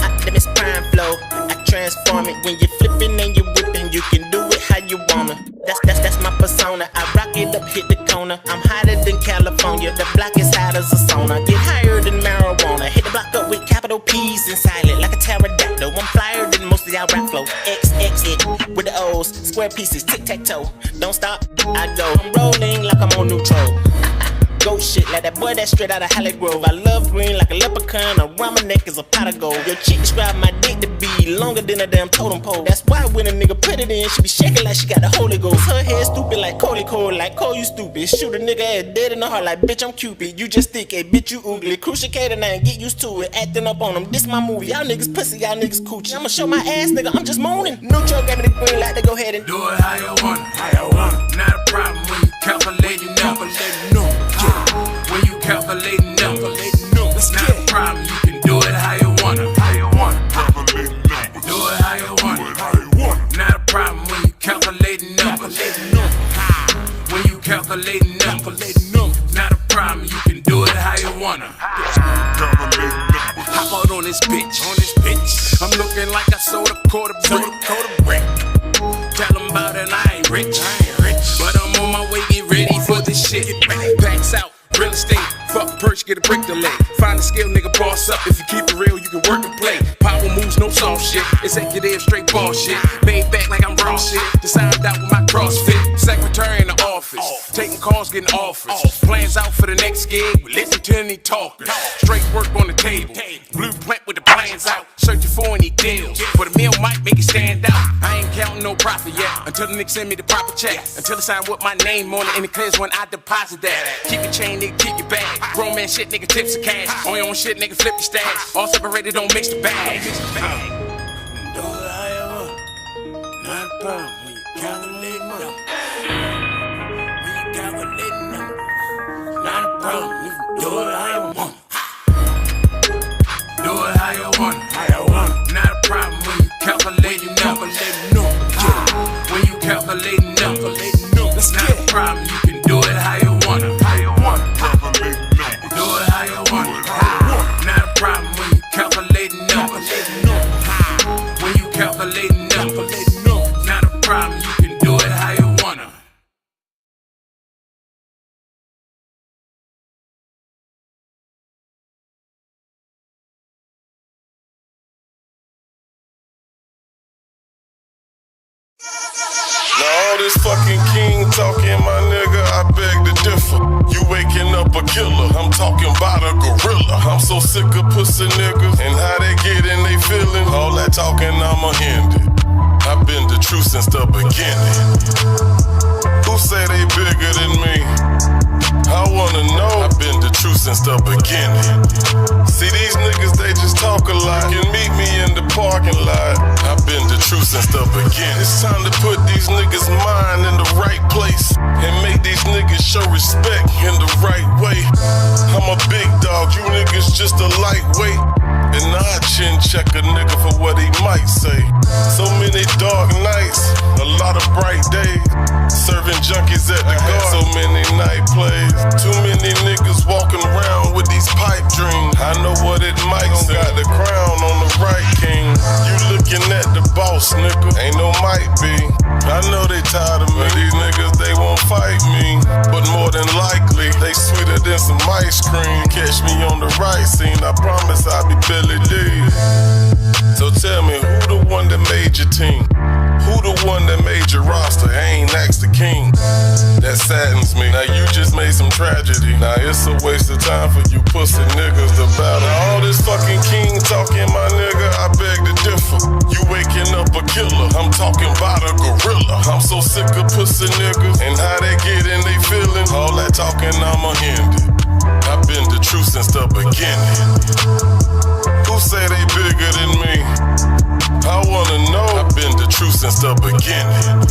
Optimus Prime flow, I transform it. When you're flipping and you're whipping, you can do it how you wanna. That's my persona. I rock it up, hit the corner. I'm hotter than California. The block is hot as a sauna. Get higher than marijuana. Hit the block up with capital P's inside it, like a pterodactyl. I'm flyer than most of y'all rap flow. XX it with the O's, square pieces, tic tac toe. Don't stop, I go. I'm rolling like I'm on neutral. Go shit like that boy that's straight out of Hollygrove. I love green like a leprechaun. Around my neck is a pot of gold. Your chick described my dick to be longer than a damn totem pole. That's why when a nigga put it in, she be shaking like she got the Holy Ghost. Her head stupid like Coley Cole, like Cole you stupid. Shoot a nigga ass dead in the heart like bitch I'm Cupid. You just thick, bitch you oogly. Cruciated now and get used to it. Acting up on them, this my movie. Y'all niggas pussy, y'all niggas coochie. I'ma show my ass nigga, I'm just moaning. Neutral gave me the green light to go ahead and do it how you want it, how you want it. Not a problem when you calculating numbers. When you calculating numbers, it's not a problem. You can do it how you want it, how you want it. Do it how you want it. Not a problem when you calculating numbers. When you calculating numbers, not a problem. You can do it how you want it. Hop out on this bitch, I'm looking like I sold a quarter brick. Tell them about it, I ain't rich, but I'm on my way, get ready for this shit. Backs out, real estate, fuck perch, get a brick delay. Find a skill, nigga, boss up. If you keep it real, you can work and play. Power moves, no soft shit. Executive, straight ball shit. Made back like I'm raw shit. Designed out with my CrossFit. Secretary in the office, taking calls, getting offers. Plans out for the next gig, we listen to any talkers. Straight work on the table, blueprint with the plans out. Searching for any deals, but a meal might make it stand out. I ain't counting no profit yet, until the nigga send me the proper check. Until it's signed with my name on it, and it clears when I deposit that. Keep your chain, nigga, keep your bag. Grown man shit, nigga, tips of cash. On your own shit, nigga, flip your stash. All separated, don't mix the bag. Do it how you want, not a problem when you calculate money. When you calculate numbers, not a problem. You can do it how you want. Do it how you want, not a problem when you calculating numbers. When you calculating numbers, it's not a problem. You can do it how you want it. Do it how you want it. Not a problem when you calculating numbers. When you calculating numbers, not a problem. You can do it how you want it. Now all this fucking king talking, my nigga, I beg to differ. You waking up a killer, I'm talking about a gorilla. I'm so sick of pussy niggas and how they get in they feelings. All that talking, I'ma end it. I've been the truth since the beginning. Who say they bigger than me? I wanna know. I've been the truth since the beginning. See these niggas, they just talk a lot. You can meet me in the parking lot. I've been the truth since the beginning. It's time to put these niggas' mind in the right place and make these niggas show respect in the right way. I'm a big dog, you niggas just a lightweight. And I chin check a nigga for what he might say. So many dark nights, a lot of bright days. Serving junkies at the guard, so many night plays. Too many niggas walking around with these pipe dreams. I know what it might say. Got the crown on the right, king. You looking at the boss, nigga. Ain't no might be. I know they tired of me. These niggas, they won't fight me. But more than likely, they sweeter than some ice cream. Catch me on the right scene, I promise I'll be Billy D. So tell me, who the one that made your team? Who the one that made your roster? I ain't asked the king. That saddens me. Now you just made some tragedy. Now it's a waste of time for you pussy niggas to battle. Now all this fucking king talking, my nigga, I beg to differ. You waking up a killer, I'm talking about a gorilla. I'm so sick of pussy niggas and how they get in they feelings. All that talking, I'ma end it. I've been the truth since the beginning. Who say they bigger than me? I wanna know. I've been the truth since the beginning.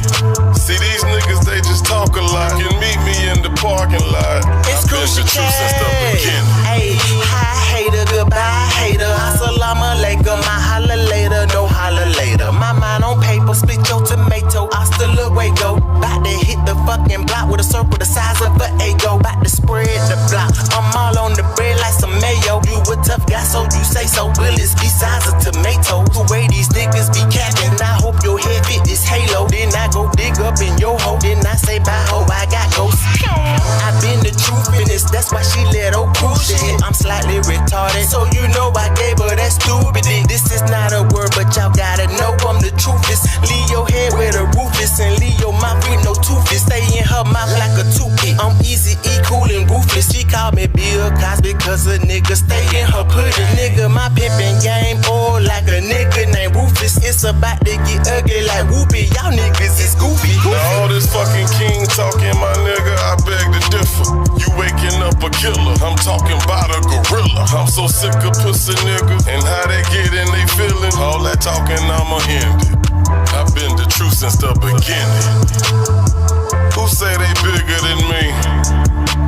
See these niggas, they just talk a lot. You can meet me in the parking lot. It's I've been the truth since the beginning. Hey, hi hater, goodbye hater. Assalamu alaikum, I holla later, no holla later. My mind on paper, split your tomato, hasta luego. Bout to hit the fucking block with a circle the size of an ego. Bout to spread the block, I'm but y'all gotta know I'm the truthest. Leave your head where the roof is and leave your mouth with no tooth. Stay in her mouth like a toothpick. I'm easy, cool and ruthless. She call me Bill Cosby cause a nigga stay in her pudding. Nigga, my pimpin' game old like a nigga named Rufus. It's about to get ugly like Whoopi. Y'all niggas is goofy. Now all this fucking king talking, my nigga, I beg to differ. You waking up a killer, I'm talking about a gorilla. I'm so sick of pussy niggas and how they get in they feeling. All that talking, I'ma end it. I've been the truth since the beginning. Who say they bigger than me?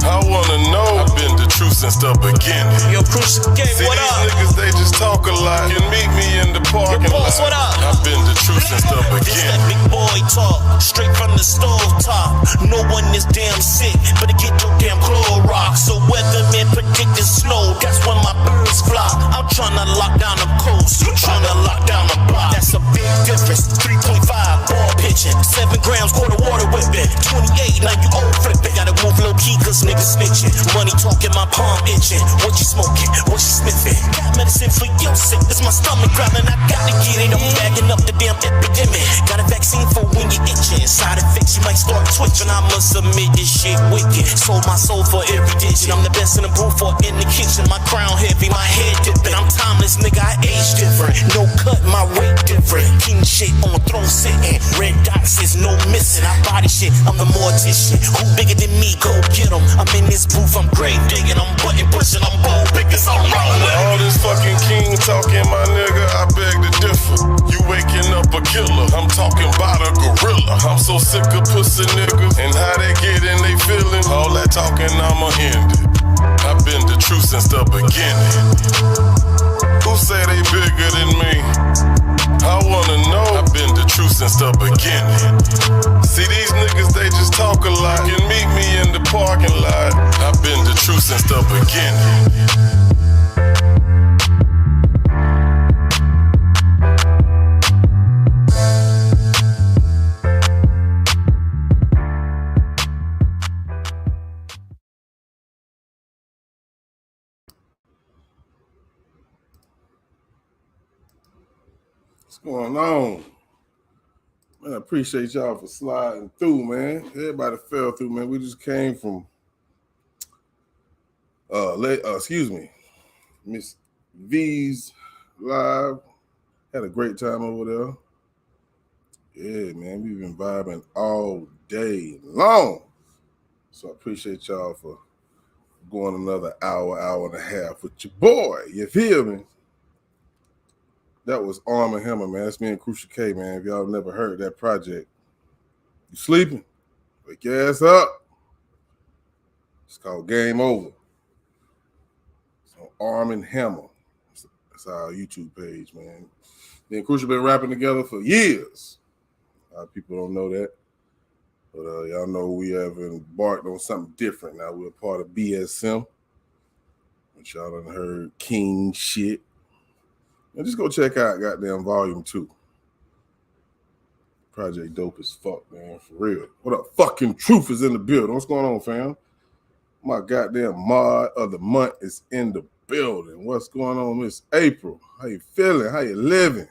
I wanna know. I've been the truth since the beginning. Yo, Crucial Gang, See, what these up? niggas, they just talk a lot. Can meet me in the parking lot. What up? I've been the truth since the This that beginning. big boy talk, straight from the stove top. No one is damn sick, better get your damn Clorox. So weathermen predicting snow, that's when my birds flock. I'm tryna lock down the coast, you tryna lock down the block. That's a big difference, 3.5 ball pitching, 7 grams quarter water whipping, 28, now you old flipping. Gotta move low key cause niggas snitching. Money talking, my palm itching. What you smoking, what you sniffing? Got medicine for your sickness, my stomach growling, I gotta get it. I'm bagging up the damn epidemic. Got a vaccine for when you're itching. Side effects, you might start twitching. I'ma submit this shit wicked. Sold my soul for every digit. I'm the best in the booth or in the kitchen. My crown heavy, my head dipping. I'm timeless, nigga, I age different. No cut, my weight different. King shit on the throne sitting. Red dots is no missing. I body shit, I'm the mortician. Who bigger than me, go get 'em. I'm in this booth, I'm grave digging. I'm button pushing, I'm bold because I'm rolling. All this fucking king talking, my nigga, I beg to differ. You waking up a killer, I'm talking about a gorilla. I'm so sick of pussy niggas and how they get in they feeling. All that talking, I'ma end it. I've been the truth since the beginning. Who say they bigger than me? I wanna know. I've been the truth since the beginning. See, these niggas, they just talk a lot. Can meet me in the parking lot. I've been the truth since the beginning. What's going on? Man, I appreciate y'all for sliding through, man. Everybody fell through, man. We just came from Miss V's live. Had a great time over there. Yeah, man, we've been vibing all day long. So I appreciate y'all for going another hour and a half with your boy. You feel me? That was Arm & Hammer, man. That's me and Crucial K, man. If y'all never heard that project, you sleeping? Wake your ass up. It's called Game Over. So Arm & Hammer. That's our YouTube page, man. Me and Crucial been rapping together for years. A lot of people don't know that. But y'all know we have embarked on something different now. We're part of BSM. Which y'all done heard King shit. And just go check out goddamn Volume 2. Project dope as fuck, man, for real. What up? Fucking Truth is in the building. What's going on, fam? My goddamn mod of the month is in the building. What's going on, Miss April? How you feeling? How you living?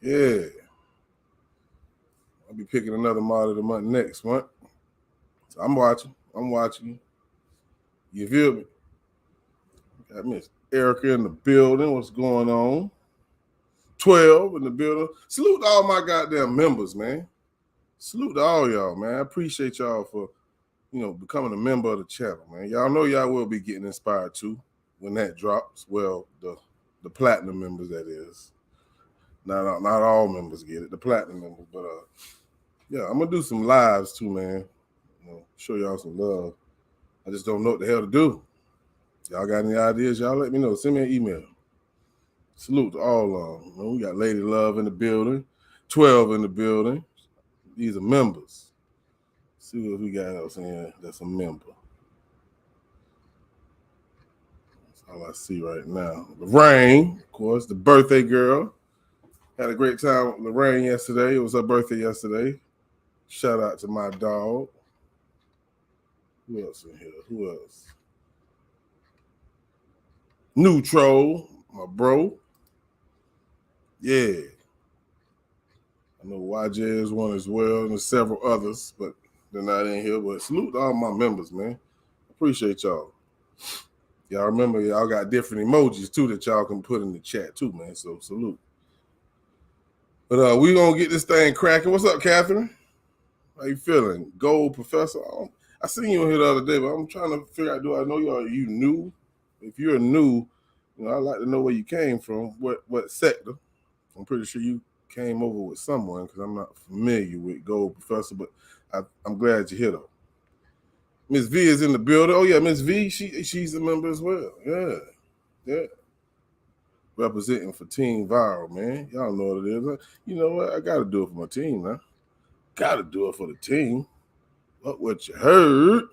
Yeah. I'll be picking another mod of the month next month. So I'm watching. You feel me? Got Miss Erica in the building. What's going on? 12 in the building. Salute to all my goddamn members, man. Salute to all y'all, man. I appreciate y'all for, becoming a member of the channel, man. Y'all know y'all will be getting inspired too when that drops. Well, the platinum members, that is. Not all members get it, the platinum members. But yeah, I'm gonna do some lives too, man. Show y'all some love. I just don't know what the hell to do. Y'all got any ideas? Y'all let me know. Send me an email. Salute to all of them. We got Lady Love in the building, 12 in the building. These are members. See what we got else in here that's a member. That's all I see right now. Lorraine, of course, the birthday girl. Had a great time with Lorraine yesterday. It was her birthday yesterday. Shout out to my dog. Who else in here? Who else? Neutral, my bro. Yeah. I know YJ is one as well, and there's several others, but they're not in here. But salute to all my members, man. Appreciate y'all. Y'all remember, y'all got different emojis, too, that y'all can put in the chat, too, man. So salute. But we going to get this thing cracking. What's up, Catherine? How you feeling? Gold Professor? I seen you here the other day, but I'm trying to figure out, do I know you? Are you new? If you're new, you know, I'd like to know where you came from, what sector. I'm pretty sure you came over with someone because I'm not familiar with Gold Professor, but I'm glad you're here, though. Miss V is in the building. Oh, yeah, Miss V, she's a member as well. Yeah. Representing for Team Viral, man. Y'all know what it is. You know what? I got to do it for my team, man. Got to do it for the team. What you heard?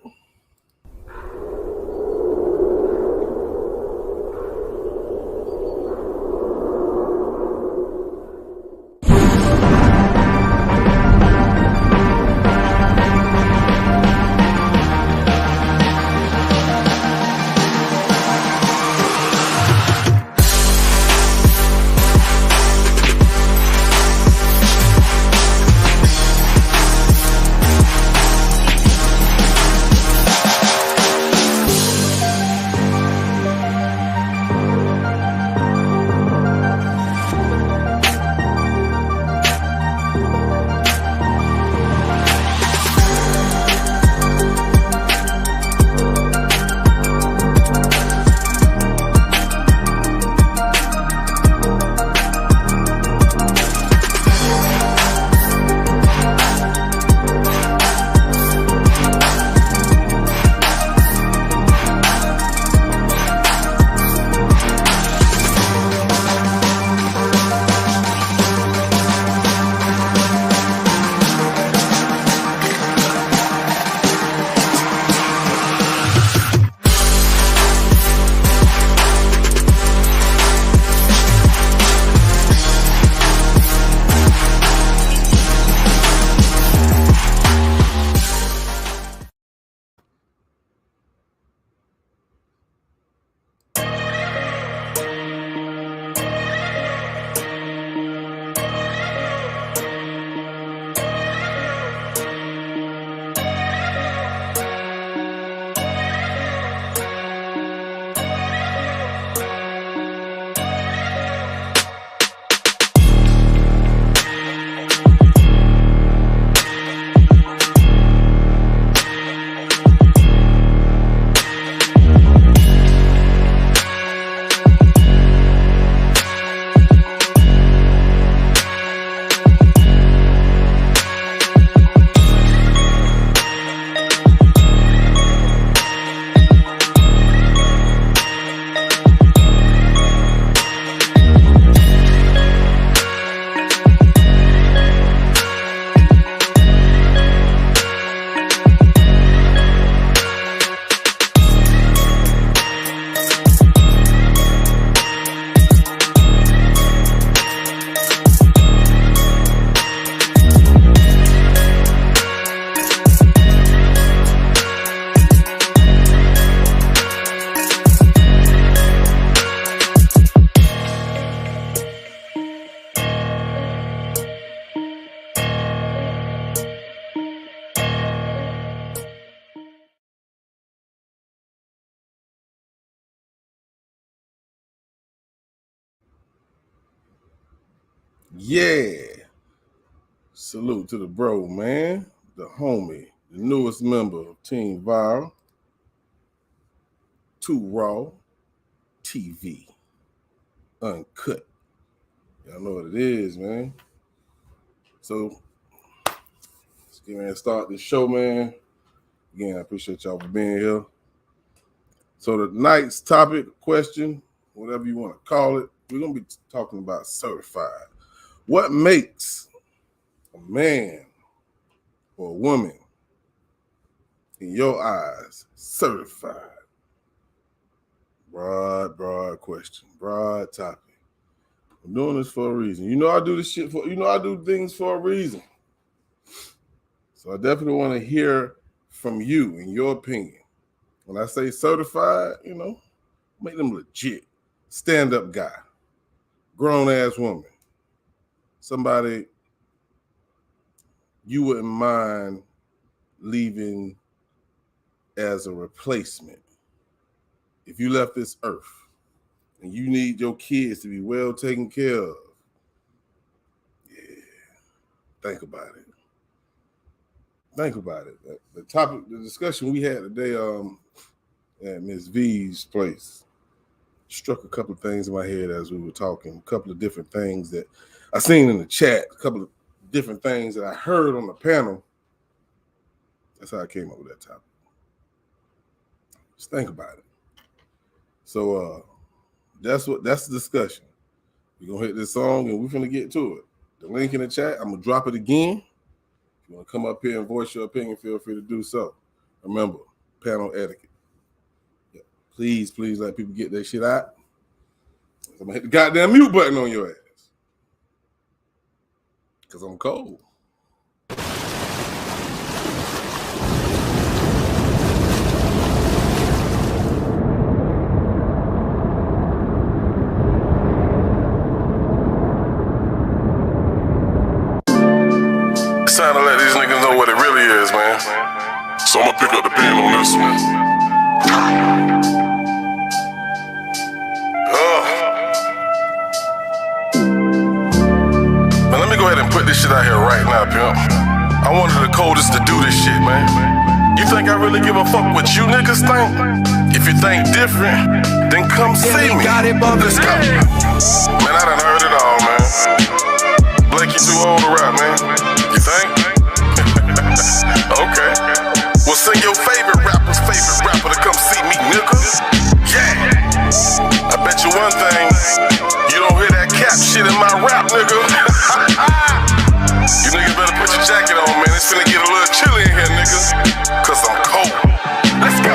Yeah. Salute to the bro, man. The homie. The newest member of Team Viral. Too Raw TV. Uncut. Y'all know what it is, man. So, let's get ready and start this show, man. Again, I appreciate y'all for being here. So, tonight's topic, question, whatever you want to call it, we're going to be talking about certified. What makes a man or a woman, in your eyes, certified? Broad question. Broad topic. I'm doing this for a reason. You know I do this shit I do things for a reason. So I definitely want to hear from you in your opinion. When I say certified, you know, make them legit. Stand-up guy. Grown-ass woman. somebody you wouldn't mind leaving as a replacement. If you left this earth and you need your kids to be well taken care of, yeah, think about it. Think about it. The topic, the discussion we had today at Ms. V's place struck a couple of things in my head as we were talking, a couple of different things that I seen in the chat, a couple of different things that I heard on the panel. That's how I came up with that topic. Just think about it. So that's the discussion. We're gonna hit this song and we're gonna get to it. The link in the chat, I'm gonna drop it again. If you want to come up here and voice your opinion, feel free to do so. Remember, panel etiquette. Yeah. Please let people get their shit out. I'm gonna hit the goddamn mute button on your ass. Because I'm cold. It's time to let these niggas know what it really is, man. So I'ma pick up the pen on this one. Man, let me go ahead and put this shit out here right now, pimp. I'm one of the coldest to do this shit, man. You think I really give a fuck what you niggas think? If you think different, then come see me. Let's go. Man, I done heard it all, man. Blake, you too old to rap, man. You think? Okay. Well, sing your favorite rapper to come see me, nigga. Yeah. I bet you one thing, you don't hear that cap shit in my rap, nigga. You niggas better put your jacket on, man. It's finna get a little chilly in here, nigga. Cause I'm cold. Let's go.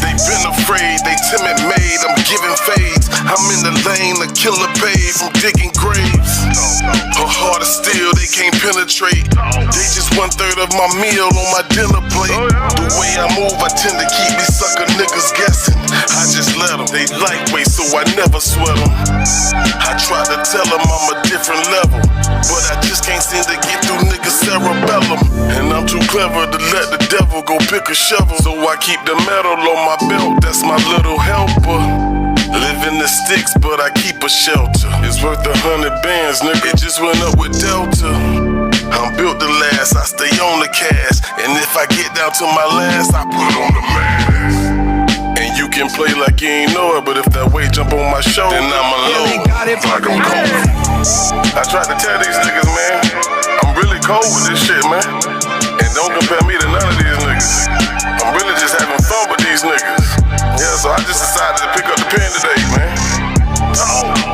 They been afraid, they timid made, I'm giving fades. I'm in the lane, the killer pay from digging graves. Her heart is steel, they can't penetrate. They just 1/3 of my meal on my dinner plate. The way I move, I tend to keep these sucker niggas guessing. I just let them, they lightweight, so I never sweat them. I try to tell them I'm a different level, but I just can't seem to get through niggas' cerebellum. And I'm too clever to let the devil go pick a shovel, so I keep the metal on my belt, that's my little helper. Live in the sticks, but I keep a shelter. It's worth 100 bands, nigga. It just went up with Delta. I'm built to last, I stay on the cash. And if I get down to my last, I put on the mask. And you can play like you ain't know it, but if that weight jump on my shoulder, then I'm alone. Like I'm cold. I tried to tell these niggas, man, I'm really cold with this shit, man. And don't compare me to none of these niggas. I'm really just having fun with these niggas. Yeah, so I just decided to pick up the pen today, man.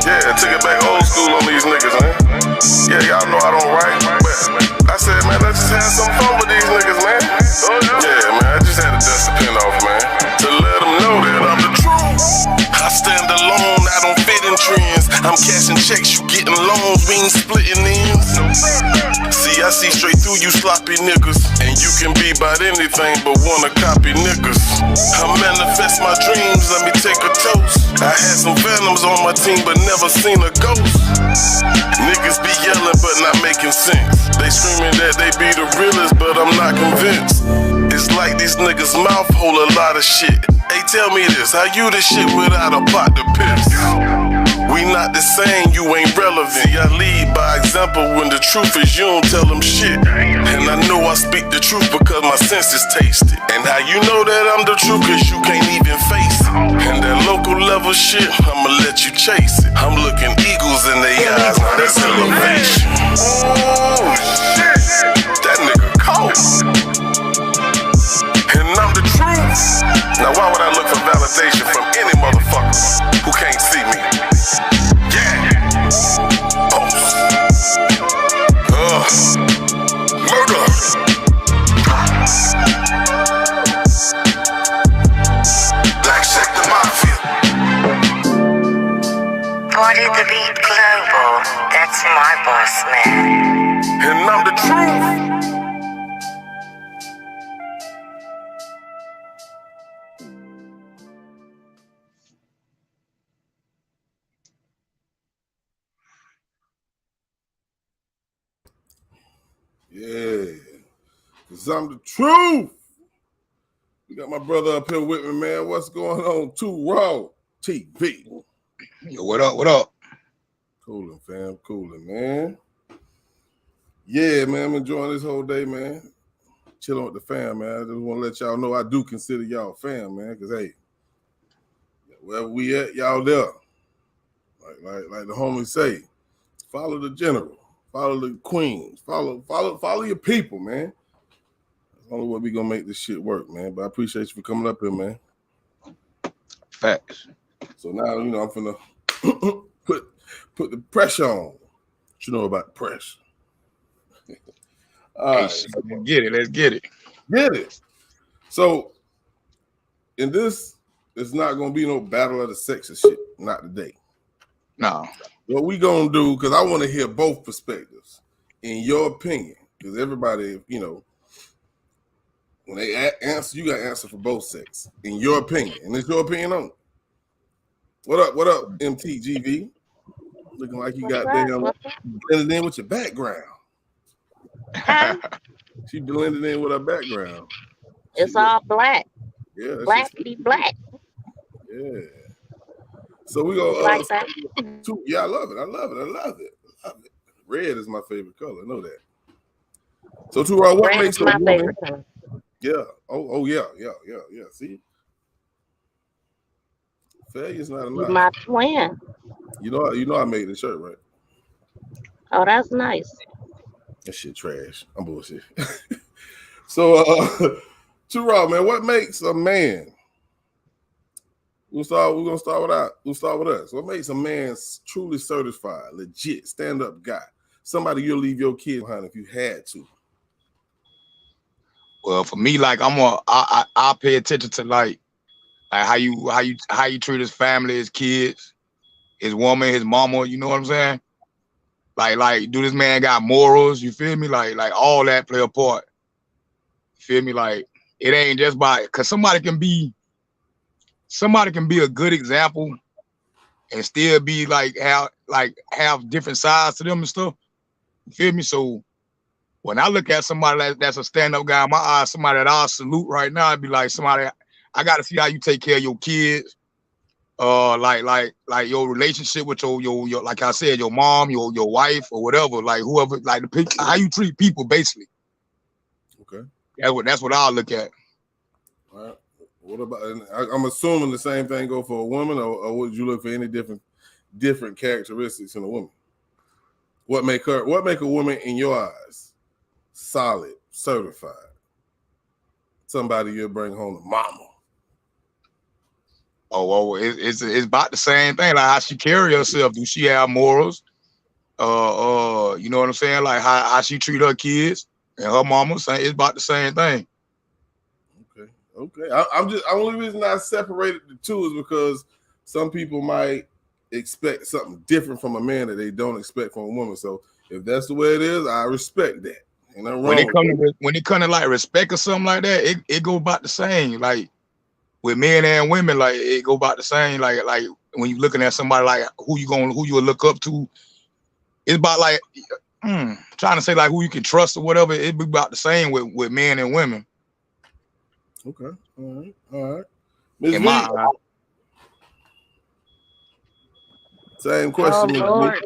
Yeah, took it back old school on these niggas, man. Yeah, y'all know I don't write, but I said, man, let's just have some fun with these niggas, man. Yeah, man, I just had to dust the pen off, man, to let them know that I'm the truth. I stand alone, I don't fit in trends. I'm cashing checks, you getting loans, we ain't splitting ends. See, I see straight through you sloppy niggas, and you can be about anything but wanna copy niggas. I manifest my dreams, let me take a toast. I had some phantoms on my team, but never seen a ghost. Niggas be yelling, but not making sense. They screaming that they be the realest, but I'm not convinced. It's like these niggas' mouth hold a lot of shit. Hey, tell me this, how you this shit without a pot to piss? We not the same, you ain't relevant. See, I lead by example when the truth is you don't tell them shit. And I know I speak the truth because my senses taste it. And how you know that I'm the truth, cause you can't even face it. And that local level shit, I'ma let you chase it. I'm looking eagles in their eyes, now that's elevation. Oh shit, that nigga cold. And I'm the truth. Now why would I look for validation from any motherfucker who can't see me? Murder. Black Sector Mafia. Party the Beat Global, that's my boss man. And I'm the truth. Yeah. 'Cause I'm the truth. We got my brother up here with me, man. What's going on? Too Raw TV. Yo, what up? What up? Cooling, fam. Cooling, man. Yeah, man. I'm enjoying this whole day, man. Chilling with the fam, man. I just want to let y'all know I do consider y'all fam, man. Because, hey, wherever we at, y'all there. Like the homies say, follow the general, follow the queens, follow your people, man. That's the only way we gonna make this shit work, man. But I appreciate you for coming up here, man. Facts. So now, you know, I'm finna put the pressure on. What you know about pressure? All Hey, right, shit, let's get it. Let's get it. get it. So in this, it's not gonna be no battle of the sexes shit, not today. No. What we gonna do, because I want to hear both perspectives, in your opinion, because everybody, you know, when they answer, you got to answer for both sex, in your opinion, and it's your opinion on it. What up, MTGV? Looking like you got damn blended in with your background. She blended in with her background. It's all black. Yeah, that's Blackity black. yeah. So we go. Like that. Yeah, I love it. Red is my favorite color. I know that. So, Too-Raw, what Red makes is a my woman? favorite color. Yeah. Oh, yeah. See, failure's not You're enough. my twin. You know, I made the shirt, right? Oh, that's nice. That shit trash. I'm bullshit. So, Too-Raw, man, what makes a man? We're gonna start with us. What makes a man truly certified, legit, stand-up guy? Somebody you'll leave your kid behind if you had to. Well, for me, like I pay attention to like how you treat his family, his kids, his woman, his mama. You know what I'm saying? Like, do this man got morals? You feel me? Like all that play a part. You feel me? Like it ain't just by because somebody can be a good example and still be like have different sides to them and stuff. You feel me? So when I look at somebody that's a stand-up guy in my eyes, somebody that I'll salute right now, I'd be like somebody, I gotta see how you take care of your kids, like your relationship with your like I said, your mom, your wife or whatever, like whoever, like how you treat people basically. Okay. That's what I'll look at. All right. What about? And I'm assuming the same thing go for a woman, or would you look for any different characteristics in a woman? What make a woman in your eyes solid, certified? Somebody you'll bring home to mama. Oh, it's about the same thing. Like how she carry herself. Do she have morals? You know what I'm saying? Like how she treat her kids and her mama. It's about the same thing. Okay. I'm just, the only reason I separated the two is because some people might expect something different from a man that they don't expect from a woman. So if that's the way it is, I respect that. And I'm wrong. When it come to like respect or something like that, it go about the same. Like with men and women, like it go about the same. Like when you looking at somebody, like who you will look up to, it's about like trying to say like who you can trust or whatever. It be about the same with men and women. Okay. All right. Ms. In my eye. Same question. Oh, Lord.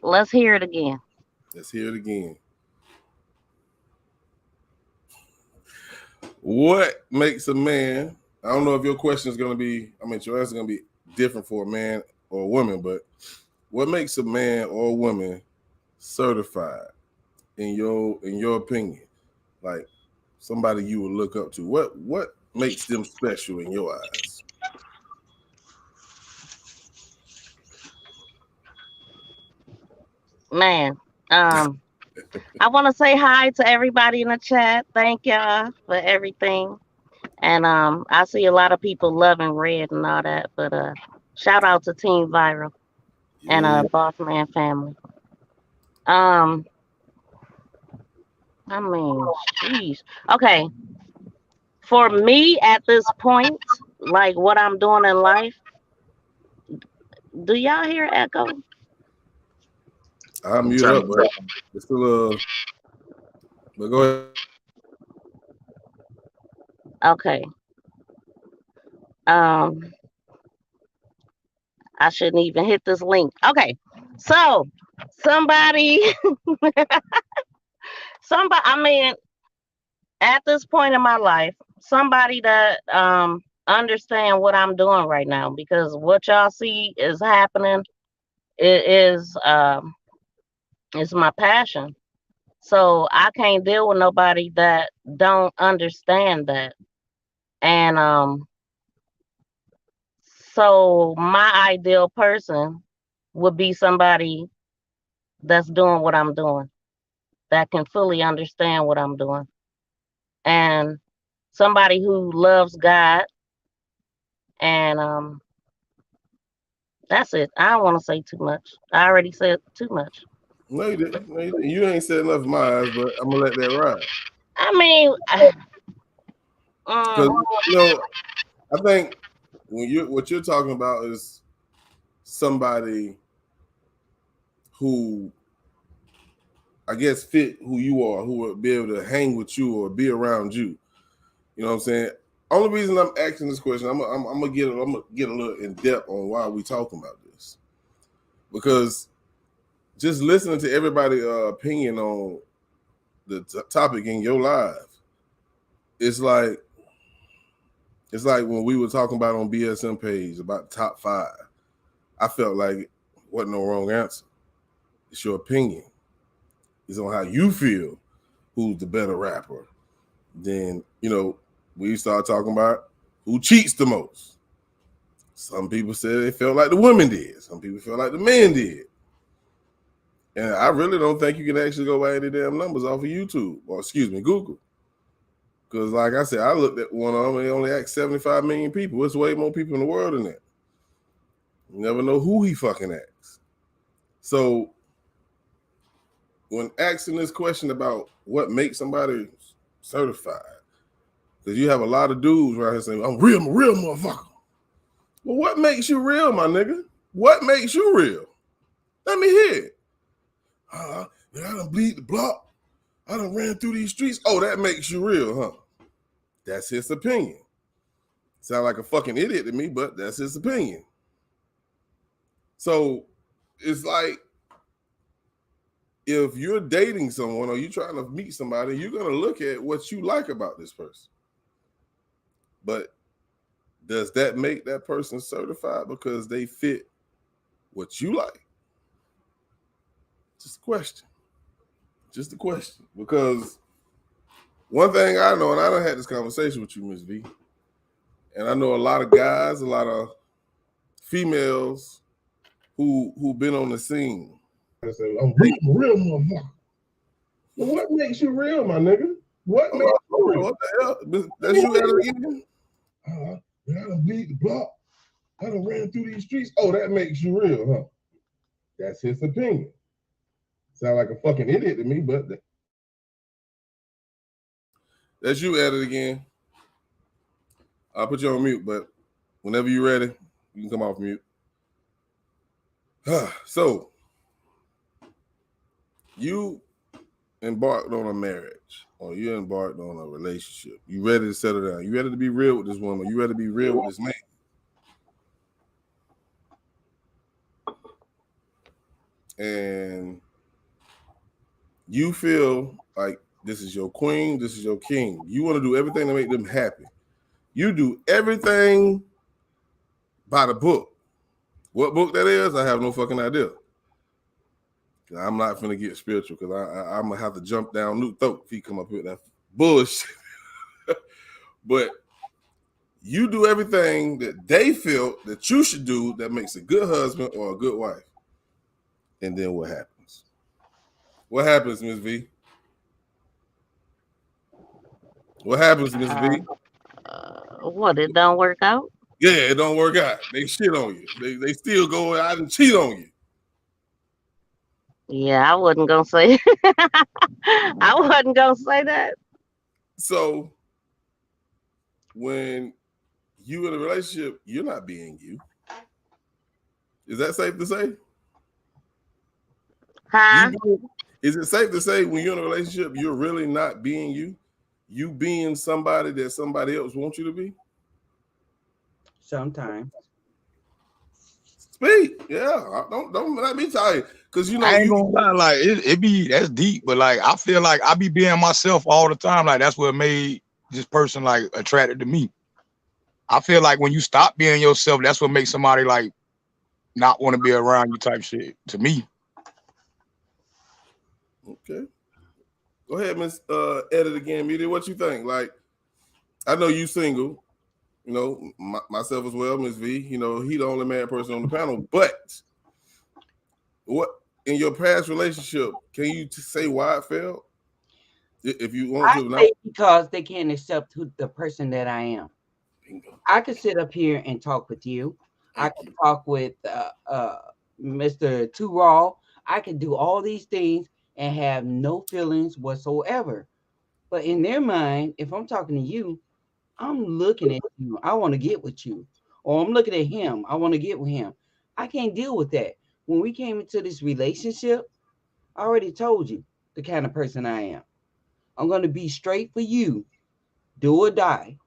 Let's hear it again. Let's hear it again. What makes a man? I don't know if your question is going to be, your answer is going to be different for a man or a woman, but what makes a man or a woman certified in your opinion? Like somebody you would look up to. What makes them special in your eyes? Man, I want to say hi to everybody in the chat. Thank y'all for everything. And I see a lot of people loving Red and all that, but shout out to Team Viral and Boss Man family. I mean, jeez. Okay. For me at this point, like what I'm doing in life, do y'all hear echo? I'll mute up, bro. It's still but go ahead. Okay. I shouldn't even hit this link. Okay. So somebody I mean, at this point in my life, somebody that understand what I'm doing right now, because what y'all see is happening, it is it's my passion. So I can't deal with nobody that don't understand that. And so my ideal person would be somebody that's doing what I'm doing, that can fully understand what I'm doing. And somebody who loves God. And that's it. I don't want to say too much. I already said too much. No, you didn't. No, you didn't. You ain't said enough of mine, but I'm gonna let that ride. I mean, Because I think what you're talking about is somebody who I guess fit who you are, who would be able to hang with you or be around you. You know what I'm saying? Only reason I'm asking this question, I'm gonna get a little in depth on why we talking about this, because just listening to everybody's opinion on the topic in your life, it's like when we were talking about on BSM page about top 5. I felt like it wasn't no wrong answer. It's your opinion. It's on how you feel who's the better rapper. Then, we start talking about who cheats the most. Some people said they felt like the women did. Some people felt like the men did. And I really don't think you can actually go by any damn numbers off of YouTube or, Google. Because like I said, I looked at one of them and they only asked 75 million people. There's way more people in the world than that. You never know who he fucking asks. So when asking this question about what makes somebody certified, because you have a lot of dudes right here saying, I'm a real motherfucker. Well, what makes you real, my nigga? What makes you real? Let me hear it. I done bleed the block. I done ran through these streets. Oh, that makes you real, huh? That's his opinion. Sound like a fucking idiot to me, but that's his opinion. So it's like, if you're dating someone or you're trying to meet somebody, you're going to look at what you like about this person. But does that make that person certified because they fit what you like? Just a question. Just a question. Because one thing I know, and I done had this conversation with you, Ms. V, and I know a lot of guys, a lot of females who've been on the scene. I say, I'm a real motherfucker. Well, what makes you real, my nigga? What makes you real? What the hell? That's you at it again? I done bleed the block. I done ran through these streets. Oh, that makes you real, huh? That's his opinion. Sound like a fucking idiot to me, but that's you at it again. I'll put you on mute, but whenever you're ready, you can come off mute. So, you embarked on a marriage, or you embarked on a relationship. You ready to settle down. You ready to be real with this woman. You ready to be real with this man. And you feel like this is your queen, this is your king. You want to do everything to make them happy. You do everything by the book. What book that is, I have no fucking idea. I'm not finna get spiritual because I'm gonna have to jump down Luke throat if he come up with that bullshit. But you do everything that they feel that you should do that makes a good husband or a good wife. And then what happens? What happens, Ms. V? What happens, Ms. V? What, it don't work out? Yeah, it don't work out. They shit on you. They still go out and cheat on you. Yeah, I wasn't gonna say I wasn't gonna say that. So when you in a relationship, you're not being you. Is that safe to say? Huh? Is it safe to say when you're in a relationship, you're really not being you? You being somebody that somebody else wants you to be? Sometimes. Speak. Yeah. Don't let me tell you. Because I ain't gonna lie, like it be that's deep, but like I feel like I be being myself all the time. Like that's what made this person like attracted to me. I feel like when you stop being yourself, that's what makes somebody like not want to be around you type shit to me. Okay. Go ahead, Miss Edit again, Media. What you think? Like, I know you single, you know, myself as well, Miss V. You know, he the only married person on the panel. But what in your past relationship, can you say why it failed? If you want to, say because they can't accept the person that I am. I could sit up here and talk with you. I could talk with Mr. Too Raw. I could do all these things and have no feelings whatsoever. But in their mind, if I'm talking to you, I'm looking at you. I want to get with you. Or I'm looking at him. I want to get with him. I can't deal with that. When we came into this relationship, I already told you the kind of person I am. I'm going to be straight for you. Do or die.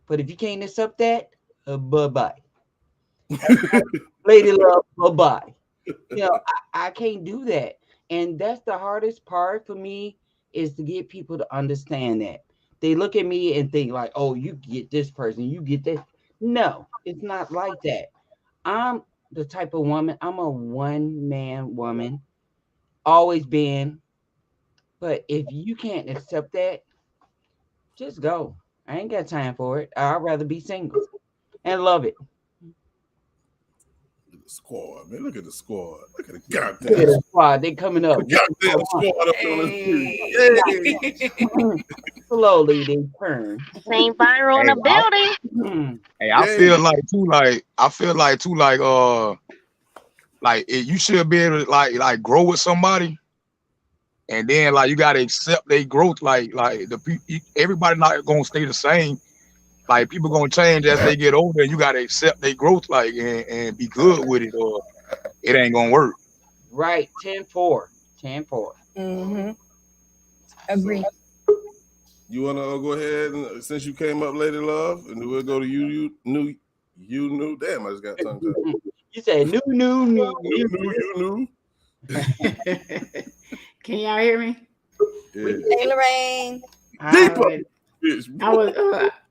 But if you can't accept that, bye-bye. Lady love, bye-bye. You know, I can't do that. And that's the hardest part for me is to get people to understand that. They look at me and think like, oh, you get this person, you get that. No, it's not like that. I'm the type of woman, I'm a one-man woman, always been. But if you can't accept that, just go. I ain't got time for it. I'd rather be single and love it. Squad, man. Look at the squad. Look at the Look at the squad. They coming up. goddamn squad up on the street. Slowly they turn. Same viral in the building. Hey, I feel like you should be able to like grow with somebody, and then like you gotta accept their growth. Like everybody not gonna stay the same. Like people gonna change as they get older, and you gotta accept their growth, like and be good with it, or it ain't gonna work. Right, 10-4. Mm-hmm. Agree. You wanna go ahead and since you came up, Lady Love, and we'll go to you knew. Damn, I just got tongue tied. You said new. You knew. Can y'all hear me? Yeah. Hey, Lorraine.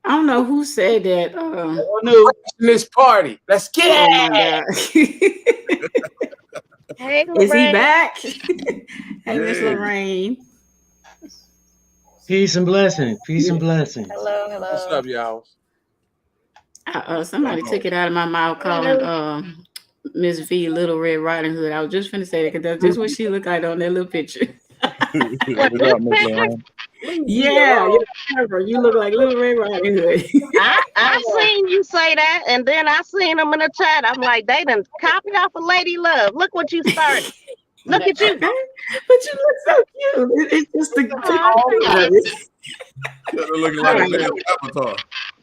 I don't know who said that. This party. Let's get it. Oh my God. Hey, Is he Lorraine. back? Hey, Miss Lorraine. Peace and blessing. Peace and blessing. Hello. What's up, y'all? Somebody took it out of my mouth calling Miss V Little Red Riding Hood. I was just finna say that because that's just what she looked like on that little picture. Yeah, you look like Little Red Riding Hood. I seen you say that, and then I seen them in the chat. I'm like, they done copy off of Lady Love. Look what you started. Look at you. But you look so cute. It's just the looking like an avatar.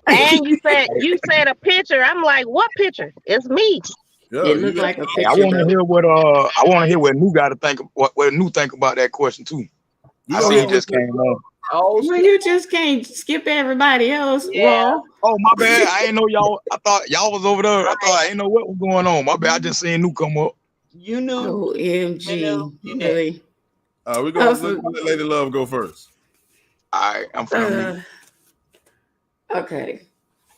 And you said a picture. I'm like, what picture? It's me. Yeah, it looked like a picture. I want to hear what New got to think. What New think about that question too. I see you just came on. Oh, well, you just can't skip everybody else. Yeah. Well, oh, my bad. I ain't know y'all. I thought y'all was over there. I thought I ain't know what was going on. My bad. I just seen New come up. You knew. OMG. Really? We're going to let Lady Love go first. All right. I'm from okay.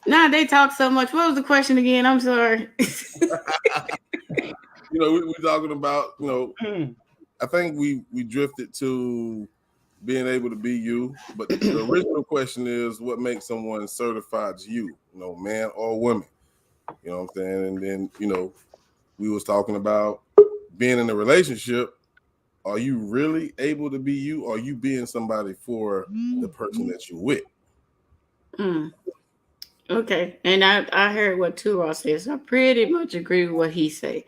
Now they talk so much. What was the question again? I'm sorry. We're talking about, I think we drifted to being able to be you, but the original question is what makes someone certified you, man or woman. You know what I'm saying? And then, we was talking about being in a relationship. Are you really able to be you? Or are you being somebody for the person that you're with? Okay. And I heard what Turo says. So I pretty much agree with what he said.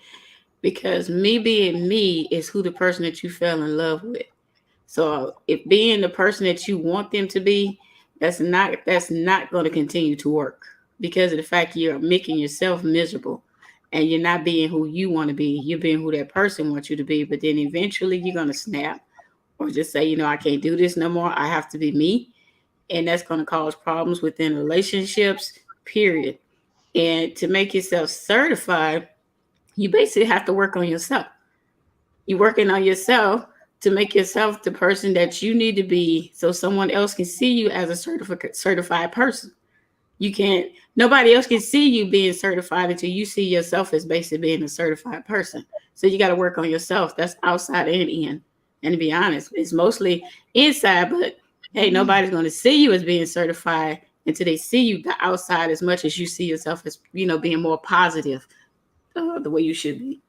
Because me being me is who the person that you fell in love with. So if being the person that you want them to be, that's not going to continue to work because of the fact you're making yourself miserable. and you're not being who you want to be. You're being who that person wants you to be. But then eventually you're going to snap or just say, I can't do this no more. I have to be me. And that's going to cause problems within relationships, period. And to make yourself certified, you basically have to work on yourself. You're working on yourself to make yourself the person that you need to be so someone else can see you as a certified person. Nobody else can see you being certified until you see yourself as basically being a certified person. So you got to work on yourself. That's outside and in. And to be honest, it's mostly inside, but hey, nobody's going to see you as being certified until they see you the outside as much as you see yourself as, being more positive the way you should be.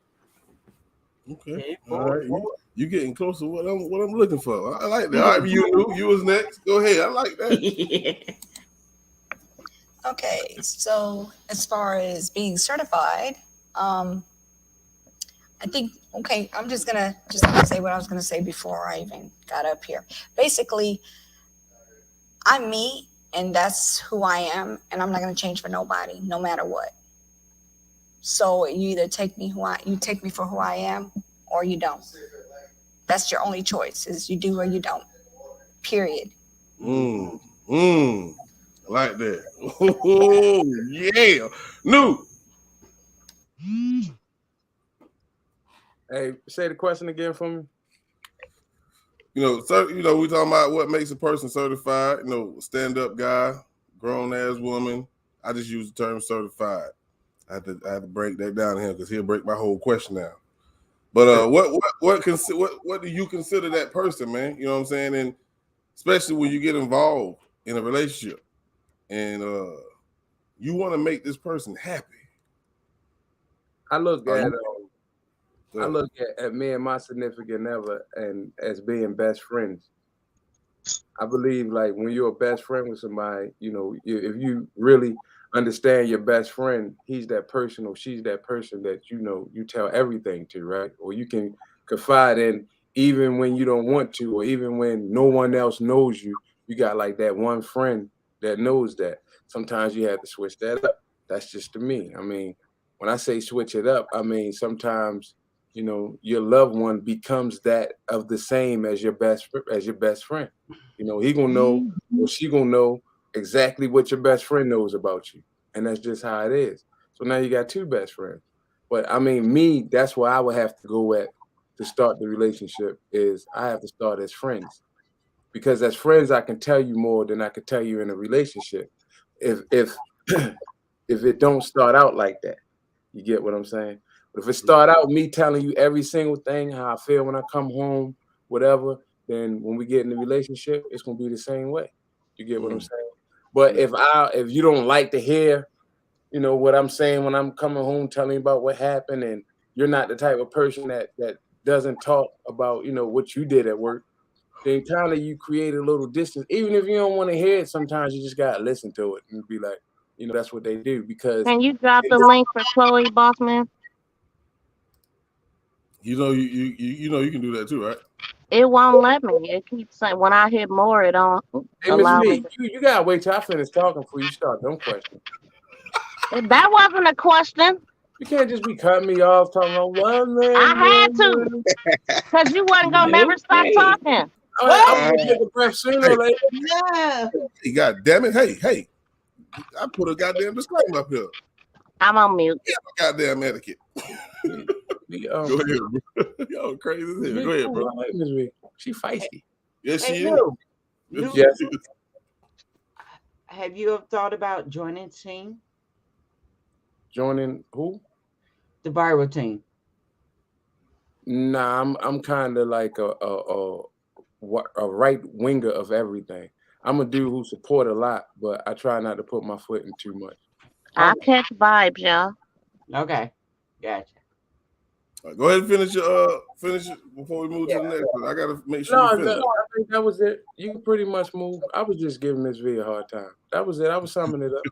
Okay. All right. You getting close to what I'm looking for. I like that. All right, you was next. Go ahead. I like that. Yeah. Okay, so as far as being certified, I think, okay, I'm just gonna say what I was gonna say before I even got up here. Basically, I'm me, and that's who I am, and I'm not gonna change for nobody, no matter what. So you either take me for who I am, or you don't. That's your only choice: is you do or you don't. Period. Like that. Oh yeah. New. Hey, say the question again for me. We talking about what makes a person certified. Stand up guy, grown ass woman. I just use the term certified. I have to break that down to him because he'll break my whole question down. But what do you consider that person, man? You know what I'm saying? And especially when you get involved in a relationship and you want to make this person happy. I look at me and my significant other and as being best friends. I believe like when you're a best friend with somebody, if you really understand your best friend, he's that person or she's that person that you tell everything to, right? Or you can confide in even when you don't want to, or even when no one else knows you. You got like that one friend that knows that. Sometimes you have to switch that up. That's just to me. I mean, when I say switch it up, I mean sometimes your loved one becomes that of the same as your best friend. He gonna know or she gonna know exactly what your best friend knows about you, and that's just how it is. So now you got two best friends. But I mean, me, that's where I would have to go at to start the relationship. Is I have to start as friends, because as friends I can tell you more than I could tell you in a relationship. If it don't start out like that, you get what I'm saying? But if it start out me telling you every single thing, how I feel when I come home, whatever, then when we get in the relationship, it's gonna be the same way. You get what I'm saying? But if you don't like to hear, what I'm saying when I'm coming home telling you about what happened, and you're not the type of person that doesn't talk about, what you did at work, then kind of you create a little distance. Even if you don't want to hear it, sometimes you just gotta listen to it and be like, that's what they do. Because Can you drop the link for Chloe Bossman? You can do that too, right? It won't let me. It keeps saying when I hit more, it don't allow me. You gotta wait till I finish talking before you start them questions. That wasn't a question. You can't just be cutting me off talking about one man. I had to, because you wasn't gonna never stop talking. I'm gonna take a breath sooner or later. No. God damn it! Hey! I put a goddamn disclaimer up here. I'm on mute. Yeah, goddamn etiquette. Go ahead. Yo, crazy as hell. Go ahead, bro. She feisty. Yes, she is. Yes. Have you ever thought about joining team? Joining who? The viral team. Nah, I'm kind of like a right winger of everything. I'm a dude who support a lot, but I try not to put my foot in too much. I catch vibes, y'all. Okay, gotcha. Right, go ahead and finish it before we move to the next one. I gotta make sure you finish. No, I think that was it. You pretty much moved. I was just giving Miss V a hard time. That was it. I was summing it up.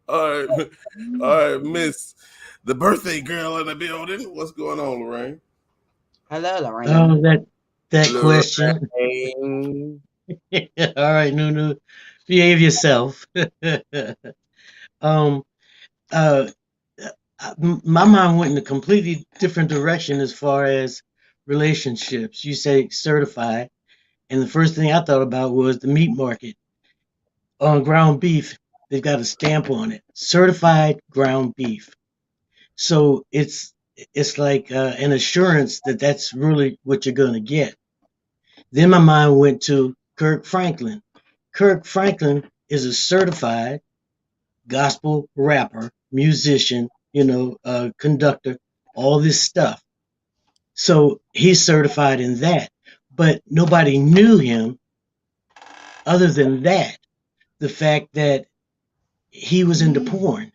All right, Miss the birthday girl in the building. What's going on, Lorraine? Hello, Lorraine. Oh, that Lorraine. question. All right, Nunu, behave yourself. my mind went in a completely different direction as far as relationships. You say certified, and the first thing I thought about was the meat market. On ground beef, they've got a stamp on it, certified ground beef. So it's like an assurance that that's really what you're going to get. Then my mind went to Kirk Franklin. Kirk Franklin is a certified gospel rapper, musician, conductor, all this stuff. So he's certified in that, but nobody knew him other than that. The fact that he was into porn.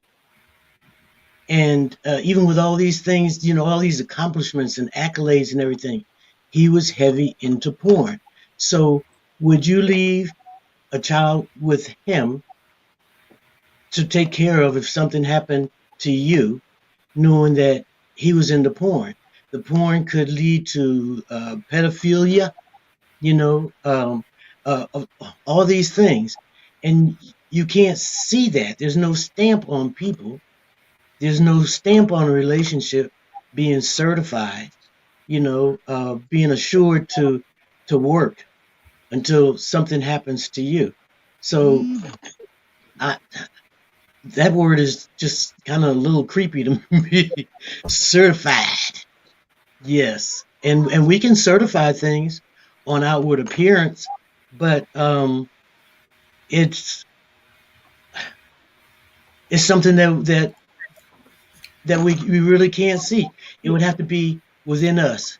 And even with all these things, all these accomplishments and accolades and everything, he was heavy into porn. So would you leave a child with him to take care of if something happened to you, knowing that he was into porn? The porn could lead to pedophilia, all these things. And you can't see that. There's no stamp on people. There's no stamp on a relationship being certified, being assured to work until something happens to you. So that word is just kind of a little creepy to me. Certified. Yes. And we can certify things on outward appearance, but it's something that we really can't see. It would have to be within us.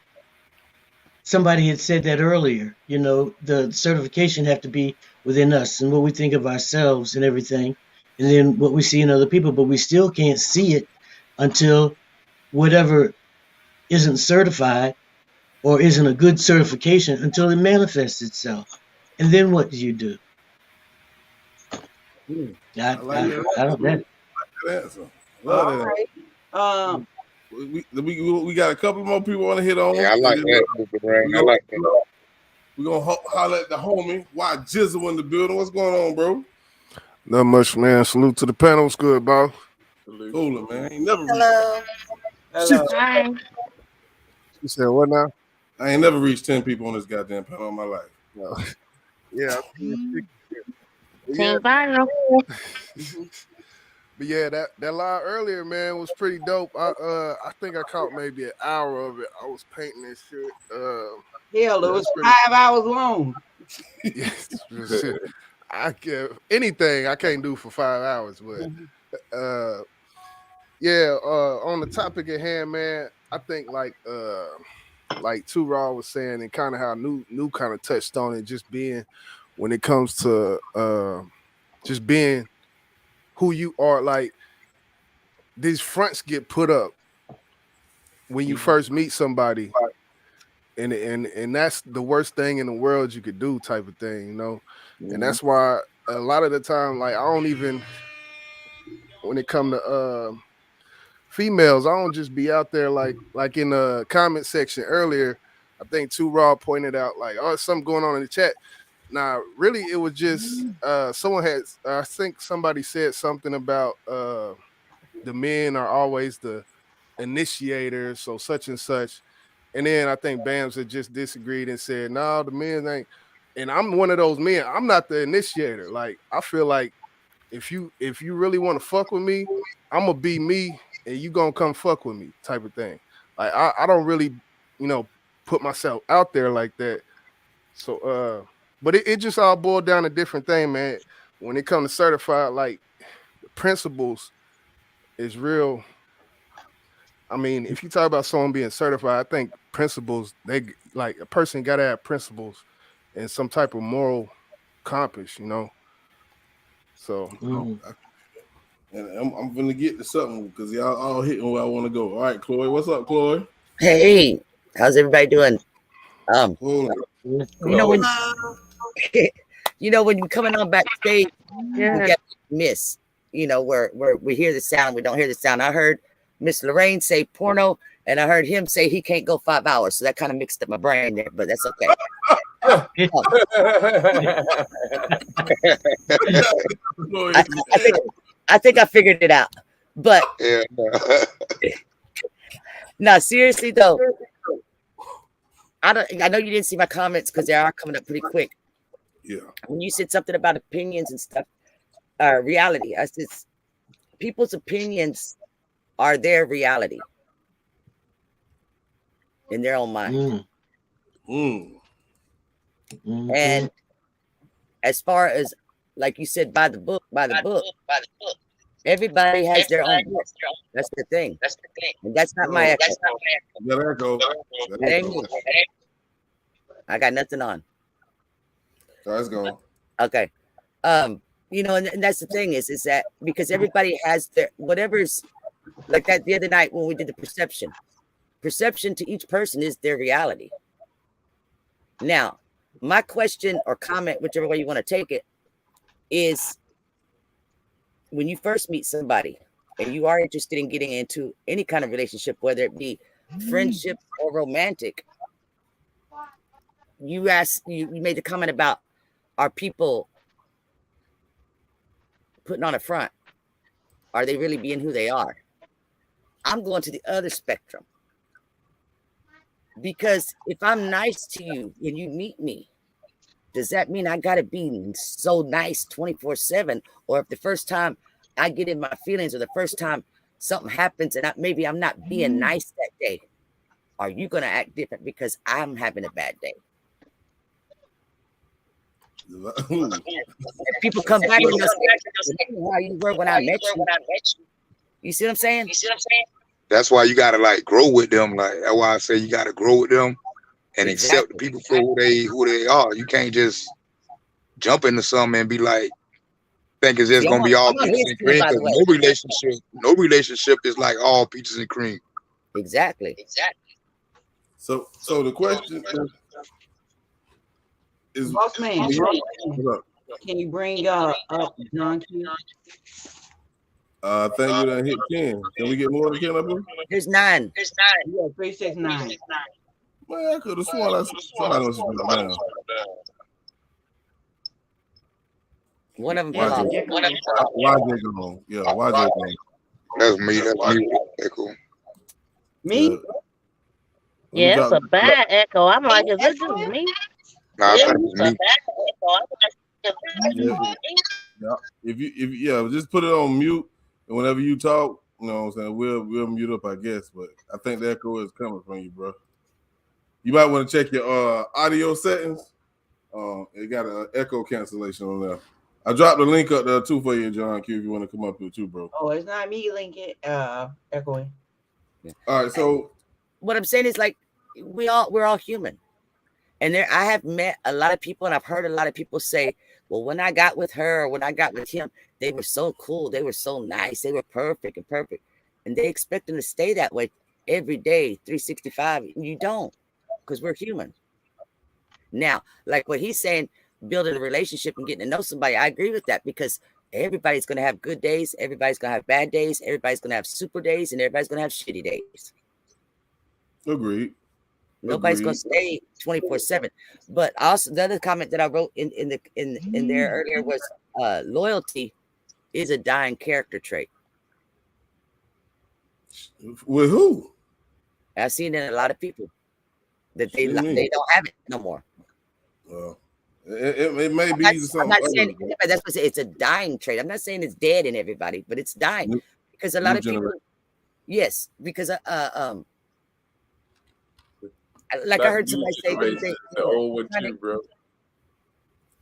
Somebody had said that earlier, the certification have to be within us and what we think of ourselves and everything, and then what we see in other people, but we still can't see it until whatever isn't certified or isn't a good certification until it manifests itself. And then what do you do? I don't know. Love that. We got a couple more people want to hit on. Yeah, I like that. I like that. We're going to holler at the homie. Why Jizzle in the building? What's going on, bro? Not much, man. Salute to the panel. What's good, Bob? Cooler, man. Ain't never Hello. Hi. You said what now? I ain't never reached 10 people on this goddamn panel in my life. No. Yeah. Team viral. But yeah, that live earlier, man, was pretty dope. I think I caught maybe an hour of it. I was painting this shit. Hell, it was 5 hours long. Yes, shit. Anything I can't do for 5 hours, but on the topic at hand, man, I think like Too Raw was saying, and kind of how new kind of touched on it, just being when it comes to just being who you are. Like these fronts get put up when you first meet somebody, and that's the worst thing in the world you could do, type of thing, And that's why a lot of the time, like I don't even, when it come to females, I don't just be out there like in the comment section earlier. I think Too Raw pointed out like, oh, something going on in the chat. Nah, really, it was just someone had. I think somebody said something about the men are always the initiators, so such and such. And then I think Bams had just disagreed and said, no, the men ain't. And I'm one of those men. I'm not the initiator. Like I feel like if you really want to fuck with me, I'm gonna be me, and you gonna come fuck with me, type of thing. Like I don't really, put myself out there like that. So but it just all boiled down to different thing, man. When it comes to certified, like the principles is real. I mean, if you talk about someone being certified, I think principles, they like a person gotta have principles and some type of moral compass, So and I'm gonna get to something because y'all all hitting where I want to go. All right, Chloe, what's up, Chloe? Hey, how's everybody doing? Cool. When when you're coming on backstage, you get miss. Where we hear the sound, we don't hear the sound. I heard Miss Lorraine say porno, and I heard him say he can't go 5 hours. So that kind of mixed up my brain there, but that's okay. I think I figured it out. But Yeah. no, seriously though, I know you didn't see my comments because they are coming up pretty quick. Yeah. When you said something about opinions and stuff, reality, I said people's opinions are their reality in their own mind. And as far as, like you said, by the book, everybody has their own book. That's the thing. And that's not my echo. That ain't me. I got nothing on. Let's go. Okay. You know, and that's the thing is that because everybody has their whatever's like that the other night when we did the perception to each person is their reality. Now, my question or comment, whichever way you want to take it, is when you first meet somebody and you are interested in getting into any kind of relationship, whether it be friendship or romantic, you made the comment about, are people putting on a front? Are they really being who they are? I'm going to the other spectrum. Because if I'm nice to you and you meet me, does that mean I got to be so nice 24/7? Or if the first time I get in my feelings or the first time something happens and maybe I'm not being nice that day, are you going to act different because I'm having a bad day? If people come back and say, how you were when I met you. You see what I'm saying? That's why you gotta like grow with them. Like that's why I say you gotta grow with them and accept the people for who they are. You can't just jump into something and be like, think it's just gonna be all peaches and cream. Because no relationship is like all peaches and cream. Exactly. So the question is Boss man, can you bring up John Q? I think you done hit 10. Can we get more than 10 up here? There's 9. Yeah, 369. Man, I could have sworn I somebody else was down. One of them. YJ gone. Yeah, YJ gone. That's me. That's me. Echo. Me? Yeah, it's a bad echo. I'm like, is it just me? Nah, I think it's me. Yeah. If you just put it on mute, and whenever you talk, you know what I'm saying, we'll mute up, I guess. But I think the echo is coming from you, bro. You might want to check your audio settings. It got an echo cancellation on there. I dropped the link up there too for you, John Q, if you want to come up here too, bro. Oh, it's not me linking, echoing. All right, so what I'm saying is like we're all human. And I have met a lot of people and I've heard a lot of people say, well, when I got with her or when I got with him, they were so cool. They were so nice. They were perfect. And they expect them to stay that way every day, 365. You don't, because we're human. Now, like what he's saying, building a relationship and getting to know somebody, I agree with that because everybody's going to have good days. Everybody's going to have bad days. Everybody's going to have super days and everybody's going to have shitty days. Agreed. Nobody's going to stay 24/7. But also the other comment that I wrote in there earlier was loyalty is a dying character trait. With who? I've seen it in a lot of people that they don't have it no more. Well, it may be something. I'm not saying that's what it's a dying trait. I'm not saying it's dead in everybody, but it's dying because a lot of people. Yes, because like I heard somebody say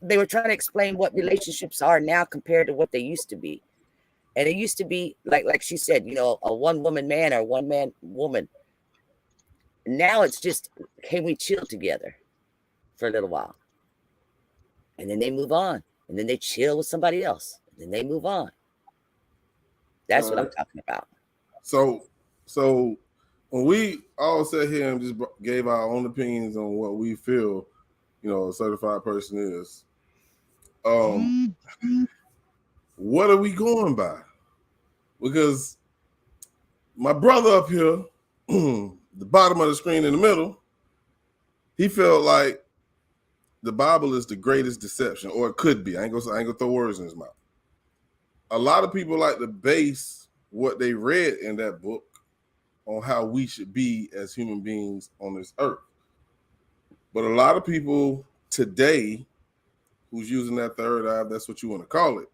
they were trying to explain what relationships are now compared to what they used to be. And it used to be like she said, you know, a one woman man or one man woman. Now it's just, can we chill together for a little while? And then they move on. And then they chill with somebody else. And then they move on. That's what I'm talking about. So when we all sat here and just gave our own opinions on what we feel, you know, a certified person is, what are we going by? Because my brother up here, the bottom of the screen in the middle, he felt like the Bible is the greatest deception, or it could be. I ain't gonna throw words in his mouth. A lot of people like to base what they read in that book on how we should be as human beings on this earth. But a lot of people today who's using that third eye, if that's what you want to call it,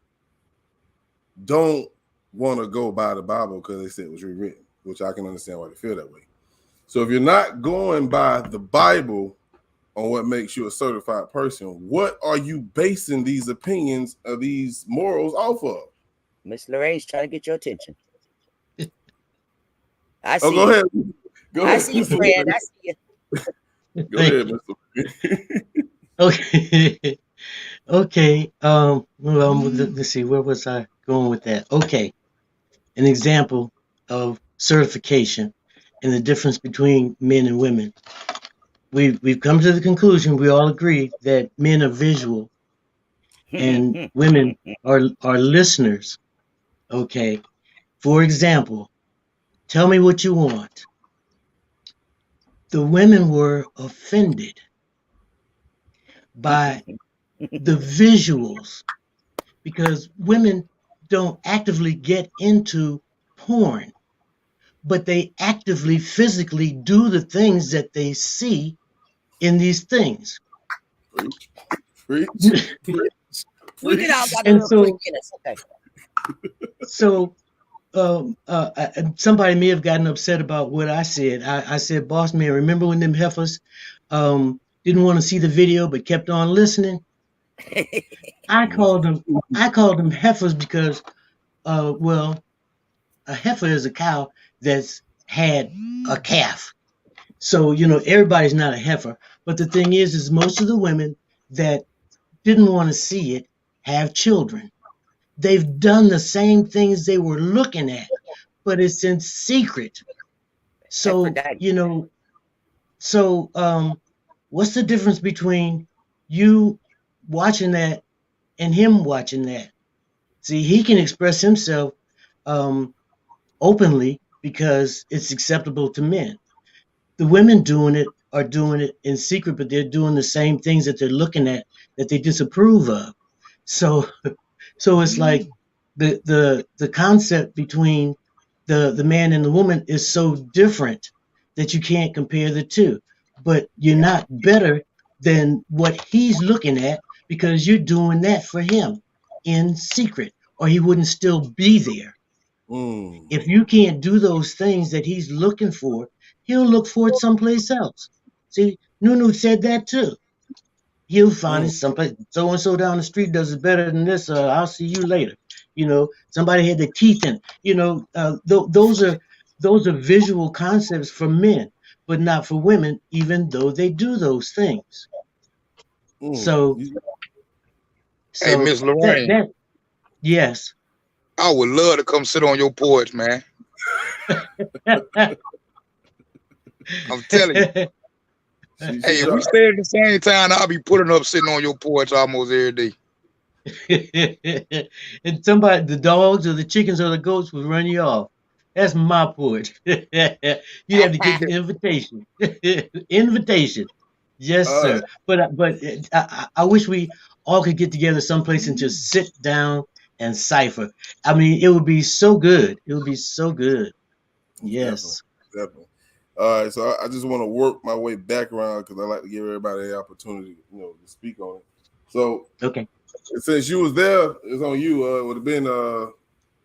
don't want to go by the Bible because they said it was rewritten, which I can understand why they feel that way. So if you're not going by the Bible on what makes you a certified person, what are you basing these opinions of these morals off of? Miss Lorraine's trying to get your attention. I see. Oh, go ahead. Go I ahead. see you, Fred. I see you. Go ahead, Mr. Okay. Okay. Well, let's see. Where was I going with that? Okay. An example of certification and the difference between men and women. We've come to the conclusion, we all agree, that men are visual and women are listeners. Okay. For example, tell me what you want. The women were offended by the visuals because women don't actively get into porn, but they actively physically do the things that they see in these things. Preach. We get out about And the so, quick minutes. Okay. So somebody may have gotten upset about what I said. I said, boss man, remember when them heifers didn't want to see the video but kept on listening? I called them heifers because well, a heifer is a cow that's had a calf. So, everybody's not a heifer. But the thing is most of the women that didn't want to see it have children. They've done the same things they were looking at, but it's in secret. So, what's the difference between you watching that and him watching that? See, he can express himself openly because it's acceptable to men. The women are doing it in secret, but they're doing the same things that they're looking at that they disapprove of. So it's like the concept between the man and the woman is so different that you can't compare the two. But you're not better than what he's looking at because you're doing that for him in secret, or he wouldn't still be there. If you can't do those things that he's looking for, he'll look for it someplace else. See, Nunu said that too. He'll find it someplace. So and so down the street does it better than this. I'll see you later. Somebody had their teeth in. Those are visual concepts for men, but not for women, even though they do those things. So, hey, Miss Lorraine. Yes. I would love to come sit on your porch, man. I'm telling you. Hey, if we stay at the same time, I'll be putting up sitting on your porch almost every day. And the dogs or the chickens or the goats will run you off. That's my porch. You have to get the invitation. Invitation. Yes, sir. But I wish we all could get together someplace and just sit down and cipher. I mean, it would be so good. It would be so good. Yes. Definitely. All right, so I just want to work my way back around because I like to give everybody the opportunity, to speak on it. So, okay, since you was there, it's on you. It would have been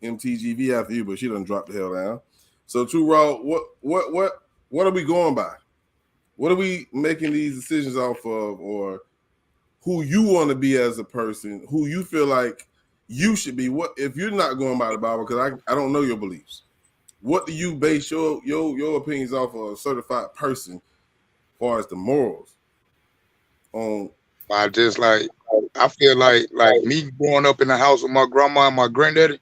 MTGV after you, but she done dropped the hell down. So, Too Raw, what are we going by? What are we making these decisions off of, or who you want to be as a person, who you feel like you should be? What if you're not going by the Bible? Because I don't know your beliefs. What do you base your opinions off of a certified person as far as the morals? I feel like me growing up in the house with my grandma and my granddaddy,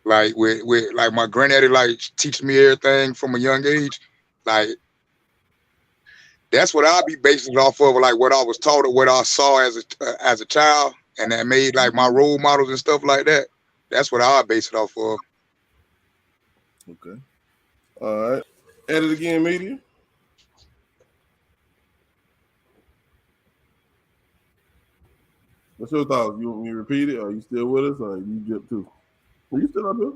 like with like my granddaddy like teaching me everything from a young age, like that's what I'll be basing it off of, like what I was taught or what I saw as a child, and that made like my role models and stuff like that. That's what I'll base it off of. Okay. All right. Edit again, media. What's your thoughts? You want me to repeat it? Are you still with us, or you jump too? Are you still up here?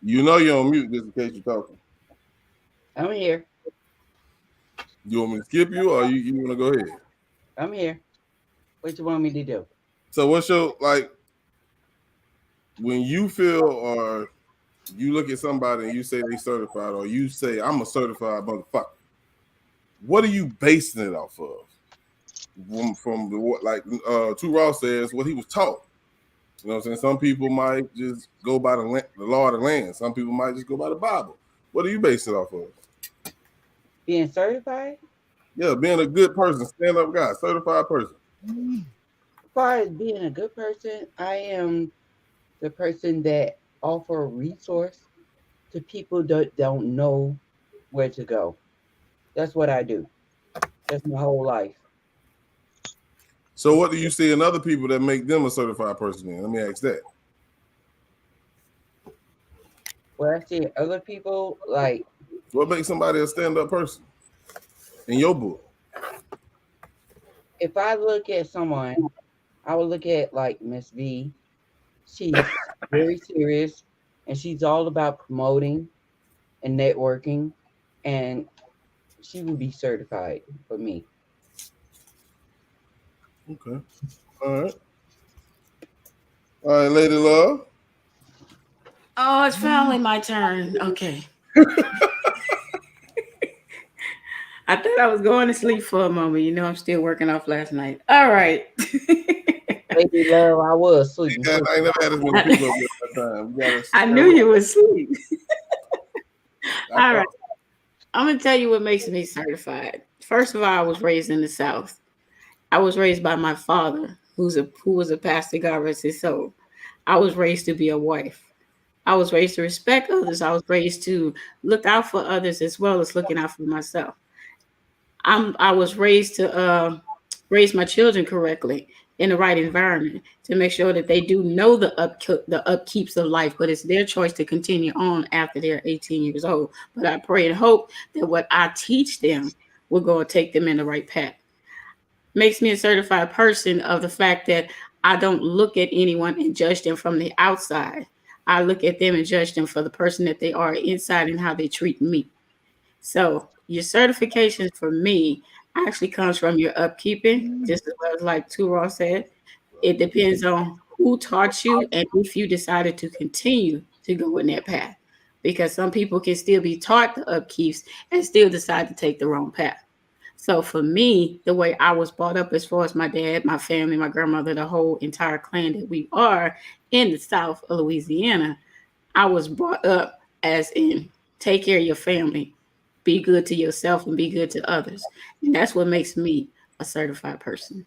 You know you're on mute just in case you're talking. I'm here. You want me to skip you or you want to go ahead? I'm here. What you want me to do? So what's your, like, when you feel or you look at somebody and you say they certified or you say I'm a certified motherfucker, what are you basing it off of? From the what, like Two Raw says, what he was taught. You know what I'm saying? Some people might just go by the law of the land. Some people might just go by the Bible. What do you base it off of? Being certified? Yeah, being a good person, stand-up guy, certified person. As far as being a good person, I am the person that offer a resource to people that don't know where to go. That's what I do. That's my whole life. So what do you see in other people that make them a certified person then? Let me ask that. Well, I see other people, like, what makes somebody a stand-up person in your book? If I look at someone, I would look at like Miss V. She's very serious and she's all about promoting and networking, and she would be certified for me. Okay. All right. All right, Lady Love. Oh, it's finally my turn. Okay. I thought I was going to sleep for a moment. You know, I'm still working off last night. All right. Lady Love, I was sleeping. I ain't never had as many people at that time. I knew you were asleep. All right. I'm going to tell you what makes me certified. First of all, I was raised in the South. I was raised by my father, who was a pastor, God rest his soul. I was raised to be a wife. I was raised to respect others. I was raised to look out for others as well as looking out for myself. I was raised to raise my children correctly in the right environment to make sure that they do know the upkeeps of life, but it's their choice to continue on after they're 18 years old. But I pray and hope that what I teach them will go and take them in the right path. Makes me a certified person of the fact that I don't look at anyone and judge them from the outside. I look at them and judge them for the person that they are inside and how they treat me. So your certification for me actually comes from your upkeeping, just as well as like Two Raw said. It depends on who taught you and if you decided to continue to go in that path. Because some people can still be taught the upkeeps and still decide to take the wrong path. So for me, the way I was brought up as far as my dad, my family, my grandmother, the whole entire clan that we are in the South of Louisiana, I was brought up as in take care of your family, be good to yourself and be good to others. And that's what makes me a certified person.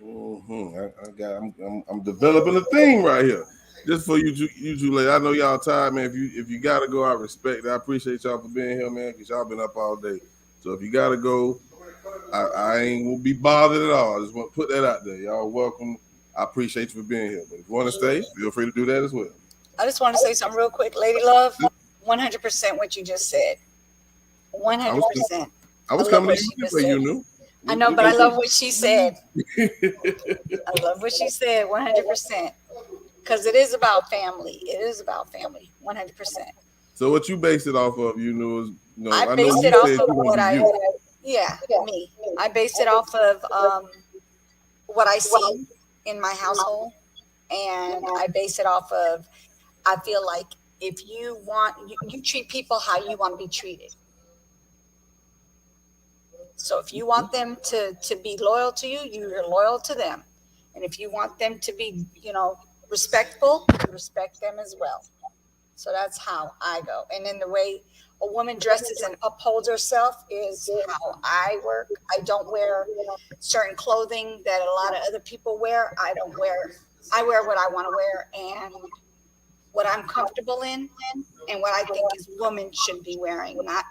Mm-hmm. I'm developing a theme right here. Just for you two ladies. I know y'all tired, man. If you gotta go, I respect it. I appreciate y'all for being here, man, because y'all been up all day. So if you gotta go, I ain't gonna be bothered at all. I just want to put that out there. Y'all welcome. I appreciate you for being here. But if you want to stay, feel free to do that as well. I just want to say something real quick, Lady Love. 100% what you just said. 100%. I was coming to you for you knew. I know, but I love what she said. I love what she said. 100%. Because it is about family. It is about family. 100%. So what you based it off of, you knew, is, you know, I based it off of what me. I based it off of what I see in my household, and I base it off of, I feel like if you want, you treat people how you want to be treated. So if you want them to be loyal to you, you're loyal to them. And if you want them to be, respectful, you respect them as well. So that's how I go. And then the way a woman dresses and upholds herself is how I work. I don't wear certain clothing that a lot of other people wear. I wear what I want to wear and what I'm comfortable in and what I think is women should be wearing, not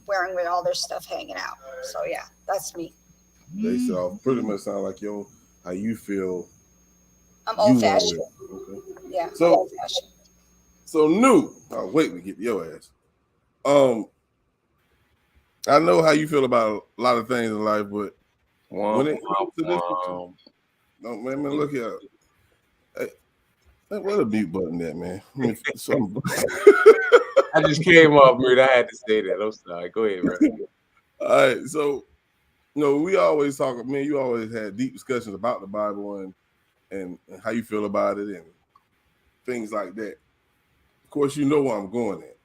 wearing with all their stuff hanging out. So yeah, that's me. Based off pretty much sound like how you feel. I'm old fashioned. Okay. Yeah. So old fashioned. So new. I'll wait to get your ass. I know how you feel about a lot of things in life, but when it comes to this, no man, look here. What a mute button that, man. I mean, I just came off mute. I had to say that. I'm sorry. Go ahead, bro. All right, so we always talk. Man, you always had deep discussions about the Bible and how you feel about it and things like that. Of course, you know where I'm going at.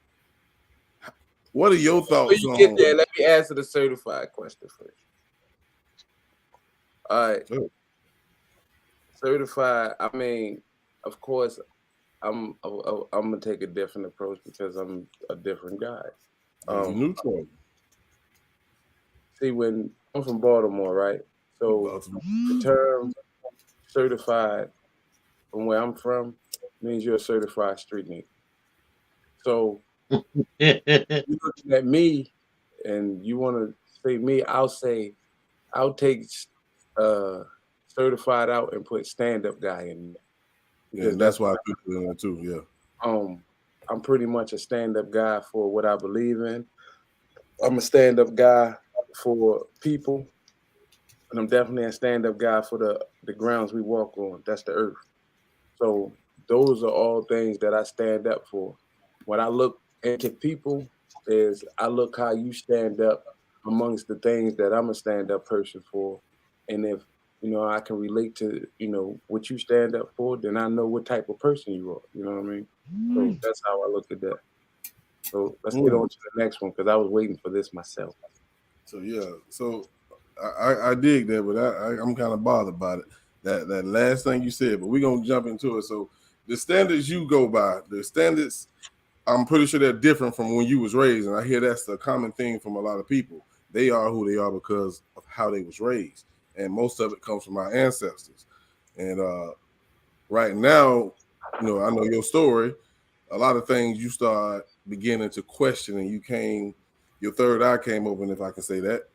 What are your thoughts Before on? you get there, let me answer the certified question first. All right. Sure. Certified. I mean, of course, I'm gonna take a different approach because I'm a different guy. Neutral. See, when I'm from Baltimore, right? So the term certified from where I'm from means you're a certified street nigga. So you're looking at me and you want to say me, I'll take certified out and put stand-up guy in there. Yeah, that's why I put it in there too. Yeah. I'm pretty much a stand-up guy for what I believe in. I'm a stand-up guy for people, and I'm definitely a stand-up guy for the grounds we walk on. That's the earth. So those are all things that I stand up for. When I look into people, I look how you stand up amongst the things that I'm a stand-up person for. And if I can relate to what you stand up for, then I know what type of person you are. You know what I mean? So that's how I look at that. So let's get on to the next one because I was waiting for this myself. So I dig that, but I'm kind of bothered by it. That last thing you said, but we're gonna jump into it. So the standards you go by, the standards, I'm pretty sure they're different from when you was raised, and I hear that's the common thing from a lot of people. They are who they are because of how they was raised, and most of it comes from our ancestors. And right now, I know your story. A lot of things you start beginning to question, and your third eye came open, if I can say that.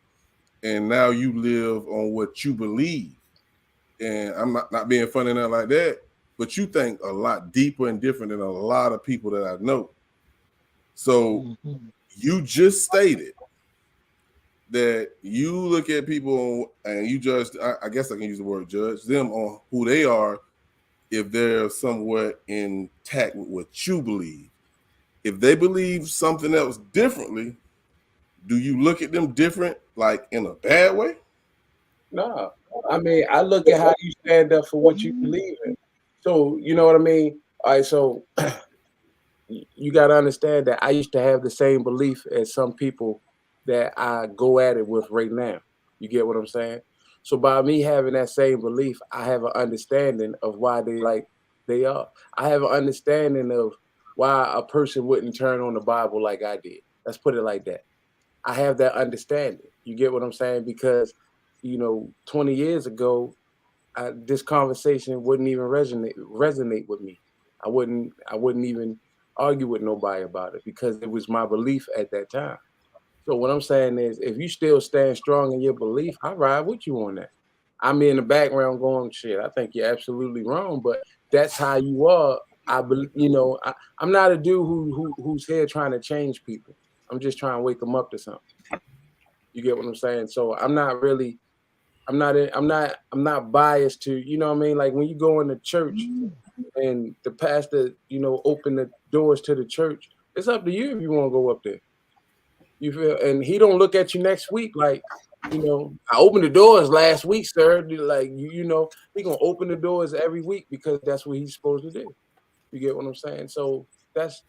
And now you live on what you believe. And I'm not being funny now like that, but you think a lot deeper and different than a lot of people that I know. So you just stated that you look at people and you judge, I guess I can use the word judge, them on who they are if they're somewhat intact with what you believe. If they believe something else differently, do you look at them different, like in a bad way? No, I mean, I look at how you stand up for what you believe in. So, you know what I mean? All right, so you got to understand that I used to have the same belief as some people that I go at it with right now. You get what I'm saying? So by me having that same belief, I have an understanding of why they are. I have an understanding of why a person wouldn't turn on the Bible like I did. Let's put it like that. I have that understanding. You get what I'm saying? Because 20 years ago, this conversation wouldn't even resonate with me. I wouldn't even argue with nobody about it because it was my belief at that time. So what I'm saying is, if you still stand strong in your belief, I ride with you on that. I'm in the background going, shit, I think you're absolutely wrong, but that's how you are. I'm not a dude who's here trying to change people. I'm just trying to wake them up to something. You get what I'm saying? So I'm not biased to, you know what I mean? Like when you go into church and the pastor, open the doors to the church, it's up to you if you want to go up there. You feel? And he don't look at you next week like, I opened the doors last week, sir. Like, he gonna open the doors every week because that's what he's supposed to do. You get what I'm saying? So that's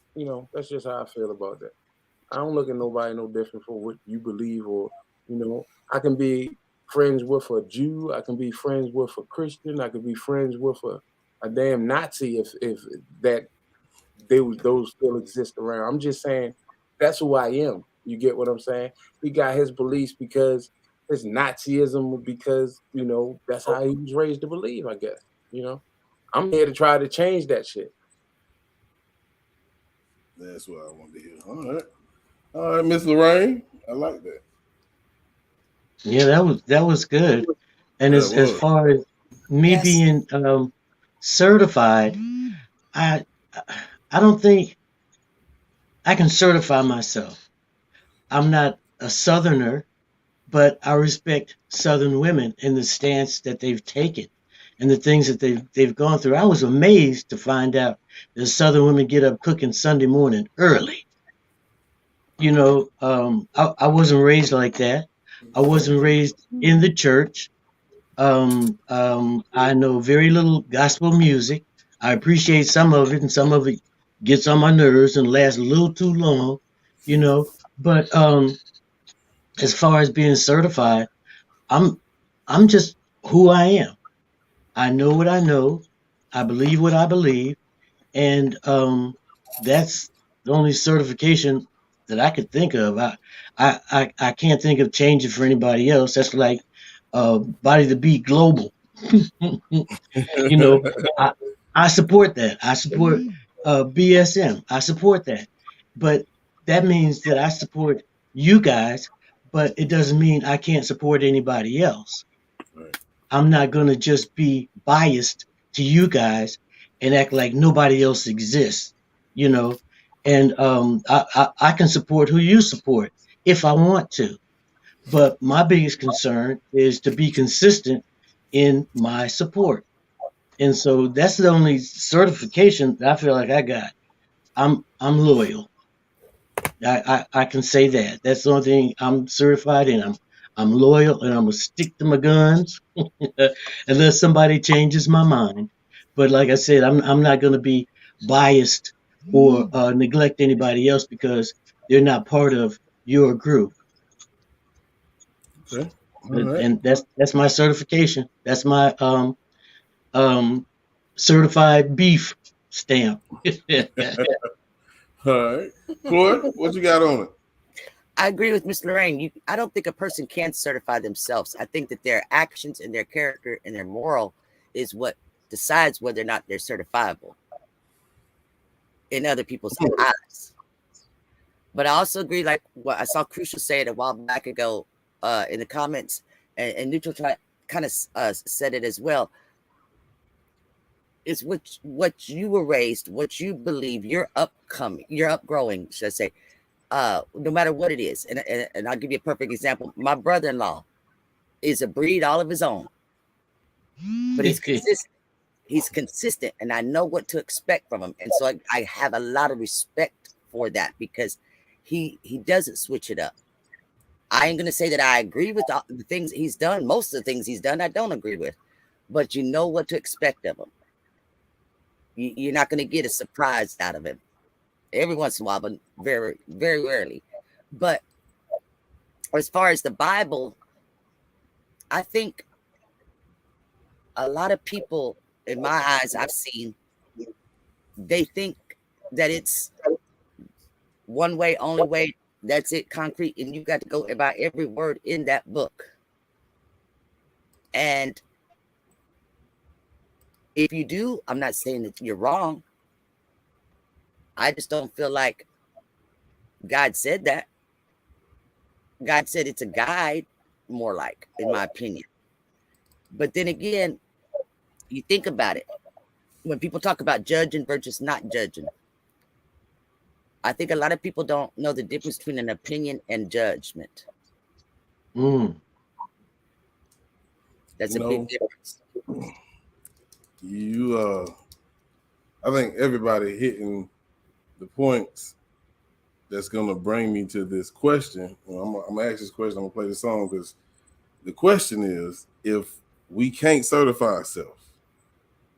just how I feel about that. I don't look at nobody no different for what you believe or, I can be friends with a Jew. I can be friends with a Christian. I can be friends with a damn Nazi if those still exist around. I'm just saying that's who I am. You get what I'm saying? He got his beliefs because his Nazism, because, that's how he was raised to believe, I guess. I'm here to try to change that shit. That's what I want to hear. All right, Miss Lorraine. I like that. Yeah, that was good. And as far as me being certified, I don't think I can certify myself. I'm not a Southerner, but I respect Southern women in the stance that they've taken. and the things that they've gone through. I was amazed to find out that Southern women get up cooking Sunday morning early. You know, I wasn't raised like that. I wasn't raised in the church. I know very little gospel music. I appreciate some of it, and some of it gets on my nerves and lasts a little too long, you know. But as far as being certified, I'm just who I am. I know what I know. I believe what I believe, and that's the only certification that I could think of. I can't think of changing for anybody else. That's like Body to Beat Global. You know, I support that. I support BSM. I support that. But that means that I support you guys, but it doesn't mean I can't support anybody else. Right. I'm not going to just be biased to you guys and act like nobody else exists, you know. And I can support who you support if I want to. But my biggest concern is to be consistent in my support. And so that's the only certification that I feel like I got. I'm loyal. I can say that. That's the only thing I'm certified in. I'm loyal, and I'm gonna stick to my guns unless somebody changes my mind. But like I said, I'm not gonna be biased or neglect anybody else because they're not part of your group. Okay. All right. And that's my certification. That's my certified beef stamp. All right. Floyd, what you got on it? I agree with Miss Lorraine. I don't think a person can certify themselves. I think that their actions and their character and their moral is what decides whether or not they're certifiable in other people's eyes. But I also agree, like what I saw Crucial say it a while back ago in the comments, and Neutral kind of said it as well. It's what you were raised, what you believe, your upgrowing, should I say, no matter what it is. And I'll give you a perfect example. My brother-in-law is a breed all of his own, but he's consistent. He's consistent, and I know what to expect from him. And so I have a lot of respect for that because he doesn't switch it up. I ain't going to say that I agree with all the things he's done. Most of the things he's done, I don't agree with, but you know what to expect of him. You're not going to get a surprise out of him. Every once in a while, but very, very rarely. But as far as the Bible, I think a lot of people, in my eyes, I've seen, they think that it's one way, only way, that's it, concrete, and you got to go by every word in that book. And if you do, I'm not saying that you're wrong. I just don't feel like God said that. God said it's a guide, more like, in my opinion. But then again, you think about it. When people talk about judging versus not judging, I think a lot of people don't know the difference between an opinion and judgment. That's a big difference. I think everybody hitting the points that's going to bring me to this question. Well, I'm going to ask this question. I'm going to play the song because the question is, if we can't certify ourselves,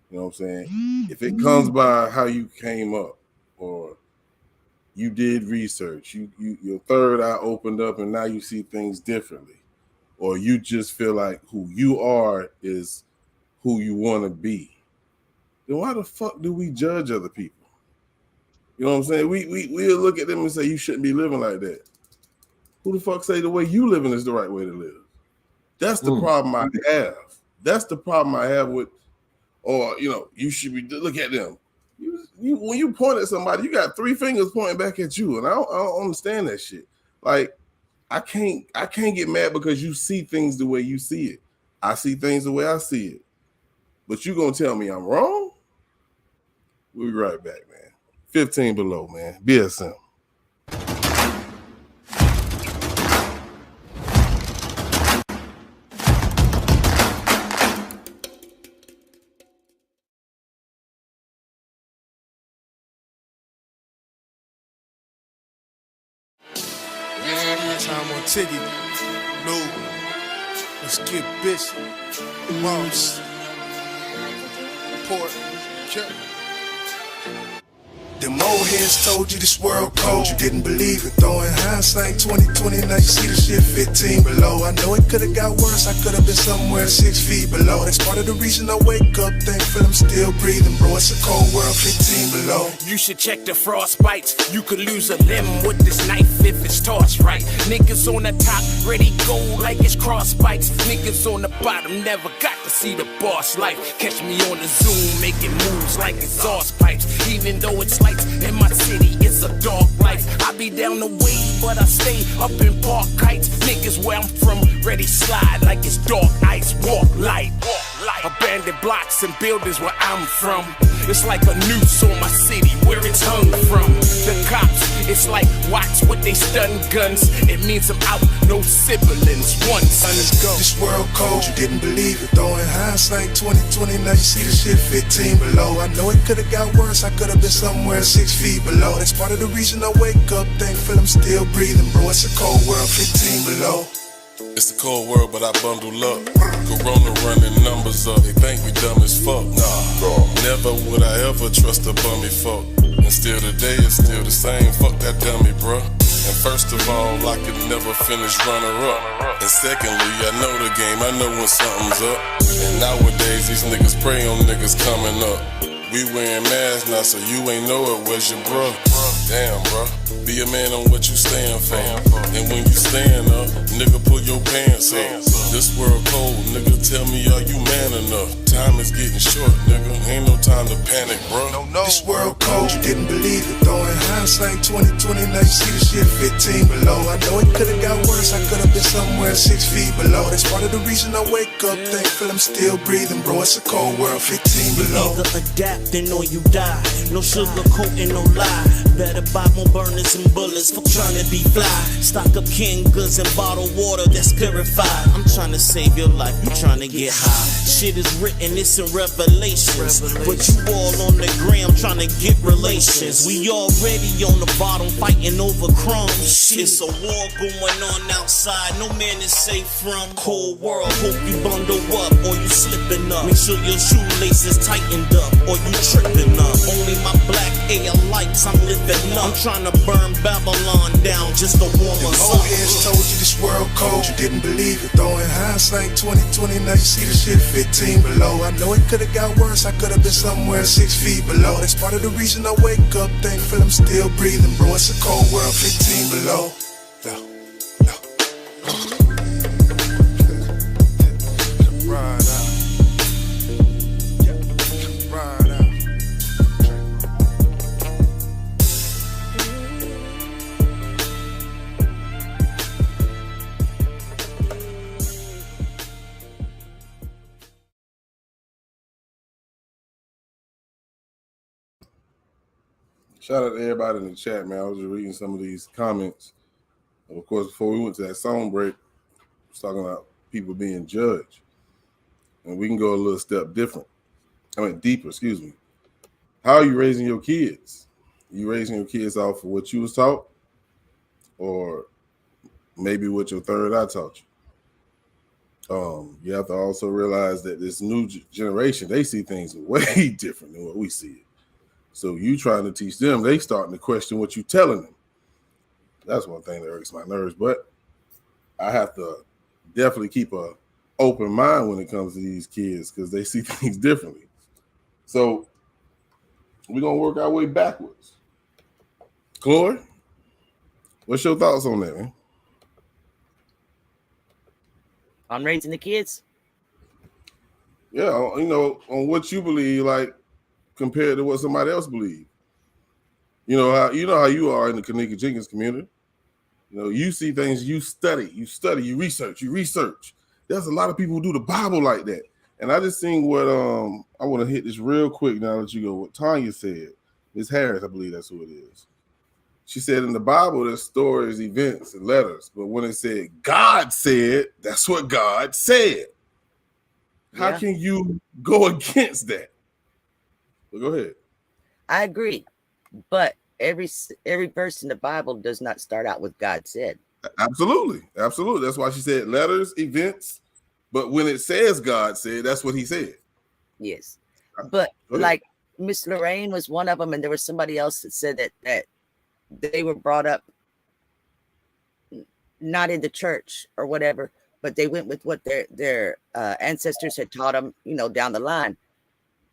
you know what I'm saying? If it comes by how you came up or you did research, your third eye opened up and now you see things differently, or you just feel like who you are is who you want to be, then why the fuck do we judge other people? You know what I'm saying? We'll look at them and say, you shouldn't be living like that. Who the fuck say the way you living is the right way to live? That's the problem I have. That's the problem I have with, or, you know, you should be, look at them. When you point at somebody, you got three fingers pointing back at you, and I don't understand that shit. Like, I can't get mad because you see things the way you see it. I see things the way I see it. But you gonna tell me I'm wrong? We'll be right back, man. 15 below, man. BSM. Time on Tiggy. No. Let's get busy. Moms. Port. Check. Them old heads told you this world cold, you didn't believe it. Throwing hindsight 2020, now you see the shit 15 below. I know it could've got worse, I could've been somewhere 6 feet below. That's part of the reason I wake up thankful I'm still breathing, bro. It's a cold world 15 below. You should check the frost bites. You could lose a limb with this knife if it's torched right. Niggas on the top, ready go like it's cross bites. Niggas on the bottom never got to see the boss life. Catch me on the Zoom, making moves like exhaust pipes. Even though it's lights in my city, it's a dark life. I be down the way, but I stay up in Park Heights. Niggas where I'm from, ready slide like it's dark ice. Walk light, abandoned blocks and buildings where I'm from. It's like a noose on my city where it's hung from. The cops, it's like watch what they stun guns. It means I'm out, no siblings, one son. Let's go. This world cold, you didn't believe it. Throwing hindsight 2020, now you see the shit 15 below. I know it could've got worse, I could've been somewhere 6 feet below. That's part of the reason I wake up thankful I'm still breathing, bro. It's a cold world 15 below. It's a cold world, but I bundle up. Corona running numbers up. They think we dumb as fuck. Nah, never would I ever trust a bummy fuck. And still today it's still the same. Fuck that dummy, bruh. And first of all, I could never finish runner up. And secondly, I know the game. I know when something's up. And nowadays these niggas prey on niggas coming up. We wearing masks now, so you ain't know it. Where's your bruh? Damn, bruh. Be a man on what you stand for. And when you stand up, nigga, pull your pants up. This world cold, nigga, tell me, are you man enough? Time is getting short, nigga. Ain't no time to panic, bro. This world cold, you didn't believe it. Throwing hindsight 2020, now you see the shit 15 below. I know it could've got worse, I could've been somewhere 6 feet below. That's part of the reason I wake up thankful I'm still breathing, bro. It's a cold world 15 below. You either adapting or you die. No sugarcoating, no lie. Better buy more burners and bullets for trying to be fly. Stock up canned goods and bottled water that's purified. I'm trying to save your life, you trying to get high. Shit is written, it's in Revelations. But you all on the gram trying to get relations. We already on the bottom fighting over crumbs. It's a war going on outside, no man is safe from. Cold world, hope you bundle up or you slipping up. Make sure your shoelaces tightened up or you tripping up. Only my black air lights, I'm living up. I'm trying to burn Babylon down just to warm us up. Old heads told you this world cold, you didn't believe it. Throwing hindsight 2020, now you see the shit 15 below. I know it could've got worse, I could've been somewhere 6 feet below. That's part of the reason I wake up thankful I'm still breathing, bro. It's a cold world 15 below. Ride out. Ride out. Shout out to everybody in the chat, man. I was just reading some of these comments. Of course, before we went to that song break, I was talking about people being judged. And we can go a little step deeper, excuse me. How are you raising your kids? You raising your kids off of what you was taught? Or maybe what your third eye taught you? You have to also realize that this new generation, they see things way different than what we see it. So you trying to teach them, they starting to question what you telling them. That's one thing that irks my nerves. But I have to definitely keep a open mind when it comes to these kids because they see things differently. So we're gonna work our way backwards. Chloe, what's your thoughts on that, man? On raising the kids? Yeah, on what you believe, like compared to what somebody else believes. You know how you are in the Kanika Jenkins community. You know, you see things, you study, you research. There's a lot of people who do the Bible like that. And I just seen what I want to hit this real quick now that you go, what Tanya said. Miss Harris, I believe that's who it is. She said in the Bible, there's stories, events, and letters. But when it said God said, that's what God said. How can you go against that? Well, go ahead. I agree. But every verse in the Bible does not start out with God said. Absolutely. Absolutely. That's why she said letters, events. But when it says God said, that's what he said. Yes. But Go ahead. like Miss Lorraine was one of them, and there was somebody else that said that they were brought up not in the church or whatever, but they went with what their ancestors had taught them, you know, down the line.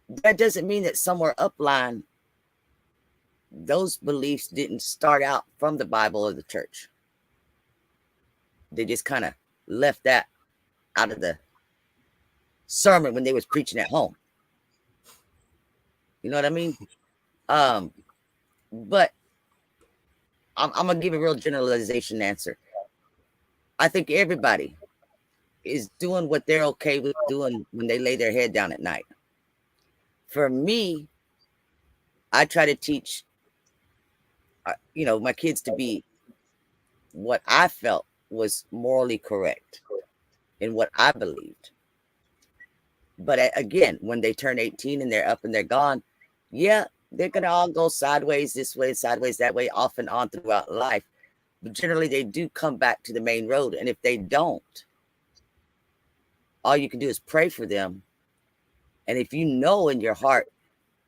That doesn't mean that somewhere upline, those beliefs didn't start out from the Bible or the church. They just kind of left that out of the sermon when they was preaching at home. You know what I mean? But I'm gonna give a real generalization answer. I think everybody is doing what they're okay with doing when they lay their head down at night. For me, I try to teach, you know, my kids to be what I felt was morally correct in what I believed. But again, when they turn 18 and they're up and they're gone, yeah, they're going to all go sideways this way, sideways that way, off and on throughout life. But generally, they do come back to the main road. And if they don't, all you can do is pray for them. And if you know in your heart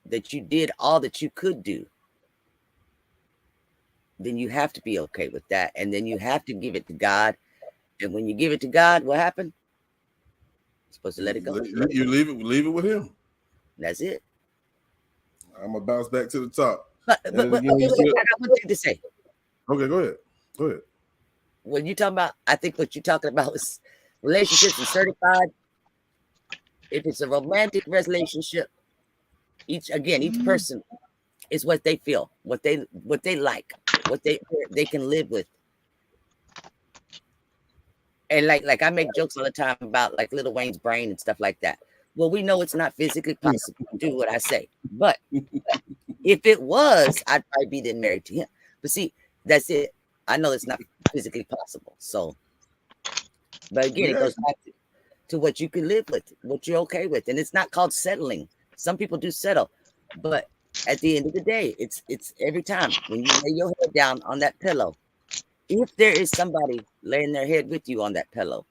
that you did all that you could do, then you have to be okay with that. And then you have to give it to God. And when you give it to God, what happened? You're supposed to let it go. You leave it with him. That's it. I'm gonna bounce back to the top. But I got one thing to say. Okay, go ahead. Go ahead. When you talking about, I think what you're talking about is relationships and certified. If it's a romantic relationship, each person is what they feel, what they like, what they can live with. And like I make jokes all the time about like Lil Wayne's brain and stuff like that. Well, we know it's not physically possible to do what I say, but if it was, I'd probably be then married to him. But see, that's it. I know it's not physically possible. So, but again, it goes back to what you can live with, what you're okay with, and it's not called settling. Some people do settle, but at the end of the day, it's every time when you lay your head down on that pillow. If there is somebody laying their head with you on that pillow,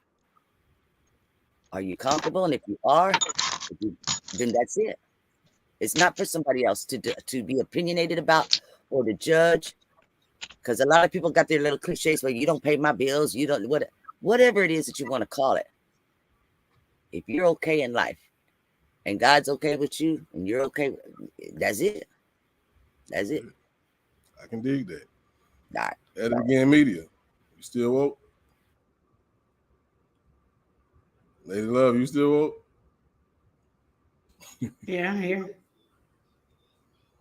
are you comfortable? And if you are, then that's it. It's not for somebody else to be opinionated about or to judge, because a lot of people got their little cliches where you don't pay my bills, you don't whatever it is that you want to call it. If you're okay in life, and God's okay with you, and you're okay, that's it. That's it. I can dig that. All right. At it again, media. You still woke? Lady Love, you still woke? Yeah, I'm here.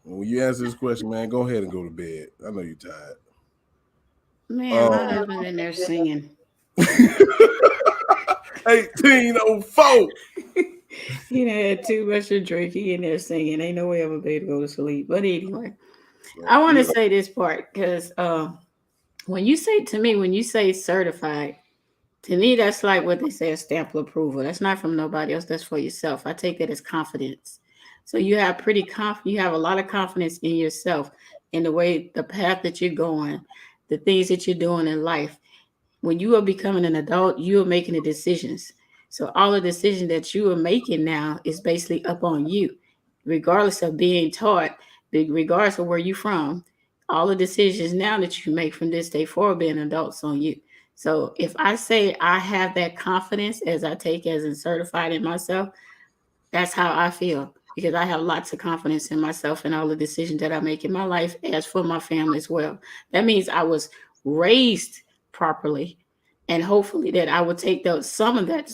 When you answer this question, man, go ahead and go to bed. I know you're tired. Man, my husband's in there singing. 1804. He done had too much to drink. He in there singing. Ain't no way I'm gonna be able to go to sleep. But anyway, I want to say this part because when you say certified, to me that's like what they say, a stamp of approval. That's not from nobody else. That's for yourself. I take that as confidence. So you have you have a lot of confidence in yourself, in the path that you're going, the things that you're doing in life. When you are becoming an adult, you are making the decisions. So all the decisions that you are making now is basically up on you, regardless of being taught, regardless of where you're from. All the decisions now that you make from this day forward being adults on you. So if I say I have that confidence as I take as in certified in myself, that's how I feel, because I have lots of confidence in myself and all the decisions that I make in my life, as for my family as well. That means I was raised properly, and hopefully that I would take some of that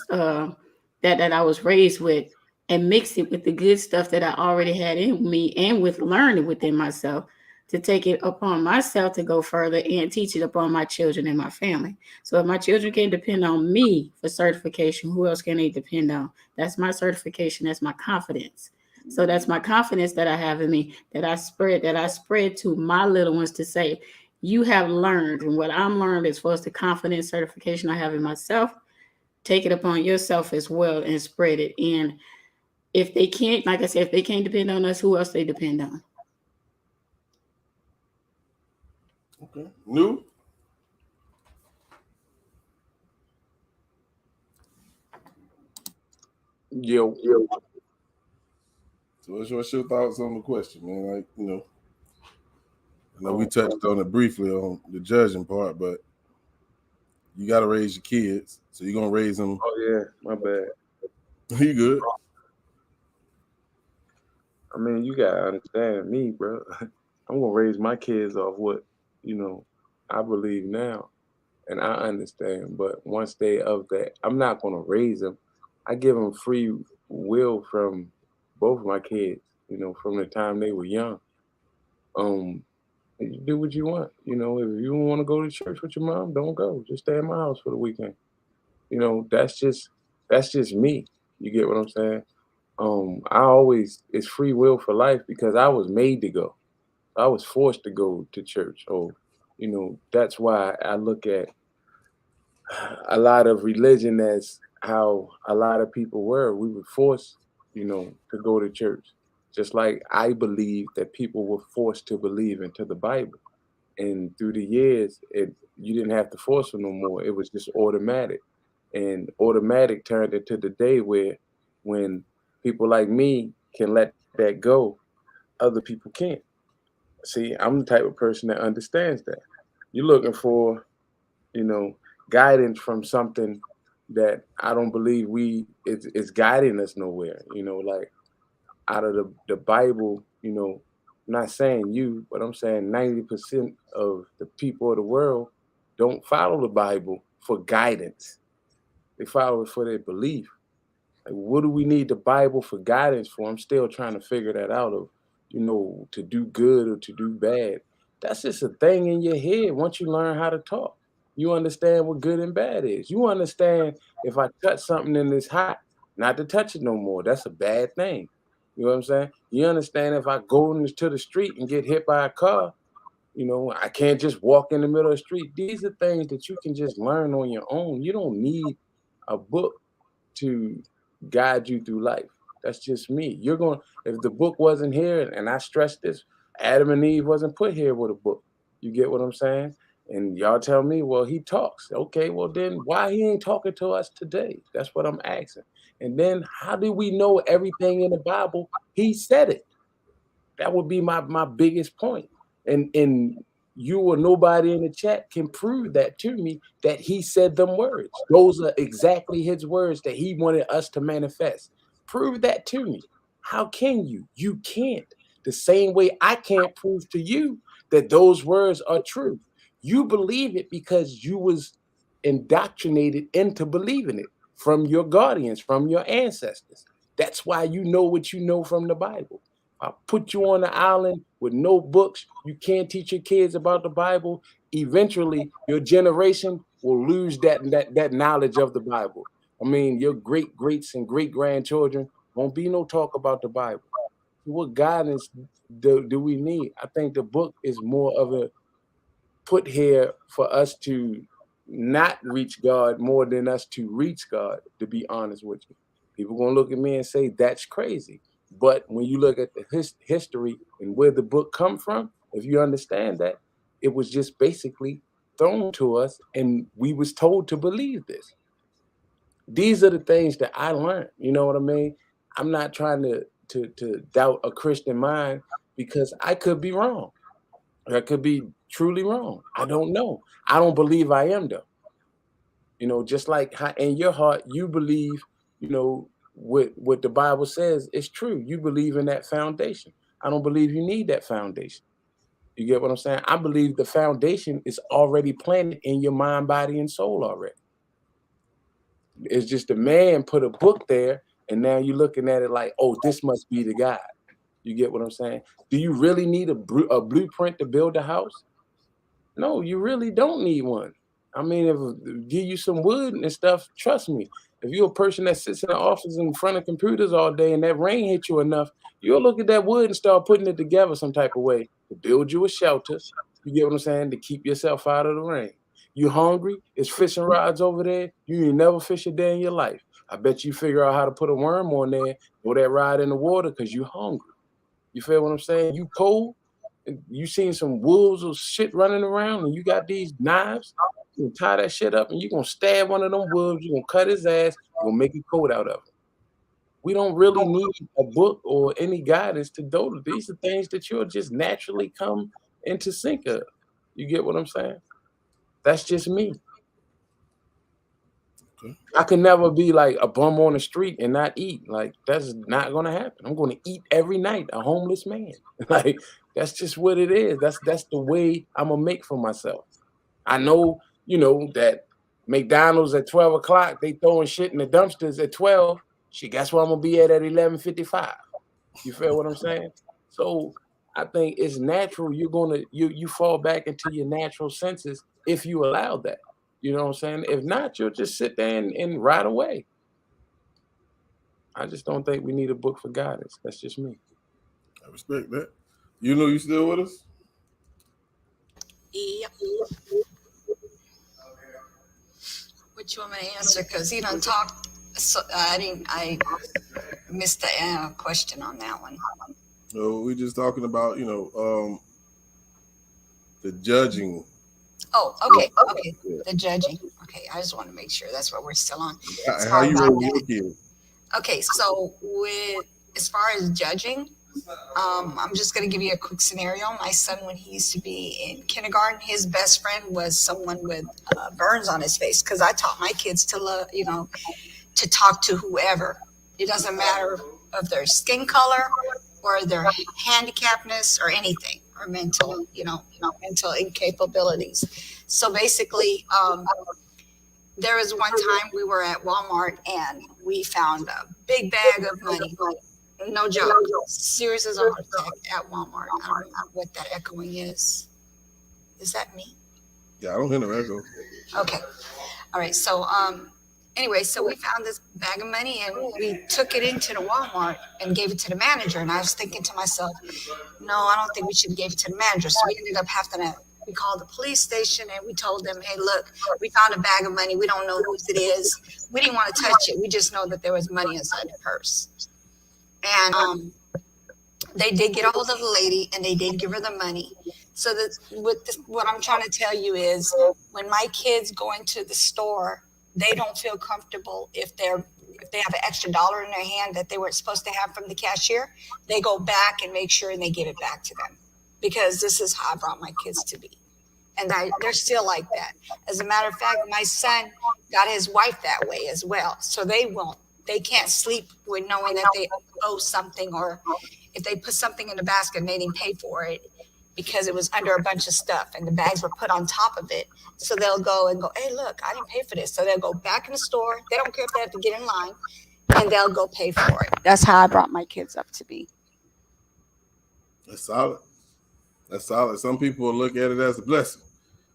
that I was raised with and mix it with the good stuff that I already had in me, and with learning within myself, to take it upon myself to go further and teach it upon my children and my family. So if my children can depend on me for certification, who else can they depend on? That's my certification. That's my confidence. So that's my confidence that I have in me, that I spread to my little ones, to say, you have learned, and what I'm learned as far as the confidence certification I have in myself, take it upon yourself as well and spread it. And if they can't, like I said, if they can't depend on us, who else they depend on? Okay. New? Yo. So what's your thoughts on the question, man? Like, I know we touched on it briefly on the judging part, but you got to raise your kids, so you're gonna raise them. Oh yeah, my bad. You good? I mean, you gotta understand me, bro. I'm gonna raise my kids off what I believe now, and I understand. But once they of that, I'm not gonna raise them. I give them free will from both of my kids. From the time they were young. You do what you want. If you don't want to go to church with your mom, don't go. Just stay at my house for the weekend. That's just me. You get what I'm saying? It's free will for life because I was made to go. I was forced to go to church. That's why I look at a lot of religion as how a lot of people were. We were forced, to go to church. Just like I believe that people were forced to believe into the Bible. And through the years, you didn't have to force them no more. It was just automatic. And automatic turned into the day where when people like me can let that go, other people can't. See, I'm the type of person that understands that. You're looking for, guidance from something that I don't believe it's guiding us nowhere. Like out of the Bible, I'm not saying you, but I'm saying 90% of the people of the world don't follow the Bible for guidance. They follow it for their belief. Like, what do we need the Bible for guidance for? I'm still trying to figure that out of, to do good or to do bad. That's just a thing in your head once you learn how to talk. You understand what good and bad is. You understand if I touch something and it's hot, not to touch it no more. That's a bad thing. You know what I'm saying? You understand if I go into the street and get hit by a car, I can't just walk in the middle of the street. These are things that you can just learn on your own. You don't need a book to guide you through life. That's just me. If the book wasn't here, and I stress this, Adam and Eve wasn't put here with a book. You get what I'm saying? And y'all tell me, well, he talks. Okay, well then why he ain't talking to us today? That's what I'm asking. And then how do we know everything in the Bible? He said it. That would be my biggest point. And you or nobody in the chat can prove that to me that he said them words. Those are exactly his words that he wanted us to manifest. Prove that to me. How can you? You can't. The same way I can't prove to you that those words are true. You believe it because you was indoctrinated into believing it from your guardians, from your ancestors. That's why you know what you know from the Bible. I'll put you on the island with no books. You can't teach your kids about the Bible. Eventually, your generation will lose that knowledge of the Bible. I mean, your great-greats and great-grandchildren won't be no talk about the Bible. What guidance do we need? I think the book is more of a put here for us to not reach God more than us to reach God, to be honest with you. People going to look at me and say, that's crazy. But when you look at the history and where the book come from, if you understand that, it was just basically thrown to us and we was told to believe this. These are the things that I learned. You know what I mean? I'm not trying to doubt a Christian mind because I could be wrong. I could be truly wrong. I don't know. I don't believe I am though. Just like in your heart, you believe, what the Bible says is true. You believe in that foundation. I don't believe you need that foundation. You get what I'm saying? I believe the foundation is already planted in your mind, body, and soul already. It's just the man put a book there, and now you're looking at it like, oh, this must be the God. You get what I'm saying? Do you really need a blueprint to build a house? No, you really don't need one. I mean, if give you some wood and stuff, trust me. If you're a person that sits in the office in front of computers all day and that rain hits you enough, you'll look at that wood and start putting it together some type of way to build you a shelter. You get what I'm saying? To keep yourself out of the rain. You hungry? It's fishing rods over there. You ain't never fished a day in your life. I bet you figure out how to put a worm on there, throw that rod in the water because you hungry. You feel what I'm saying? You cold? You seen some wolves or shit running around and you got these knives? You can tie that shit up and you're going to stab one of them wolves. You're going to cut his ass. You're going to make a coat out of it. We don't really need a book or any guidance to do. These are things that you'll just naturally come into sync of. You get what I'm saying? That's just me. I can never be like a bum on the street and not eat. Like, that's not gonna happen. I'm gonna eat every night, a homeless man. Like, that's just what it is. That's the way I'm gonna make for myself. I know, that McDonald's at 12 o'clock, they throwing shit in the dumpsters at 12. Shit, guess where I'm gonna be at 11:55. You feel what I'm saying? So I think it's natural. You fall back into your natural senses if you allow that. You know what I'm saying? If not, you'll just sit there and ride away. I just don't think we need a book for guidance. That's just me. I respect that. You still with us? Yep. What you want me to answer? Because he done talked. So I missed the question on that one. So we're just talking about, the judging. Oh, okay. Yeah. The judging. Okay, I just want to make sure that's what we're still on. How you raise your kid? Okay, so as far as judging, I'm just going to give you a quick scenario. My son, when he used to be in kindergarten, his best friend was someone with burns on his face, because I taught my kids to love, to talk to whoever. It doesn't matter of their skin color or their handicapness or anything, or mental, mental incapabilities. So basically, there was one time we were at Walmart and we found a big bag of money. No joke. Serious as a heart attack at Walmart. I don't know what that echoing is. Is that me? Yeah, I don't hear no echo. Okay. All right. So, anyway, so we found this bag of money and we took it into the Walmart and gave it to the manager. And I was thinking to myself, no, I don't think we should give it to the manager. So we ended up having to, we called the police station and we told them, hey, look, we found a bag of money. We don't know whose it is. We didn't want to touch it. We just know that there was money inside the purse. And they did get a hold of the lady and they did give her the money. So that what I'm trying to tell you is, when my kids go into the store, they don't feel comfortable if they have an extra dollar in their hand that they weren't supposed to have from the cashier. They go back and make sure and they give it back to them, because this is how I brought my kids to be. And they're still like that. As a matter of fact, my son got his wife that way as well. So they can't sleep with knowing that they owe something, or if they put something in the basket and they didn't pay for it because it was under a bunch of stuff and the bags were put on top of it. So they'll go and go, hey, look, I didn't pay for this. So they'll go back in the store. They don't care if they have to get in line, and they'll go pay for it. That's how I brought my kids up to be. That's solid. That's solid. Some people will look at it as a blessing.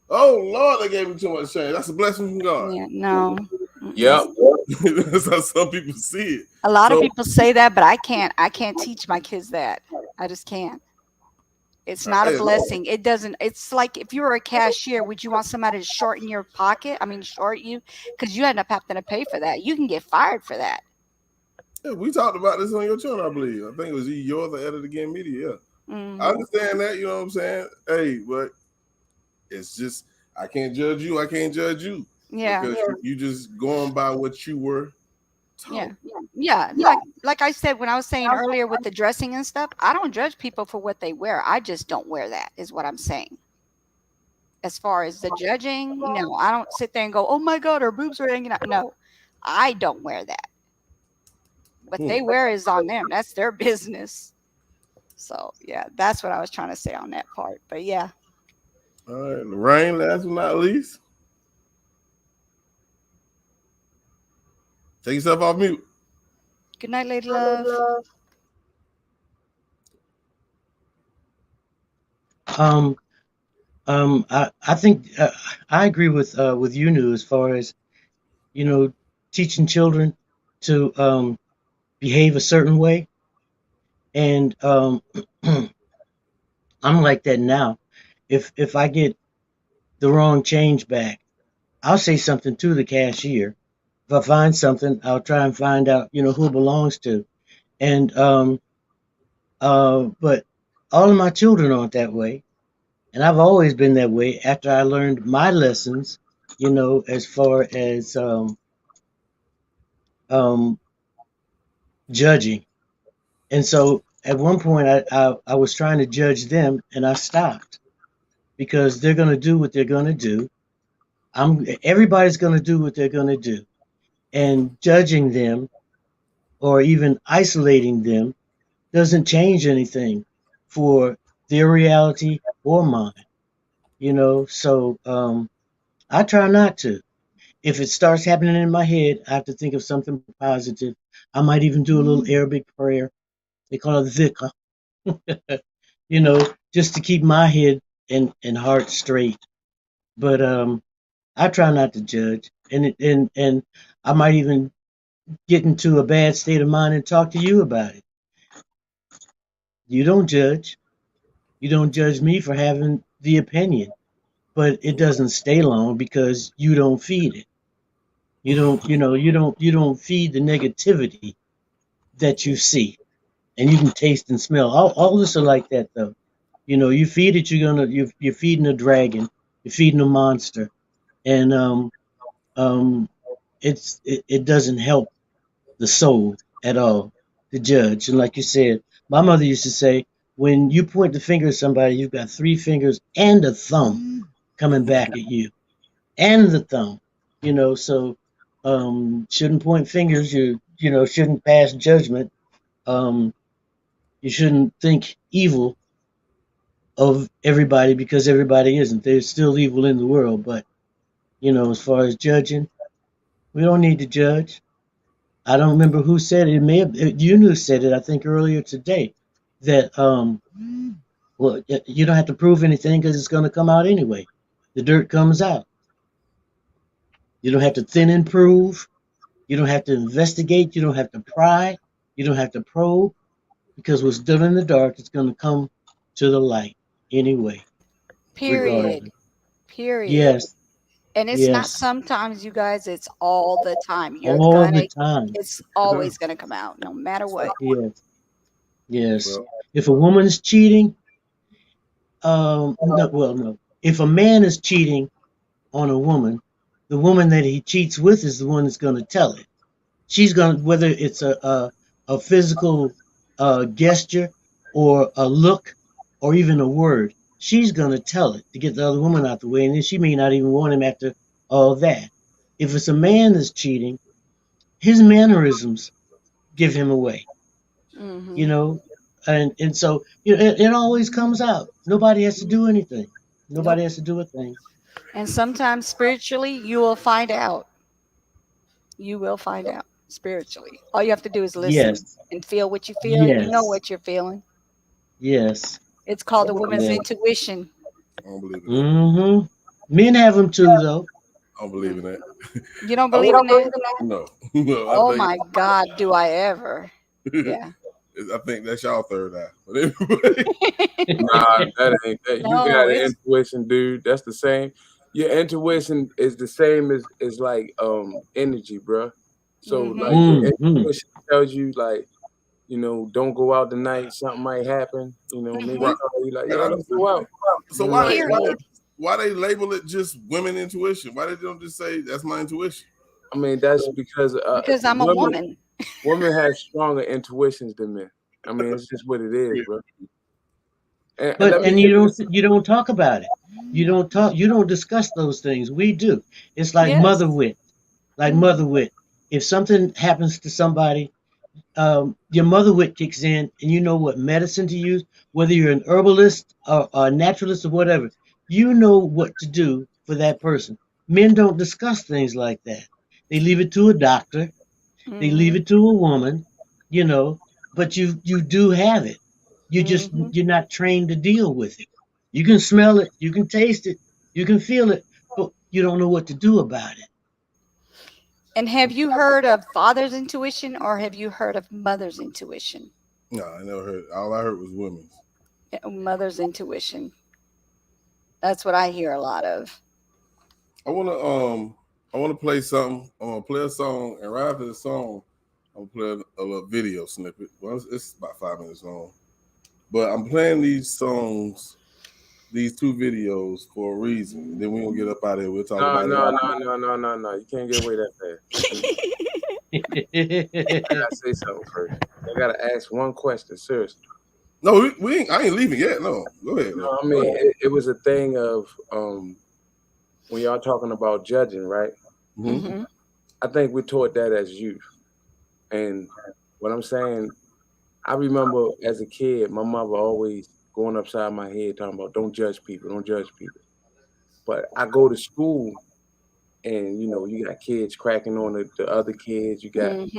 Oh, Lord, they gave me too much change. That's a blessing from God. Yeah, no. Yep. That's how some people see it. A lot of people say that, but I can't teach my kids that. I just can't. It's not a blessing. It doesn't. It's like if you were a cashier, would you want somebody to shorten your pocket? I mean, short you, because you end up having to pay for that. You can get fired for that. Yeah, we talked about this on your channel, I believe. I think it was you're the editor again media. Yeah. Mm-hmm. I understand that, you know what I'm saying? Hey, but it's just, I can't judge you. I can't judge you. Yeah. Because you just going by what you were taught. Yeah. Like I said, when I was saying earlier with the dressing and stuff, I don't judge people for what they wear. I just don't wear that, is what I'm saying. As far as the judging, no, I don't sit there and go, oh my God, her boobs are hanging out. No, I don't wear that. What they wear is on them. That's their business. So yeah, that's what I was trying to say on that part. But yeah. All right, Lorraine, last but not least. Take yourself off mute. Good night, Lady Love. I think I agree with Yunu as far as, teaching children to behave a certain way, and I'm like that now. If I get the wrong change back, I'll say something to the cashier. If I find something, I'll try and find out, who it belongs to. And but all of my children aren't that way. And I've always been that way after I learned my lessons, as far as judging. And so at one point I was trying to judge them and I stopped because they're going to do what they're going to do. Everybody's going to do what they're going to do. And judging them or even isolating them doesn't change anything for their reality or mine, you know. So I try not to. If it starts happening in my head, I have to think of something positive. I might even do a little Arabic prayer. They call it dhikr, you know, just to keep my head and heart straight. But I try not to judge, and I might even get into a bad state of mind and talk to you about it. You don't judge. You don't judge me for having the opinion, but it doesn't stay long because you don't feed it. You don't feed the negativity that you see, and you can taste and smell. All this are like that though. You know, you feed it, you're feeding a dragon, you're feeding a monster, and it doesn't help the soul at all to judge. And like you said, my mother used to say, when you point the finger at somebody, you've got 3 fingers and a thumb coming back at you, and the thumb. You know, so shouldn't point fingers. You shouldn't pass judgment. You shouldn't think evil of everybody because everybody isn't. There's still evil in the world, but you know, as far as judging, we don't need to judge. I don't remember who said it. It may have you said it. I think earlier today that well, you don't have to prove anything because it's going to come out anyway. The dirt comes out. You don't have to thin and prove. You don't have to investigate. You don't have to pry. You don't have to probe because what's done in the dark is going to come to the light anyway. Period. Period. Yes. And it's not Yes. sometimes, you guys, it's all the time. All the time. It's always gonna come out, no matter what. Yes. Yes. If a woman's cheating, no. If a man is cheating on a woman, the woman that he cheats with is the one that's going to tell it. She's going to, whether it's a physical gesture or a look or even a word, she's going to tell it to get the other woman out the way, and then she may not even want him after all that. If it's a man that's cheating, his mannerisms give him away. You know, and so it always comes out. Nobody has to do anything. Nobody has to do a thing. And sometimes spiritually, you will find out. You will find out spiritually. All you have to do is listen Yes. and feel what you feel. And you know Yes. what you're feeling. Yes. It's called a woman's Yeah. intuition. I don't believe in that. Mm-hmm. Men have them too, though. I don't believe in that. You don't believe in that? No. No, I Oh think- my God, do I ever? Yeah. I think that's y'all third eye. But anyway. Nah, that ain't that. No, You got an it's- intuition, dude. That's the same. Your intuition is the same as like energy, bruh. So like your intuition tells you like, you know, don't go out tonight. Something might happen. You know, maybe Right. you like, yeah, let's go out. So why they label it just women intuition? Why they don't just say that's my intuition? I mean, that's because I'm a woman. Women have stronger intuitions than men. I mean, it's just what it is, bro. But you don't talk about it. You don't discuss those things. We do. It's like Yes. mother wit. Like mother wit. If something happens to somebody, your mother wit kicks in and you know what medicine to use, whether you're an herbalist or a naturalist or whatever, you know what to do for that person. Men don't discuss things like that. They leave it to a doctor. They leave it to a woman, you know, but you do have it. You're not trained to deal with it. You can smell it, you can taste it, you can feel it, but you don't know what to do about it. And have you heard of father's intuition or have you heard of mother's intuition? No, I never heard. All I heard was women's. Mother's intuition. That's what I hear a lot of. I wanna play something. I'm gonna play a song, and right after the song, I'm gonna play a little video snippet. Well, it's about 5 minutes long. But I'm playing these songs, these 2 videos for a reason. Then we're gonna get up out of here. We'll talk about it. No. You can't get away that fast. I gotta say something first. I gotta ask one question, seriously. No, we ain't. I ain't leaving yet. No, go ahead. No, I mean it was a thing of when y'all talking about judging, right? Mm-hmm. I think we're taught that as youth, and what I'm saying, I remember as a kid, my mother always going upside my head talking about don't judge people, don't judge people. But I go to school, and you know you got kids cracking on the other kids. You got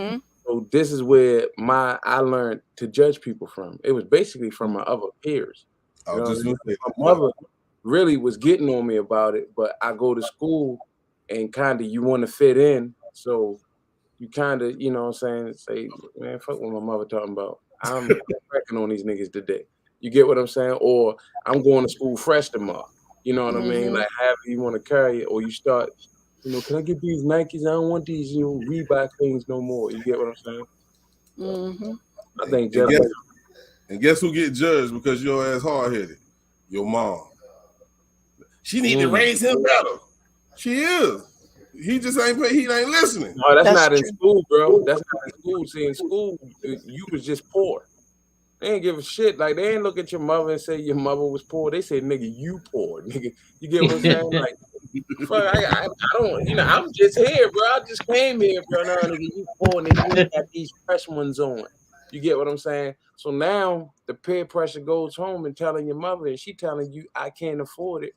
so this is where I learned to judge people from. It was basically from my other peers. You know what I mean? My mother really was getting on me about it, but I go to school and kind of you want to fit in, so you kind of, you know what I'm saying, say, man, fuck what my mother talking about. I'm cracking on these niggas today. You get what I'm saying? Or I'm going to school fresh tomorrow. You know what I mean? Like however you want to carry it, or you start, you know, can I get these Nikes? I don't want these, you know, Reebok things no more. You get what I'm saying? I think and guess who get judged because your ass hard headed? Your mom. She need to raise him better. She is. He just ain't listening. No, that's not in school, bro. That's not in school. See, in school, you was just poor. They ain't give a shit. Like they ain't look at your mother and say your mother was poor. They say, nigga, you poor. Nigga, you get what I'm saying? Like, fuck, I don't, you know, I'm just here, bro. I just came here, bro. Now, nigga, you poor, nigga. You got these fresh ones on. You get what I'm saying? So now the peer pressure goes home and telling your mother, and she telling you, I can't afford it.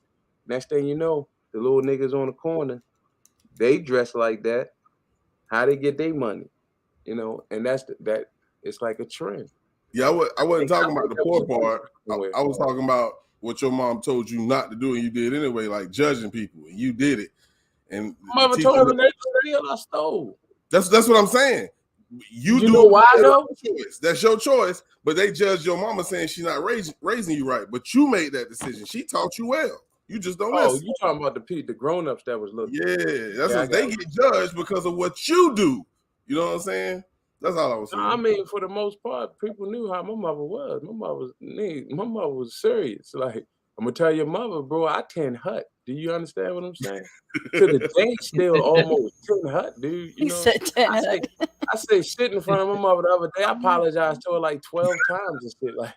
Next thing you know, the little niggas on the corner, they dress like that. How they get their money, you know? And that it's like a trend. Yeah, I wasn't talking about the poor part. I was talking about what your mom told you not to do, and you did anyway, like judging people, and you did it. And mother told me they steal, I stole. That's what I'm saying. You do know why though? That's your choice, but they judged your mama saying she's not raising you right. But you made that decision. She taught you well. You just don't listen. You talking about the grown-ups that was looking. Yeah, that's what they get judged because of what you do. You know what I'm saying? That's all I was saying. I mean, for the most part, people knew how my mother was. My mother was serious. Like, I'm gonna tell your mother, bro, I 10 hut. Do you understand what I'm saying? To the day, still almost 10 hut, dude. You know, said 10 hut. I say shit in front of my mother the other day. I apologized to her like 12 times and shit. Like,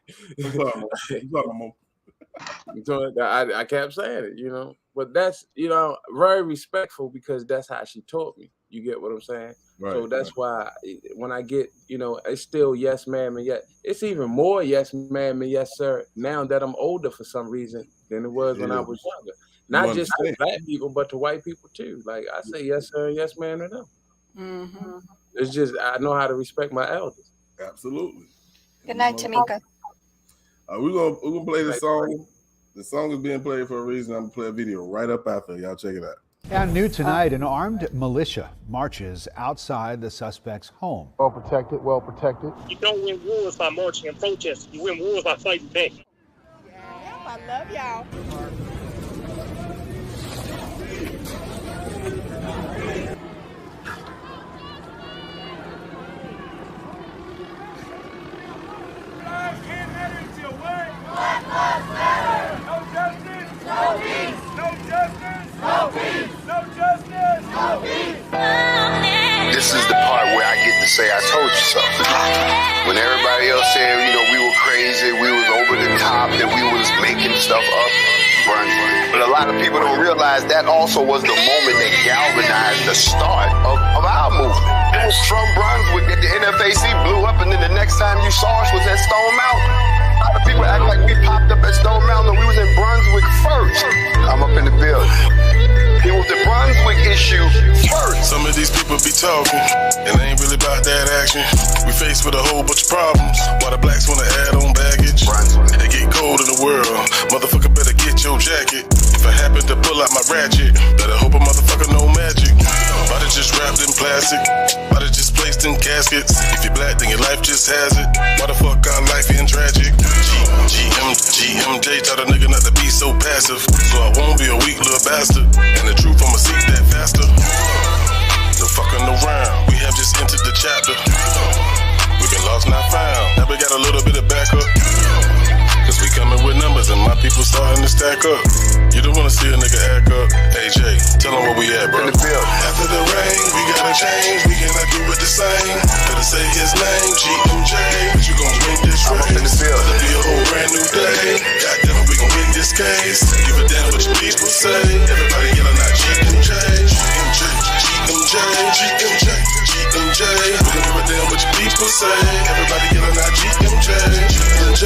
I kept saying it, you know. But that's, you know, very respectful because that's how she taught me. You get what I'm saying? Right, so that's why when I get, you know, it's still yes, ma'am, and yes. It's even more yes, ma'am, and yes, sir, now that I'm older for some reason than it was when I was younger. Not just to black people, but to white people too. Like I say yes, sir, and yes, ma'am, to them. It's just I know how to respect my elders. Absolutely. Good night, Tamika. We're gonna play the song. The song is being played for a reason. I'm gonna play a video right up after. Y'all check it out. And new tonight, an armed militia marches outside the suspect's home. Well protected, well protected. You don't win wars by marching and protesting. You win wars by fighting back. Yeah, I love y'all. This is the part where I get to say I told you so. When everybody else said, you know, we were crazy, we was over the top, that we was making stuff up, but a lot of people don't realize that also was the moment that galvanized the start of our movement. It was from Brunswick that the NFAC blew up, and then the next time you saw us was at Stone Mountain. A lot of people act like we popped up at Stone Mountain, we was in Brunswick first. I'm up in the building. It was the Brunswick issue first. Some of these people be talking, and they ain't really about that action. We faced with a whole bunch of problems, while the blacks wanna add on baggage. It get cold in the world, motherfucker better get your jacket. If I happen to pull out my ratchet, better hope a motherfucker know magic. Body just wrapped in plastic, body just placed in caskets. If you black, then your life just has it. Why the fuck our life ain't tragic? GMJ taught a nigga not to be so passive, so I won't be a weak little bastard. And the truth, I'ma see that faster. No fucking around, we have just entered the chapter. We been lost, not found. Now we got a little bit of backup, cause we coming with numbers and my people starting to stack up. You don't wanna see a nigga act up. AJ, tell them where we at, bro. After the rain, we gotta change. We cannot do it the same. say. Everybody yelling out GMJ, GMJ.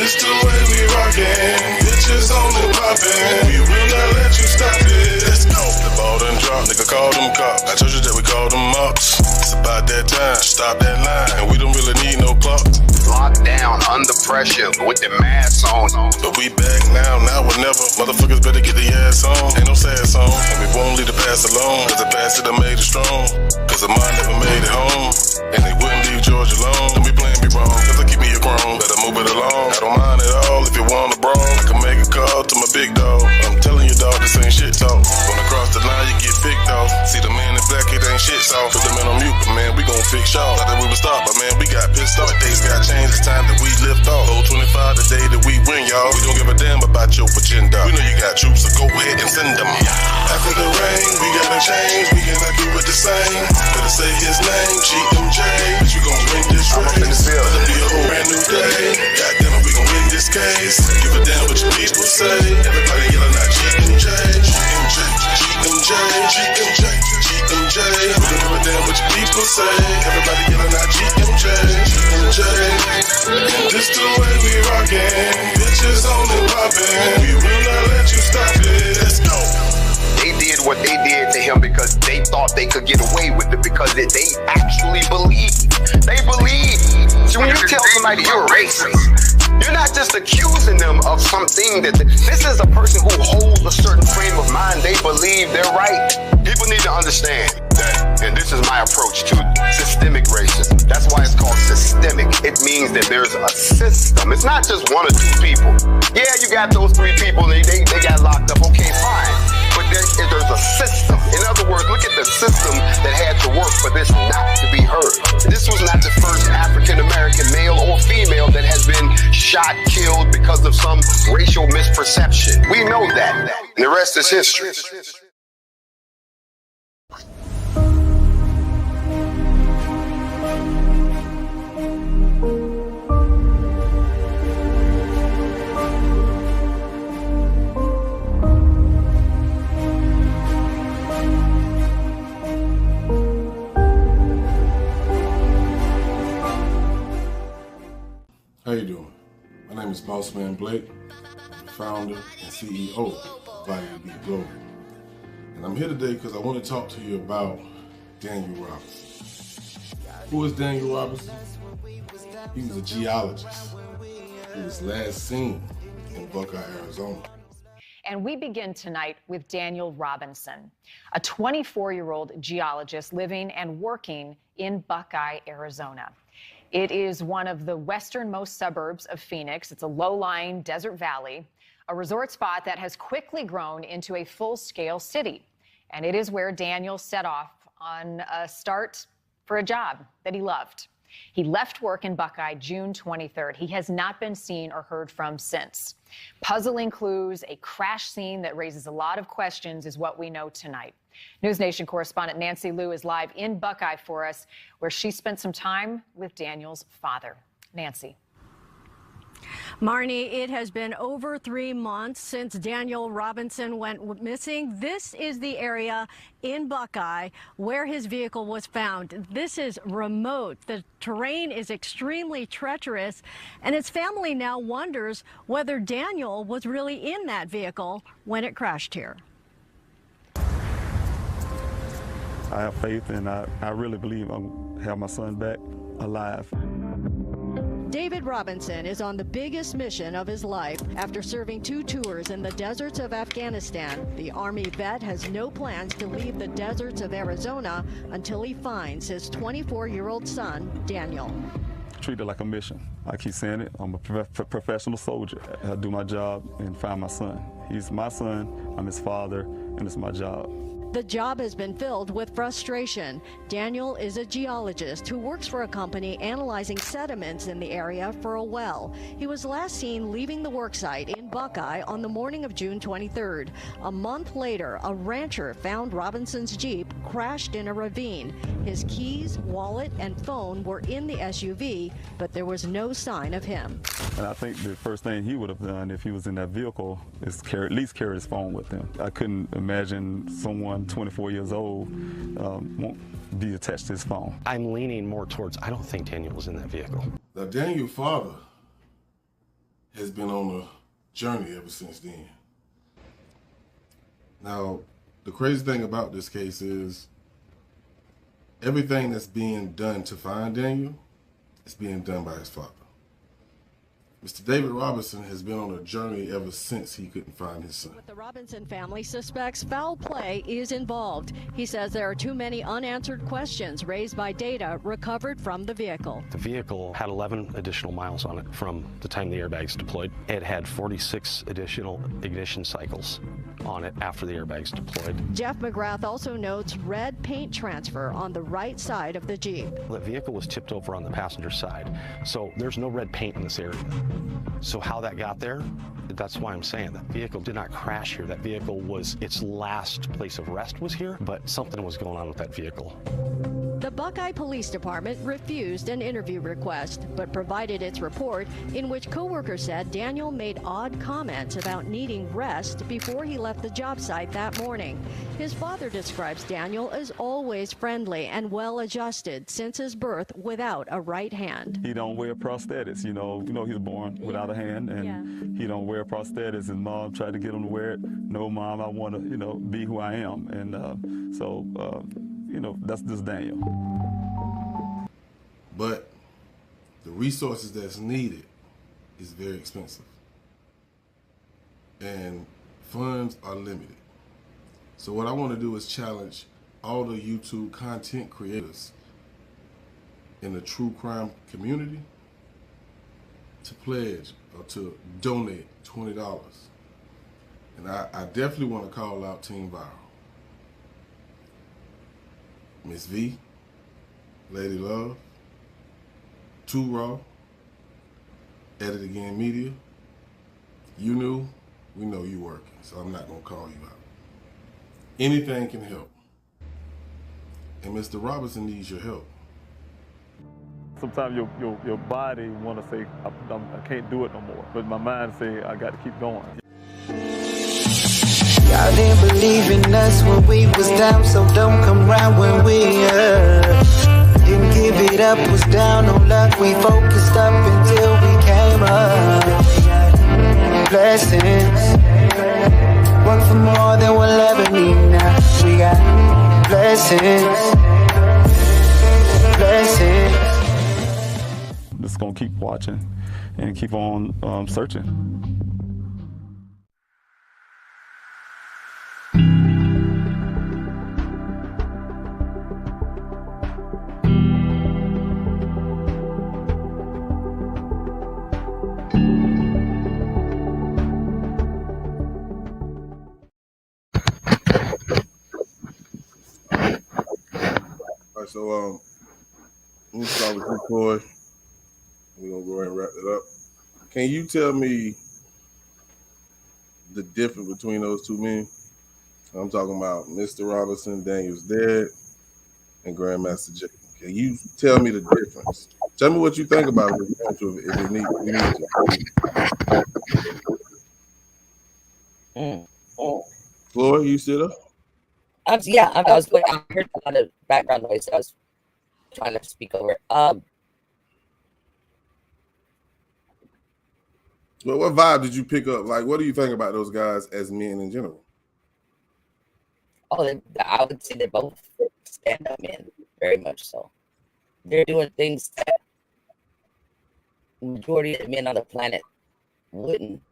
This the way we rockin'. Bitches only poppin'. We will not let you stop it. Let's go. The ball done dropped, nigga call them cops. I told you that we call them mops. It's about that time. Stop that line. And we don't really need no clock. Locked down, under pressure, with the masks on. But we back now or never. Motherfuckers better get the ass on. Ain't no sad song. And we won't leave the past alone. Cause the past that made it strong. Cause the mind never made it home. And they wouldn't leave George alone. Don't be playing me wrong. Cause I keep me a grown. Better move it along. I don't mind at all if you want a brawl. I can make a call to my big dog. I'm telling you, dog, this ain't shit talk. When I cross the line, you get picked off. See the man in black, it ain't shit soft. Put the man on mute, but man, we gon' fix y'all. Thought that we would stop, but man, we got pissed off. Days got changed, it's time that we lift off. Old 25 the day that we win, y'all. We don't give a damn about your agenda. We know you got troops, so go ahead and send them. After the rain, we gotta change. We cannot do it the same. Better say his name, GMJ. But you gon' win this race. Better be a whole brand new day. Goddamn it, we gon' win this case. Give a damn what your people say. Everybody yelling out GMJ, GMJ, GMJ, GMJ, GMJ. We don't give a damn what your people say. Everybody yelling out GMJ, GMJ. And this the way we rockin'. Bitches only poppin'. We will not let you stop it. Let's go. They did what they did to him because they thought they could get away with it because they actually believed. They believe. See, when you tell somebody you're racist, you're not just accusing them of something that this is a person who holds a certain frame of mind. They believe they're right. People need to understand that, and this is my approach to systemic racism. That's why it's called systemic. It means that there's a system. It's not just one or two people. Yeah, you got those three people, they got locked up. Okay, fine. But there's a system. In other words, look at the system that had to work for this not to be heard. This was not the first African-American male or female that has been shot, killed because of some racial misperception. We know that. And the rest is history. How you doing? My name is Bossman Blake, founder and CEO of Value Beat Global. And I'm here today because I want to talk to you about Daniel Robinson. Who is Daniel Robinson? He was a geologist. He was last seen in Buckeye, Arizona. And we begin tonight with Daniel Robinson, a 24-year-old geologist living and working in Buckeye, Arizona. It is one of the westernmost suburbs of Phoenix. It's a low-lying desert valley, a resort spot that has quickly grown into a full-scale city. And it is where Daniel set off on a start for a job that he loved. He left work in Buckeye June 23rd. He has not been seen or heard from since. Puzzling clues, a crash scene that raises a lot of questions is what we know tonight. News Nation correspondent Nancy Liu is live in Buckeye for us, where she spent some time with Daniel's father. Nancy. Marnie, it has been over 3 months since Daniel Robinson went missing. This is the area in Buckeye where his vehicle was found. This is remote. The terrain is extremely treacherous, and his family now wonders whether Daniel was really in that vehicle when it crashed here. I have faith, and I really believe I'm going to have my son back alive. David Robinson is on the biggest mission of his life. After serving 2 tours in the deserts of Afghanistan, the Army vet has no plans to leave the deserts of Arizona until he finds his 24-year-old son, Daniel. Treat it like a mission. I keep saying it, I'm a professional soldier. I do my job and find my son. He's my son, I'm his father, and it's my job. The job has been filled with frustration. Daniel is a geologist who works for a company analyzing sediments in the area for a well. He was last seen leaving the worksite in Buckeye on the morning of June 23rd. A month later, a rancher found Robinson's Jeep crashed in a ravine. His keys, wallet, and phone were in the SUV, but there was no sign of him. And I think the first thing he would have done if he was in that vehicle is at least carry his phone with him. I couldn't imagine someone 24 years old, won't be attached to his phone. I'm leaning more towards, I don't think Daniel was in that vehicle. Now, Daniel's father has been on a journey ever since then. Now, the crazy thing about this case is everything that's being done to find Daniel is being done by his father. Mr. David Robinson has been on a journey ever since he couldn't find his son. The Robinson family suspects foul play is involved. He says there are too many unanswered questions raised by data recovered from the vehicle. The vehicle had 11 additional miles on it from the time the airbags deployed. It had 46 additional ignition cycles on it after the airbags deployed. Jeff McGrath also notes red paint transfer on the right side of the Jeep. The vehicle was tipped over on the passenger side, so there's no red paint in this area. So how that got there, that's why I'm saying that vehicle did not crash here. That vehicle was, its last place of rest was here, but something was going on with that vehicle. The Buckeye Police Department refused an interview request, but provided its report in which coworkers said Daniel made odd comments about needing rest before he left the job site that morning. His father describes Daniel as always friendly and well-adjusted since his birth without a right hand. He don't wear prosthetics, you know he was born without a hand, and he don't wear prosthetics. His mom tried to get him to wear it. No, Mom, I want to, be who I am. And so that's just Daniel. But the resources that's needed is very expensive. And funds are limited. So what I want to do is challenge all the YouTube content creators in the true crime community to pledge or to donate $20. And I definitely want to call out Team Viral. Miss V, Lady Love, Too Raw, Edit Again Media. You knew, we know you working, so I'm not gonna call you out. Anything can help. And Mr. Robinson needs your help. Sometimes your body want to say, I can't do it no more. But my mind say, I got to keep going. Y'all didn't believe in us when we was down, so don't come round when we didn't give it up, was down on luck. We focused up until we came up. Blessings, work for more than we'll ever need now. We got blessings, blessings. Just gonna keep watching and keep on searching. So let me start with you, Troy. We're gonna go ahead and wrap it up. Can you tell me the difference between those two men? I'm talking about Mr. Robinson, Daniel's dad, and Grandmaster Jay. Can you tell me the difference? Tell me what you think about it if you need to. Floyd, you still up? I heard a lot of background noise. I was trying to speak over it. Well, what vibe did you pick up? Like, what do you think about those guys as men in general? Oh, I would say they're both stand-up men, very much so. They're doing things that the majority of the men on the planet wouldn't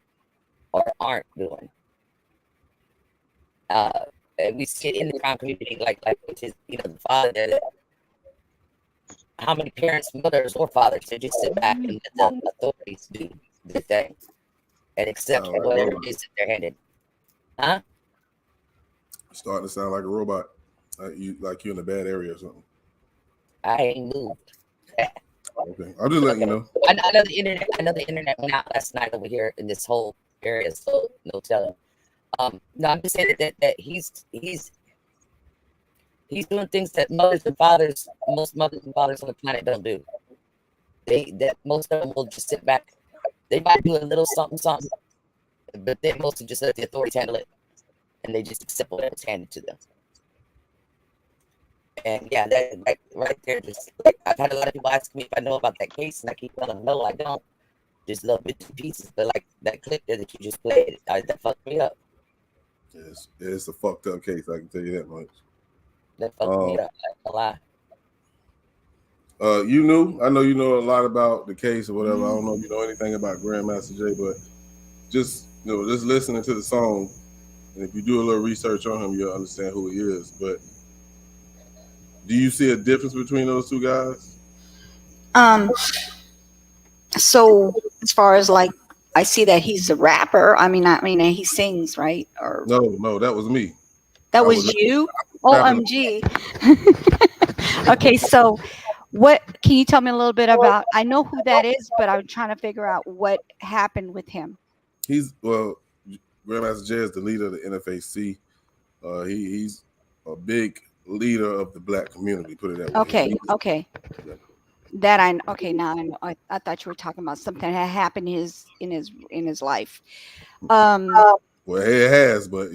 or aren't doing. And we see it in the crime community, like which is, the father that how many parents, mothers, or fathers that just sit back and let the authorities do their thing and accept whatever it is that they're handed. Huh? Starting to sound like a robot, like you're in a bad area or something. I ain't moved. Okay, I'll just let you know. I know the internet went out last night over here in this whole area, so no telling. No, I'm just saying that he's doing things that most mothers and fathers on the planet don't do. Most of them will just sit back. They might do a little something, but they mostly just let the authorities handle it, and they just accept whatever's handed to them. And yeah, that right there, just like I've had a lot of people ask me if I know about that case, and I keep telling them no, I don't. Just little bits and pieces, but like that clip there that you just played, that fucked me up. It's a fucked up case. I can tell you that much. That fucked me up. A lot. You knew. I know you know a lot about the case or whatever. I don't know if you know anything about Grandmaster Jay, but just just listening to the song, and if you do a little research on him, you'll understand who he is. But do you see a difference between those two guys? So as far as like, I see that he's a rapper. I mean, he sings, right? Or No, that was me. that was you? OMG. Okay, so what can you tell me a little bit about? I know who that is, but I'm trying to figure out what happened with him. Grandmaster Jay is the leader of the NFAC. He's a big leader of the black community. Put it that way. Okay. Yeah. That I okay now I know. I thought you were talking about something that happened in his life. Well, it has, but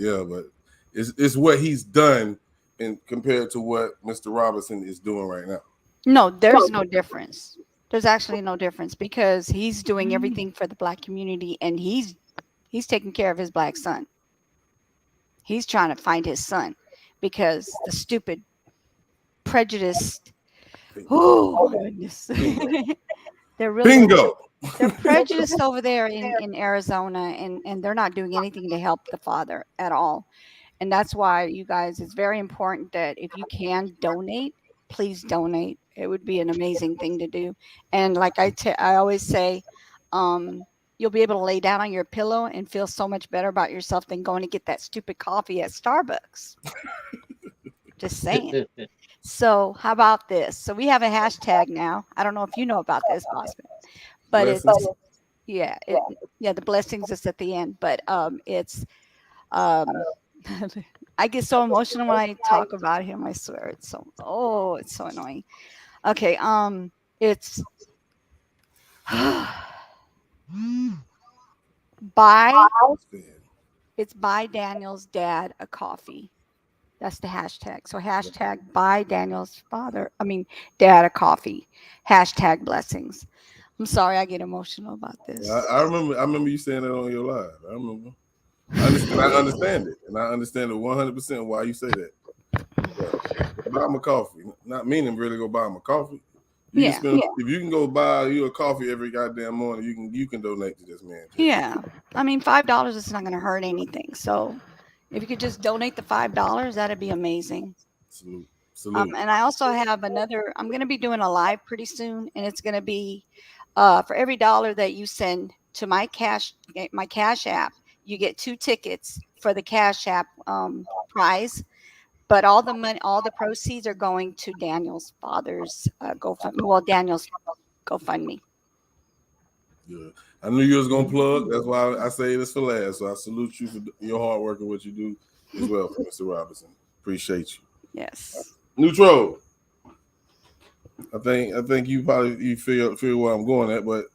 it's what he's done, and compared to what Mr. Robinson is doing right now. No, there's no difference. There's actually no difference because he's doing everything for the black community, and he's taking care of his black son. He's trying to find his son because the stupid prejudiced. Oh my goodness. They're really bingo. They're prejudiced over there in Arizona, and they're not doing anything to help the father at all. And that's why, you guys, it's very important that if you can donate, please donate. It would be an amazing thing to do. And like I always say, you'll be able to lay down on your pillow and feel so much better about yourself than going to get that stupid coffee at Starbucks. Just saying. So how about this? So we have a hashtag now. I don't know if you know about this, Bossman, but Blessings. The blessings is at the end, but it's I get so emotional when I talk about him. I swear it's so annoying. Okay, it's buy Daniel's dad a coffee. That's the hashtag. So hashtag buy Daniel's dad a coffee. Hashtag blessings. I'm sorry I get emotional about this. I remember you saying that on your live. I remember. I understand it, and I understand it 100% why you say that. Yeah. Buy him a coffee, not meaning really go buy him a coffee. If you can go buy you a coffee every goddamn morning, you can donate to this man. Yeah, I mean $5 is not going to hurt anything. So if you could just donate the $5, that'd be amazing. Salute. And I also have another. I'm going to be doing a live pretty soon, and it's going to be for every $1 that you send to my Cash App, you get 2 tickets for the Cash App prize. But all the money, all the proceeds are going to Daniel's father's GoFundMe. Well, Daniel's GoFundMe. Yeah, I knew you was gonna plug. That's why I say this for last. So I salute you for your hard work and what you do as well, Mr. Robinson. Appreciate you. Yes. Neutral. I think you feel where I'm going at, but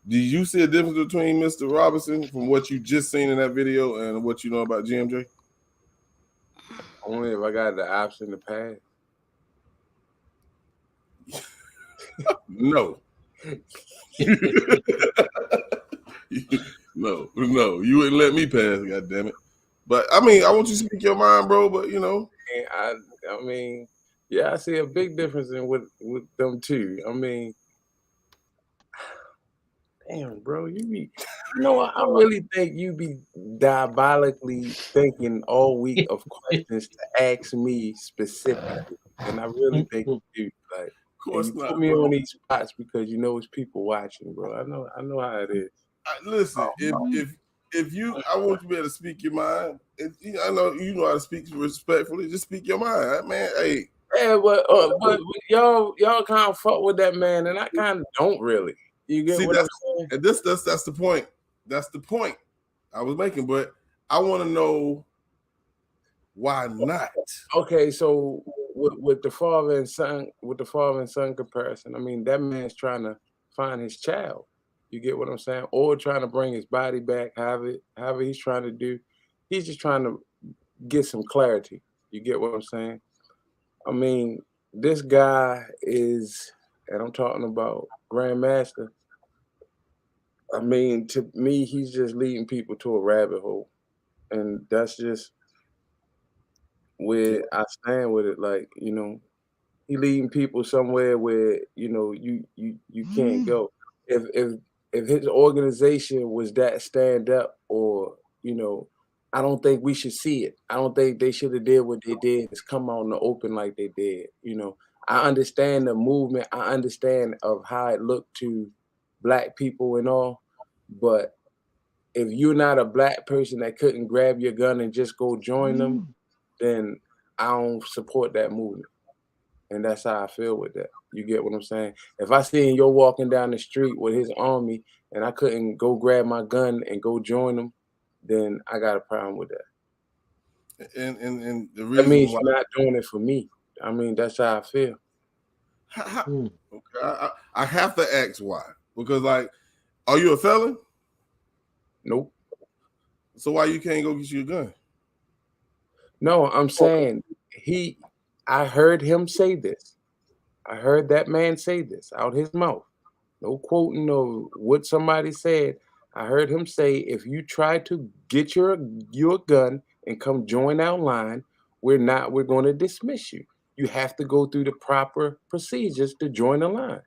do you see a difference between Mr. Robinson from what you just seen in that video and what you know about GMJ? Only if I got the option to pass. No. No, you wouldn't let me pass, goddammit. But I mean, I want you to speak your mind, bro. But I mean, yeah, I see a big difference with them too. I mean, damn, bro, I really think you be diabolically thinking all week of questions to ask me specifically, and I really think you do. Like, of course you not, put me bro. on these spots because you know it's people watching, bro. I know how it is. Listen, if you, I want you to be able to speak your mind. I know you know how to speak respectfully. Just speak your mind, man. Hey. Yeah, but y'all kind of fuck with that man, and I kind of don't really. You get what I'm saying? And that's the point. That's the point I was making. But I want to know why not. Okay, so with the father and son comparison, I mean that man's trying to find his child. You get what I'm saying? Or trying to bring his body back, however he's trying to do. He's just trying to get some clarity. You get what I'm saying? I mean, this guy is, and I'm talking about Grandmaster. I mean, to me, he's just leading people to a rabbit hole, and that's just where I stand with it. Like, he leading people somewhere where you can't go. If his organization was that stand up, or I don't think we should see it. I don't think they should have did what they did, is come out in the open like they did. I understand the movement. I understand of how it looked to Black people and all, but if you're not a Black person that couldn't grab your gun and just go join them, then I don't support that movement. And that's how I feel with that. You get what I'm saying? If I seen you walking down the street with his army and I couldn't go grab my gun and go join them, then I got a problem with that. And the reason that means why you're not doing it for me. I mean, that's how I feel. okay, I have to ask why. Because, like, are you a felon? Nope. So why you can't go get you a gun? No, I'm saying I heard him say this. I heard that man say this out his mouth. No quoting of what somebody said. I heard him say, if you try to get your gun and come join our line, we're going to dismiss you. You have to go through the proper procedures to join the line.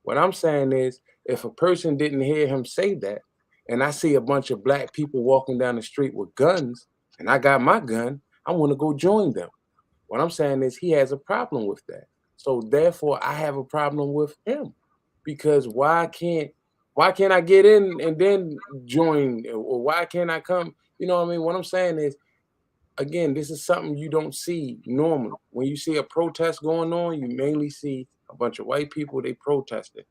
What I'm saying is, if a person didn't hear him say that, and I see a bunch of Black people walking down the street with guns, and I got my gun, I want to go join them. What I'm saying is he has a problem with that. So therefore, I have a problem with him, because why can't I get in and then join, or why can't I come? You know what I mean? What I'm saying is, again, this is something you don't see normally. When you see a protest going on, you mainly see a bunch of white people, they protesting.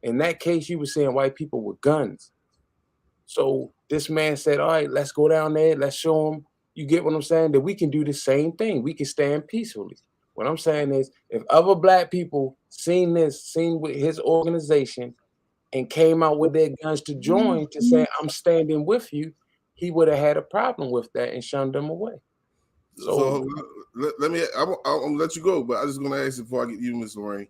In that case, you were seeing white people with guns. So this man said, all right, let's go down there. Let's show them, you get what I'm saying, that we can do the same thing. We can stand peacefully. What I'm saying is, if other Black people seen with his organization and came out with their guns to join, to say, I'm standing with you, he would have had a problem with that and shunned them away. So let me, I'll let you go, but I'm just going to ask you before I get you, Ms. Lorraine.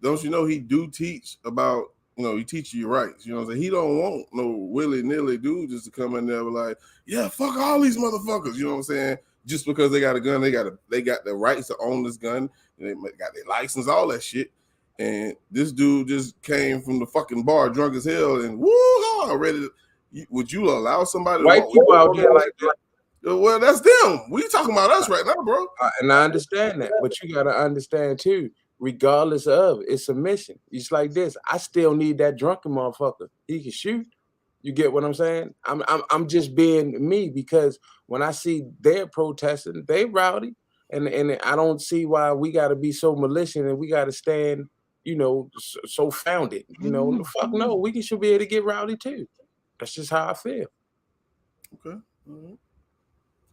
Don't you know he do teach about, he teach you your rights. You know what I'm saying? He don't want no willy-nilly dude just to come in there and be like, yeah, fuck all these motherfuckers. You know what I'm saying? Just because they got a gun, they got the rights to own this gun. And they got their license, all that shit. And this dude just came from the fucking bar drunk as hell and woo, ready to, would you allow somebody white to people out there like that? Well, that's them. We talking about us right now, bro. And I understand that, but you gotta understand too, regardless of, it's a mission. It's like this. I still need that drunken motherfucker. He can shoot. You get what I'm saying? I'm just being me, because when I see they're protesting, they rowdy, and I don't see why we gotta be so malicious and we gotta stand, so founded. Fuck no, we should be able to get rowdy too. That's just how I feel. Okay. All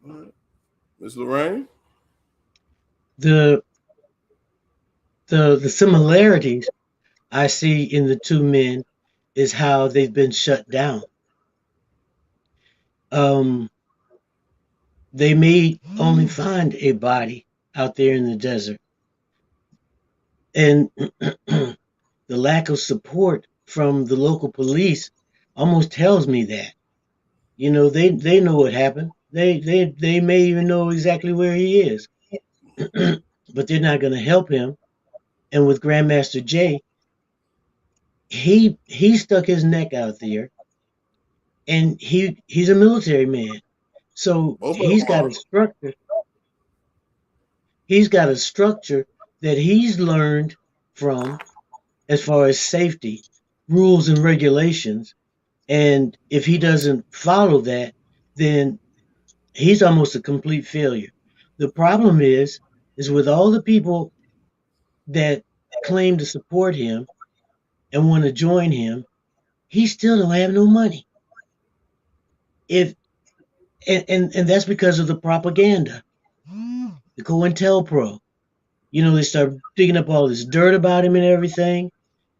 right. Ms. Lorraine? The similarities I see in the two men is how they've been shut down. They may only find a body out there in the desert. And the lack of support from the local police almost tells me that. They know what happened. They may even know exactly where he is. But they're not going to help him. And with Grandmaster Jay, he stuck his neck out there, and he's a military man. So he's got a structure. He's got a structure that he's learned from as far as safety, rules and regulations. And if he doesn't follow that, then he's almost a complete failure. The problem is with all the people that claim to support him and want to join him, he still don't have no money. And that's because of the propaganda, the COINTELPRO. They start digging up all this dirt about him and everything.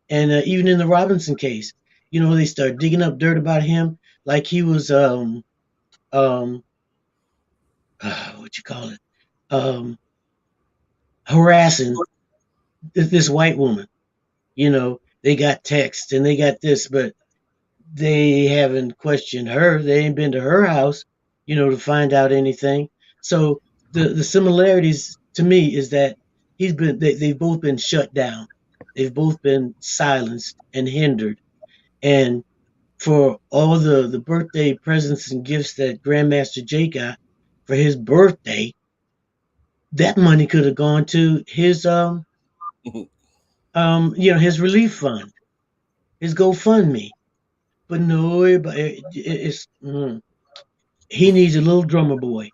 And even in the Robinson case, they start digging up dirt about him, like he was what you call it? harassing this white woman. You know, they got texts and they got this, but they haven't questioned her. They ain't been to her house, you know, to find out anything. So the similarities to me is that they've both been shut down. They've both been silenced and hindered. And for all the birthday presents and gifts that Grandmaster Jay got for his birthday, that money could have gone to his his relief fund, his GoFundMe. But no, he needs a little drummer boy,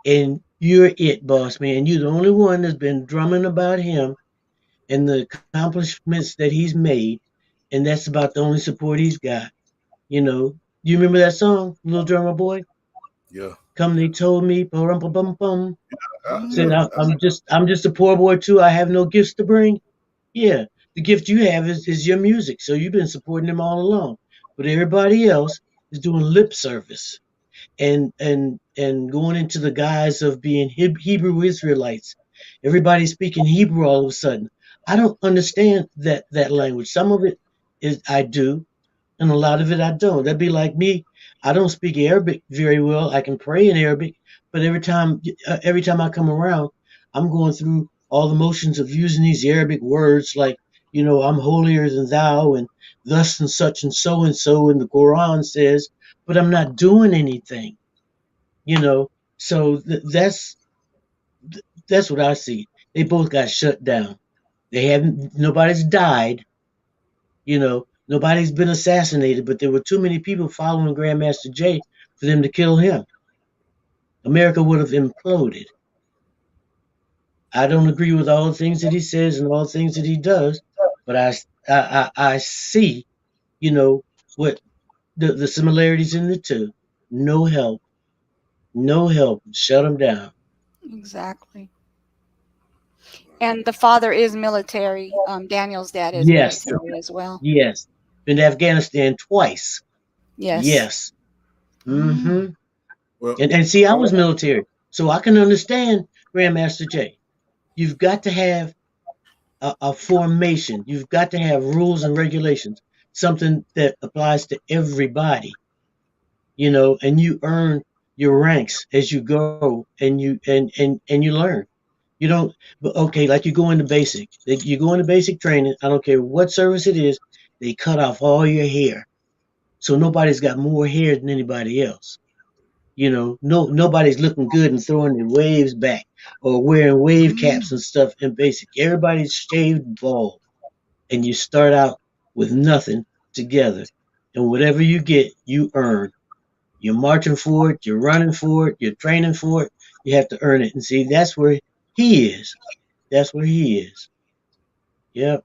and you're it, boss man. You're the only one that's been drumming about him and the accomplishments that he's made, and that's about the only support he's got. You know, you remember that song, Little Drummer Boy? Yeah. Come, they told me, bum bum bum. Said I'm just a poor boy too. I have no gifts to bring. Yeah, the gift you have is your music. So you've been supporting them all along. But everybody else is doing lip service and going into the guise of being Hebrew Israelites. Everybody's speaking Hebrew all of a sudden. I don't understand that language. Some of it is I do, and a lot of it I don't. That'd be like me. I don't speak Arabic very well. I can pray in Arabic, but every time I come around, I'm going through all the motions of using these Arabic words like, you know, I'm holier than thou and thus and such and so, and the Quran says, but I'm not doing anything, you know. So that's what I see. They both got shut down. Nobody's died, you know, nobody's been assassinated, but there were too many people following Grandmaster Jay for them to kill him. America would have imploded. I don't agree with all the things that he says and all the things that he does, but I see, you know, what the similarities in the two. No help. Shut him down. Exactly. And the father is military. Daniel's dad is Yes. military as well. Yes. Been to Afghanistan twice. Yes. Yes. Mm-hmm. Well, And see, I was military, so I can understand Grandmaster Jay. You've got to have a formation. You've got to have rules and regulations, something that applies to everybody, you know, and you earn your ranks as you go and you learn. You don't, okay, like you go into basic. You go into basic training, I don't care what service it is, they cut off all your hair. So nobody's got more hair than anybody else. You know, nobody's looking good and throwing their waves back or wearing wave caps and stuff in basic. Everybody's shaved bald. And you start out with nothing together. And whatever you get, you earn. You're marching for it, you're running for it, you're training for it, you have to earn it. And see, that's where he is. That's where he is. Yep.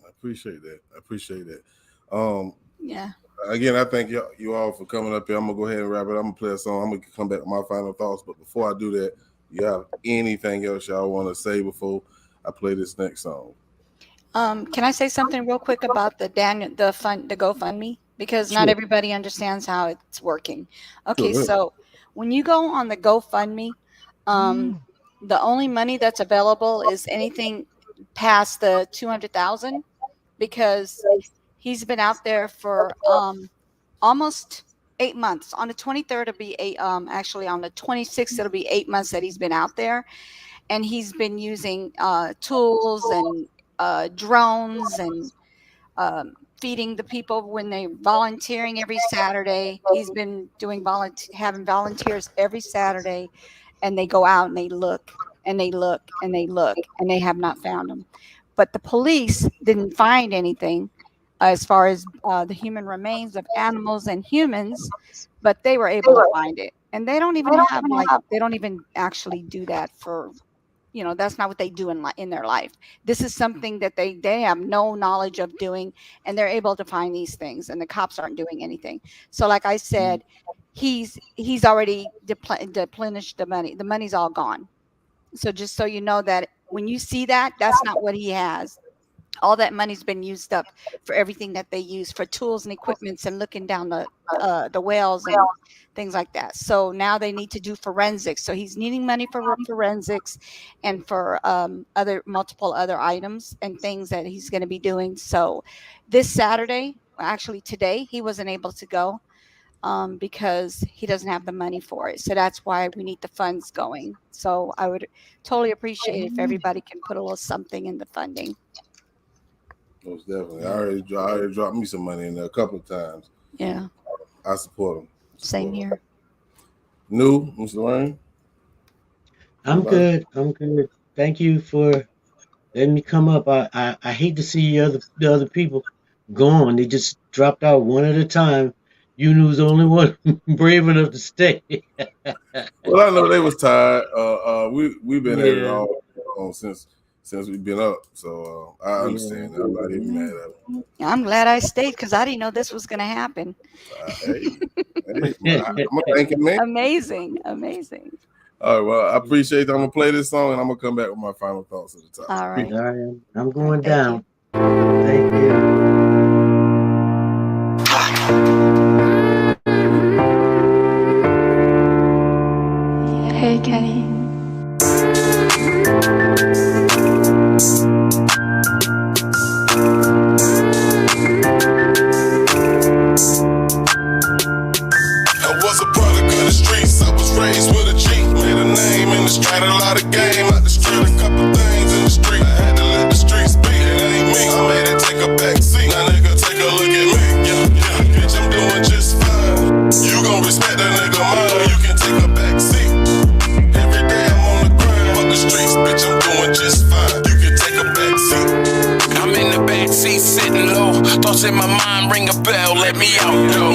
I appreciate that. Yeah. Again, I thank you all for coming up here. I'm gonna go ahead and wrap it. I'm gonna play a song. I'm gonna come back with my final thoughts. But before I do that, you have anything else y'all want to say before I play this next song? Can I say something real quick about the GoFundMe? Because not Sure. everybody understands how it's working. Okay, Sure. so when you go on the GoFundMe, the only money that's available is anything past the 200,000, because he's been out there for almost 8 months. On the 23rd, it'll be actually on the 26th, it'll be 8 months that he's been out there, and he's been using tools and drones and feeding the people when they're volunteering every Saturday. He's been doing having volunteers every Saturday, and they go out and they look and they look and they look, and they have not found them. But the police didn't find anything as far as the human remains of animals and humans, but they were able to find it. And they don't even have they don't even actually do that for, you know, that's not what they do in their life. This is something that they have no knowledge of doing, and they're able to find these things, and the cops aren't doing anything. So like I said, he's already deplenished the money. The money's all gone. So just so you know that when you see that, that's not what he has. all that money's been used up for everything that they use for tools and equipments and looking down the wells and things like that. So now they need to do forensics. So he's needing money for forensics and for multiple other items and things that he's going to be doing. So this Saturday, actually today, he wasn't able to go because he doesn't have the money for it. So that's why we need the funds going. So I would totally appreciate if everybody can put a little something in the funding. Most definitely. I already dropped me some money in there a couple of times. Yeah. I support them. Same here. New, Mr. Lorraine? I'm good. Thank you for letting me come up. I hate to see the other people gone. They just dropped out one at a time. You knew was the only one brave enough to stay. Well, I know they was tired. We've been at it all since we've been up. So I understand. I'm not even mad at them. I'm glad I stayed because I didn't know this was going to happen. I'm thanking man. Amazing. All right, well, I appreciate that. I'm going to play this song and I'm going to come back with my final thoughts at the top. All right. All right. I'm going down. Thank you. Hey, Kenny. I was a product of the streets. I was raised with a G. Made a name in the street, a lot of game out the street. A couple things in the street. I had to let the streets speak. It ain't me. I made it take a back seat. Now nigga, take a look at me. Yeah, bitch, I'm doing just fine. You gon' respect that nigga mine. You can take a back seat. Every day I'm on the grind. Fuck the streets, bitch, I'm doing just fine. You can take a back seat. I'm in the backseat sitting low. Thoughts in my mind ring a bell. Let me out, though.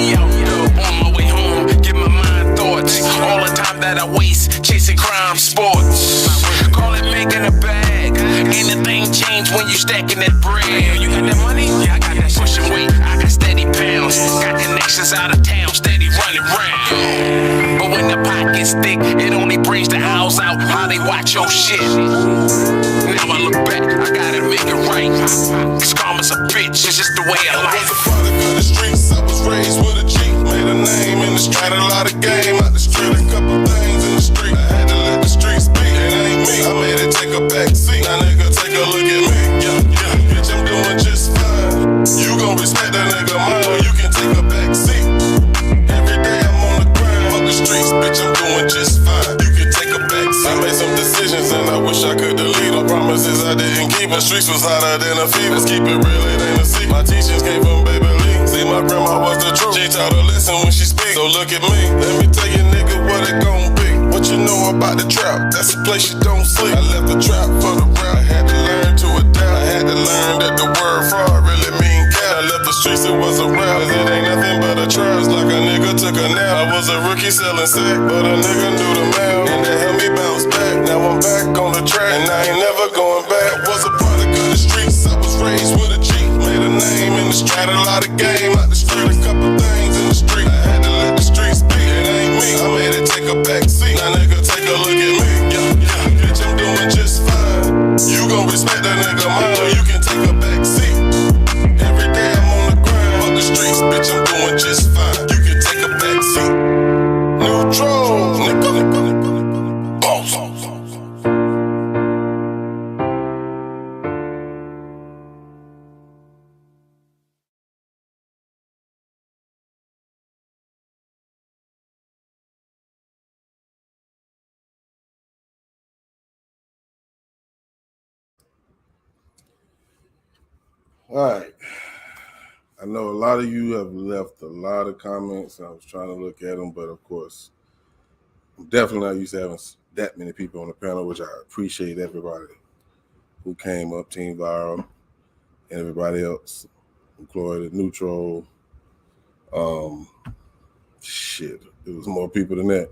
On my way home, get my mind thoughts. All the time that I waste chasing crime sports. Call it making a bag. Anything change when you stacking that bread. You got that money? Yeah, I got that pushing weight. I got steady pounds. Got connections out of town, steady running round. But when the pocket's thick, it only brings the owls out. How they watch your shit. Now I look back, I gotta make it right. Cause karma's a bitch, it's just the way of life. I was a product of the streets. I was raised with a G. Made a name in the street, a lot of game out the street. A couple things in the street. I had to let the streets speak. It ain't me. I made it take a back seat. Now nigga, take a look at me. Yeah, bitch, I'm doing just fine. You gon' respect that nigga mine. You can take a back seat. Every day I'm on the grind. Fuck the streets, bitch, I'm doing just fine. You can take a back seat. I made some decisions and I wish I could delete them. Promises I didn't keep. The streets was hotter than a fever. Let's keep it real, it ain't a secret. My teachings came from Baby Lee. See, my grandma was the truth. She taught her listen when she speaks. So look at me. Let me tell you, nigga, what it gon' be. What you know about the trap? That's a place you don't sleep. I left the trap for the rap. I had to learn to adapt. I had to learn that the word fraud really mean cat. I left the streets, it was a rap. It ain't nothing but a trap. It's like a nigga took a nap. I was a rookie selling sack, but a nigga knew the math. And that helped me bounce back. Now I'm back on the track, and I ain't never going back. I was a product of the streets. I was raised with a G. Made a name in the street, a lot of game out the street. A couple things in the street. I had to let the streets speak. It ain't me. I made it take a back seat. Now nigga, take a look at me. Yeah, bitch, I'm doing just fine. You gon' respect that nigga mine. You can take a back seat. Every day I'm on the grind. Fuck the streets, bitch, I'm doing just fine. You can take a back seat. Neutral, nigga. Boss. All right. I know a lot of you have left a lot of comments. I was trying to look at them, but of course, I'm definitely not used to having that many people on the panel, which I appreciate everybody who came up, Team Viral, and everybody else, Florida, Neutral. Shit, it was more people than that.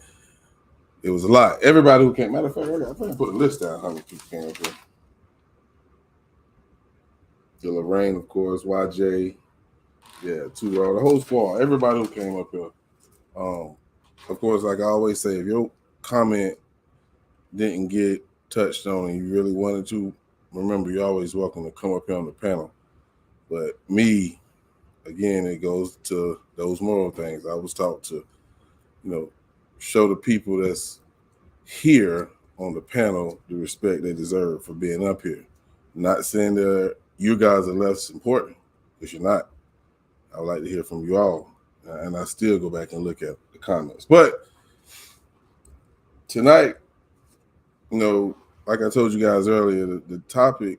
It was a lot. Everybody who came. Matter of fact, I think I put a list down how many people came up here. The Lorraine, of course, YJ, yeah, Two Raw, the whole squad, everybody who came up here. Of course, like I always say, if your comment didn't get touched on and you really wanted to, remember, you're always welcome to come up here on the panel. But me, again, it goes to those moral things. I was taught to, show the people that's here on the panel the respect they deserve for being up here. Not saying that you guys are less important, because you're not. I would like to hear from you all. And I still go back and look at the comments. But tonight, like I told you guys earlier, the topic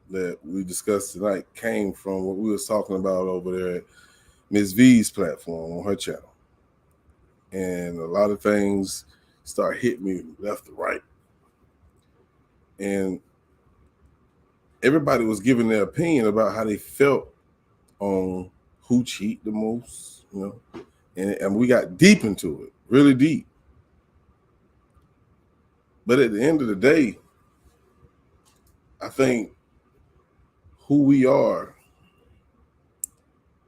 that we discussed tonight came from what we was talking about over there at Ms. V's platform on her channel. And a lot of things start hitting me left to right. And everybody was giving their opinion about how they felt on who cheat the most, and we got deep into it, really deep. But at the end of the day, I think who we are,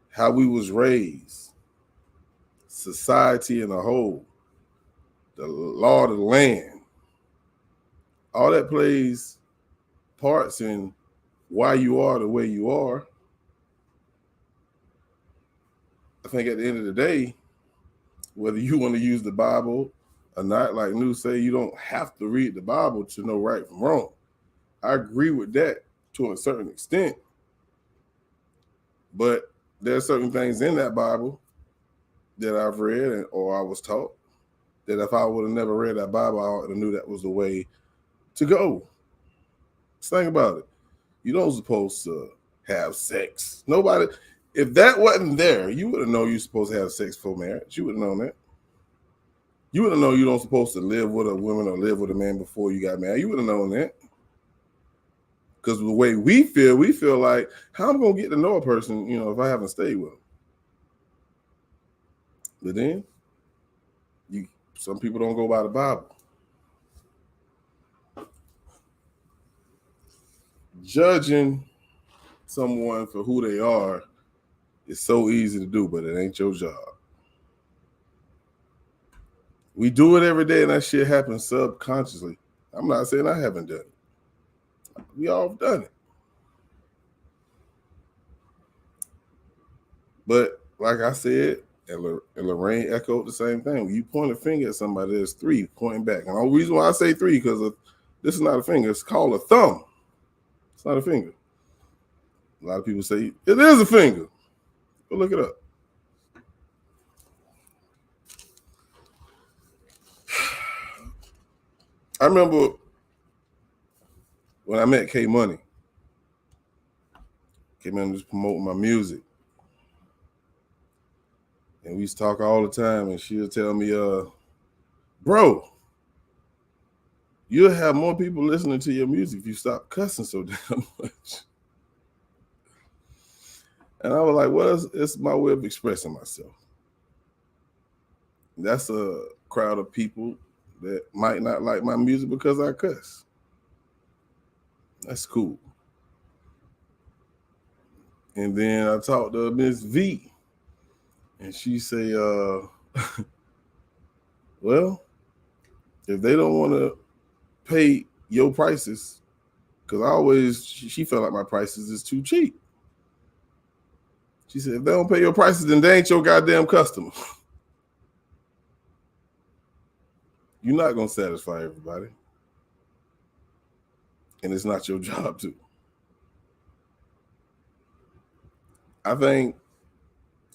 how we was raised, society in a whole, the law of the land, all that plays parts in why you are the way you are. I think at the end of the day, whether you want to use the Bible or not, like New say, you don't have to read the Bible to know right from wrong. I agree with that to a certain extent. But there are certain things in that Bible that I've read or I was taught that if I would have never read that Bible, I would have knew that was the way to go. Just think about it. You don't supposed to have sex. Nobody, if that wasn't there, you would have known you're supposed to have sex before marriage. You would have known that. You would have known you don't supposed to live with a woman or live with a man before you got married. You would have known that. Because the way we feel like, how am I going to get to know a person, if I haven't stayed with them? But then, some people don't go by the Bible. Judging someone for who they are is so easy to do, but it ain't your job. We do it every day, and that shit happens subconsciously. I'm not saying I haven't done it. We all have done it. But like I said, and Lorraine echoed the same thing. When you point a finger at somebody, there's three pointing back. And the only reason why I say three, because this is not a finger. It's called a thumb. It's not a finger. A lot of people say it is a finger. Go look it up. I remember when I met K Money. K Money was promoting my music. And we used to talk all the time, and she'll tell me, bro, you'll have more people listening to your music if you stop cussing so damn much. And I was like, well, it's my way of expressing myself. That's a crowd of people that might not like my music because I cuss. That's cool. And then I talked to Miss V, and she say, well, if they don't want to pay your prices, because she felt like my prices is too cheap. She said, if they don't pay your prices, then they ain't your goddamn customer. You're not going to satisfy everybody. And it's not your job to. I think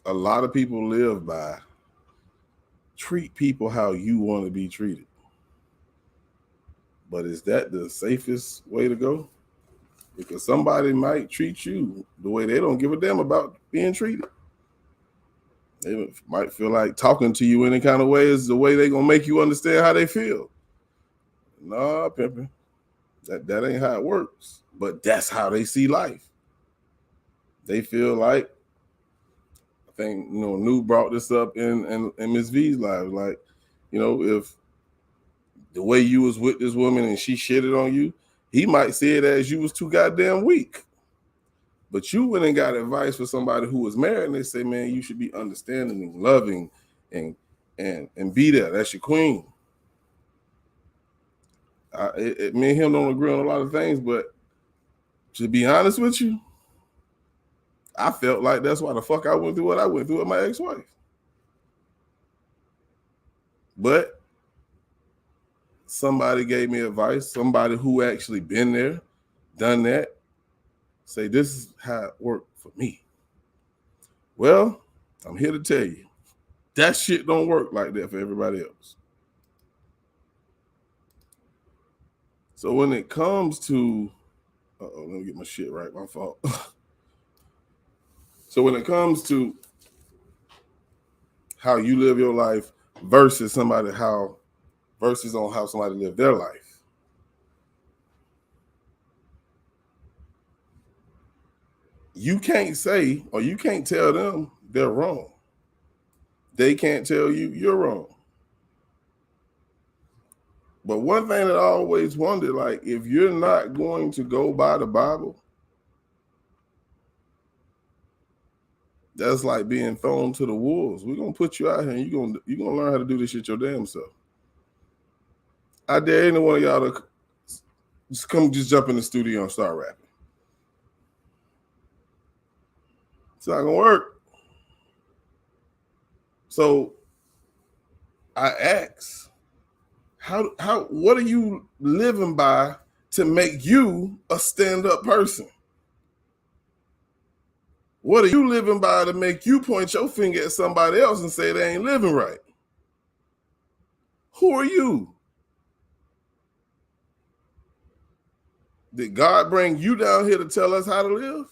a lot of people live by treat people how you want to be treated. But is that the safest way to go? Because somebody might treat you the way they don't give a damn about being treated. They might feel like talking to you any kind of way is the way they're going to make you understand how they feel. Nah, pimpin'. That ain't how it works. But that's how they see life. They feel like, I think, New brought this up in Ms. V's life. Like, if the way you was with this woman and she shitted on you, he might see it as you was too goddamn weak. But you went and got advice for somebody who was married, and they say, man, you should be understanding and loving and be there. That's your queen. Me and him don't agree on a lot of things, but to be honest with you, I felt like that's why the fuck I went through what I went through with my ex-wife. But somebody gave me advice, somebody who actually been there, done that, say this is how it worked for me. Well, I'm here to tell you, that shit don't work like that for everybody else. So when it comes to, let me get my shit right, my fault. So when it comes to how you live your life versus on how somebody live their life, you can't say or you can't tell them they're wrong. They can't tell you you're wrong. But one thing that I always wondered, like, if you're not going to go by the Bible, that's like being thrown to the wolves. We're gonna put you out here and you're gonna learn how to do this shit your damn self. I dare any one of y'all to just jump in the studio and start rapping. It's not gonna work. So I ask, what are you living by to make you a stand-up person? What are you living by to make you point your finger at somebody else and say they ain't living right? Who are you? Did God bring you down here to tell us how to live?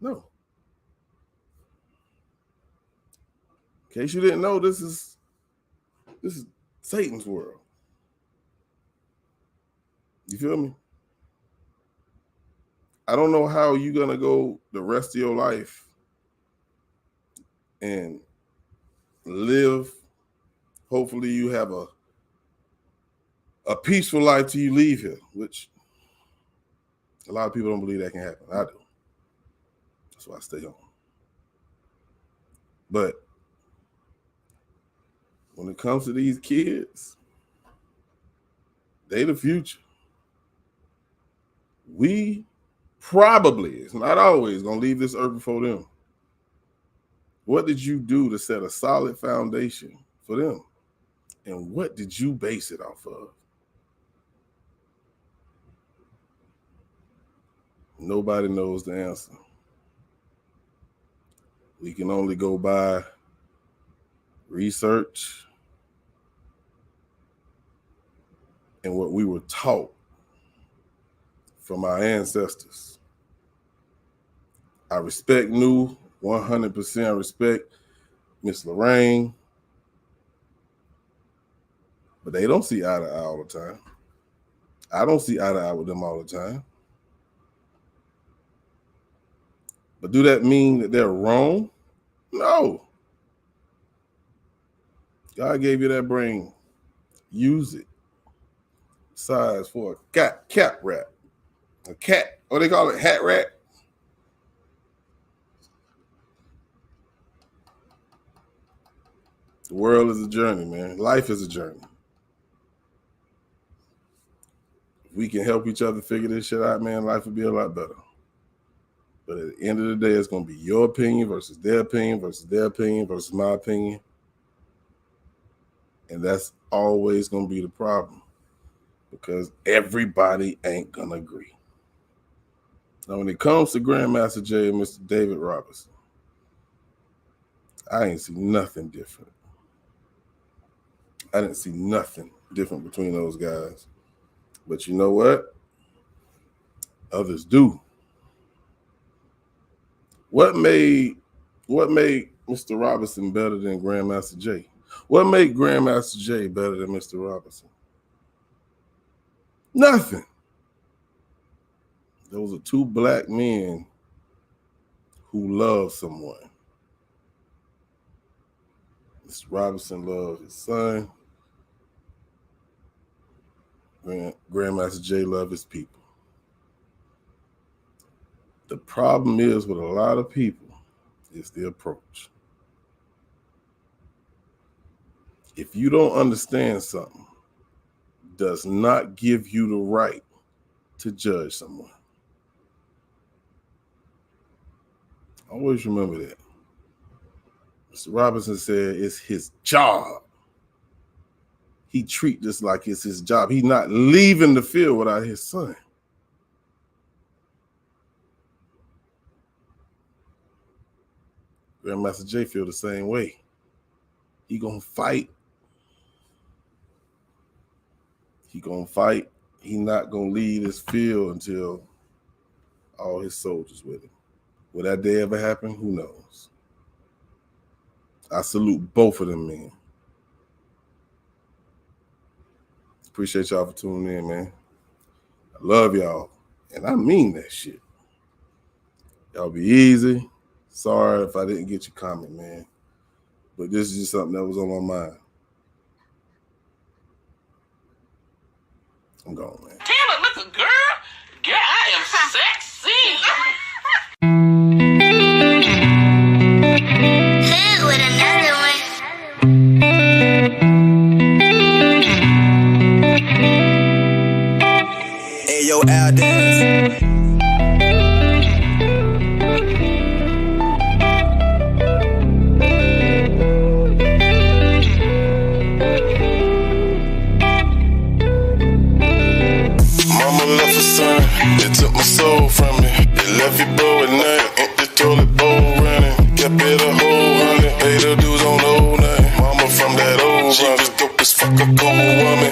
No. In case you didn't know, this is Satan's world. You feel me? I don't know how you're gonna go the rest of your life and live. Hopefully you have a peaceful life till you leave here, which a lot of people don't believe that can happen. I do. That's why I stay home. But when it comes to these kids, they the future. We probably, it's not always, gonna leave this earth before them. What did you do to set a solid foundation for them? And what did you base it off of? Nobody knows the answer. We can only go by research and what we were taught from our ancestors. I respect New 100%. I respect Miss Lorraine, but they don't see eye to eye all the time. I don't see eye to eye with them all the time. But do that mean that they're wrong? No. God gave you that brain. Use it. Size for a cat rat. A cat, what they call it, hat rat? The world is a journey, man. Life is a journey. If we can help each other figure this shit out, man, life would be a lot better. But at the end of the day, it's going to be your opinion versus their opinion versus their opinion versus my opinion. And that's always going to be the problem because everybody ain't going to agree. Now, when it comes to Grandmaster Jay and Mr. David Robinson, I ain't see nothing different. I didn't see nothing different between those guys. But you know what? Others do. What made Mr. Robinson better than Grandmaster Jay? What made Grandmaster Jay better than Mr. Robinson? Nothing. Those are two black men who love someone. Mr. Robinson loved his son. Grandmaster Jay loved his people. The problem is with a lot of people is the approach. If you don't understand something, does not give you the right to judge someone. Always remember that. Mr. Robinson said it's his job. He treats this like it's his job. He's not leaving the field without his son. Grandmaster Jay feel the same way. He gonna fight. He gonna fight. He not gonna leave this field until all his soldiers with him. Will that day ever happen? Who knows? I salute both of them men. Appreciate y'all for tuning in, man. I love y'all. And I mean that shit. Y'all be easy. Sorry if I didn't get your comment, man. But this is just something that was on my mind. I'm gone, man. Damn it, look, girl. Girl, I am sexy. Hit with another one. Hey, yo, Al Dance. It took my soul from me. It left you broke at night. Empty toilet bowl running. Kept it a whole honey. Paid the dues on old night. Mama from that old she was dope as fuck, a cold woman.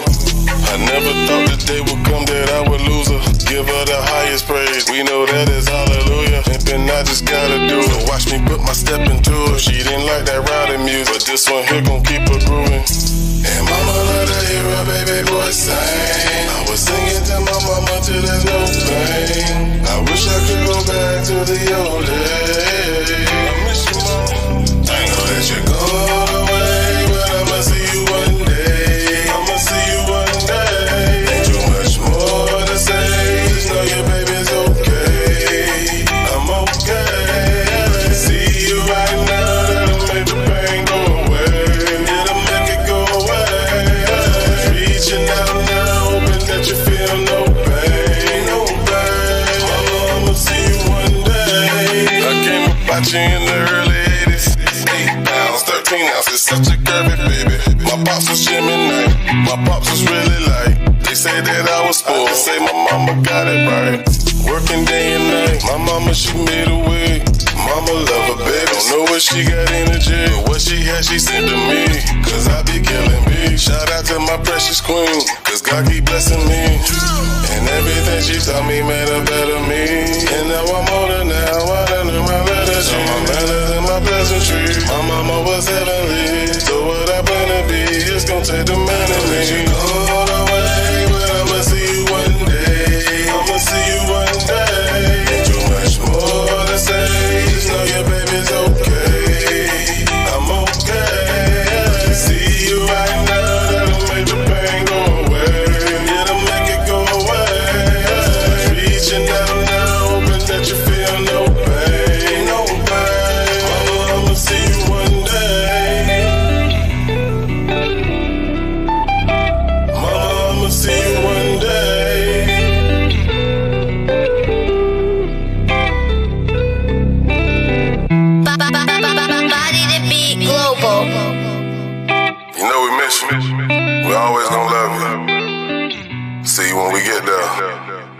I never thought the day would come that I would lose her. Give her the highest praise. We know that is hallelujah. Pimpin', I just gotta do it. Watch me put my step into it. She didn't like that rowdy music, but this one here gon' keep her grooving. And mama love to hear her baby boy sing. I was singing to my mama till there's no pain. I wish I could go back to the old days. I miss you, mama. I know that you're gone away, but I'ma see you one day. I'ma see you one day. Ain't too much more to say. Just know your baby's okay. I'm okay. I see you right now. That'll make the pain go away. It'll make it go away. Reaching out now, hoping that you feel no pain, no pain. Mama, I'ma see you one day. I came up about you in the early 80s. 8 pounds, 13 ounces, such a curvy baby. My pops was Jimmy Knight. My pops was really light. They say that I was spoiled. They say my mama got it right. Working day and night. My mama, she made a way. Mama love her baby. Don't know where she got energy, but what she had, she sent to me. Cause I be killing me. Shout out to my precious queen. Cause God keep blessing me. And everything she taught me made a better me. And now I'm older now. I done learned my letters. So my manners and my pleasantry. My mama was heavenly. So what I plan to be is gonna take the man in me. You go away, but I'ma see you one day. I'ma see you one day. Ain't too much more to say. Just know your baby's okay. I'm okay. See you right now. That'll make the pain go away. It'll make it go away. Reaching out now, hoping that you feel no pain, no pain. Mama, I'ma see you one day. Mama, I'ma see you one day. Body to beat global. You know we miss you. We always gonna love you. See you when we get there.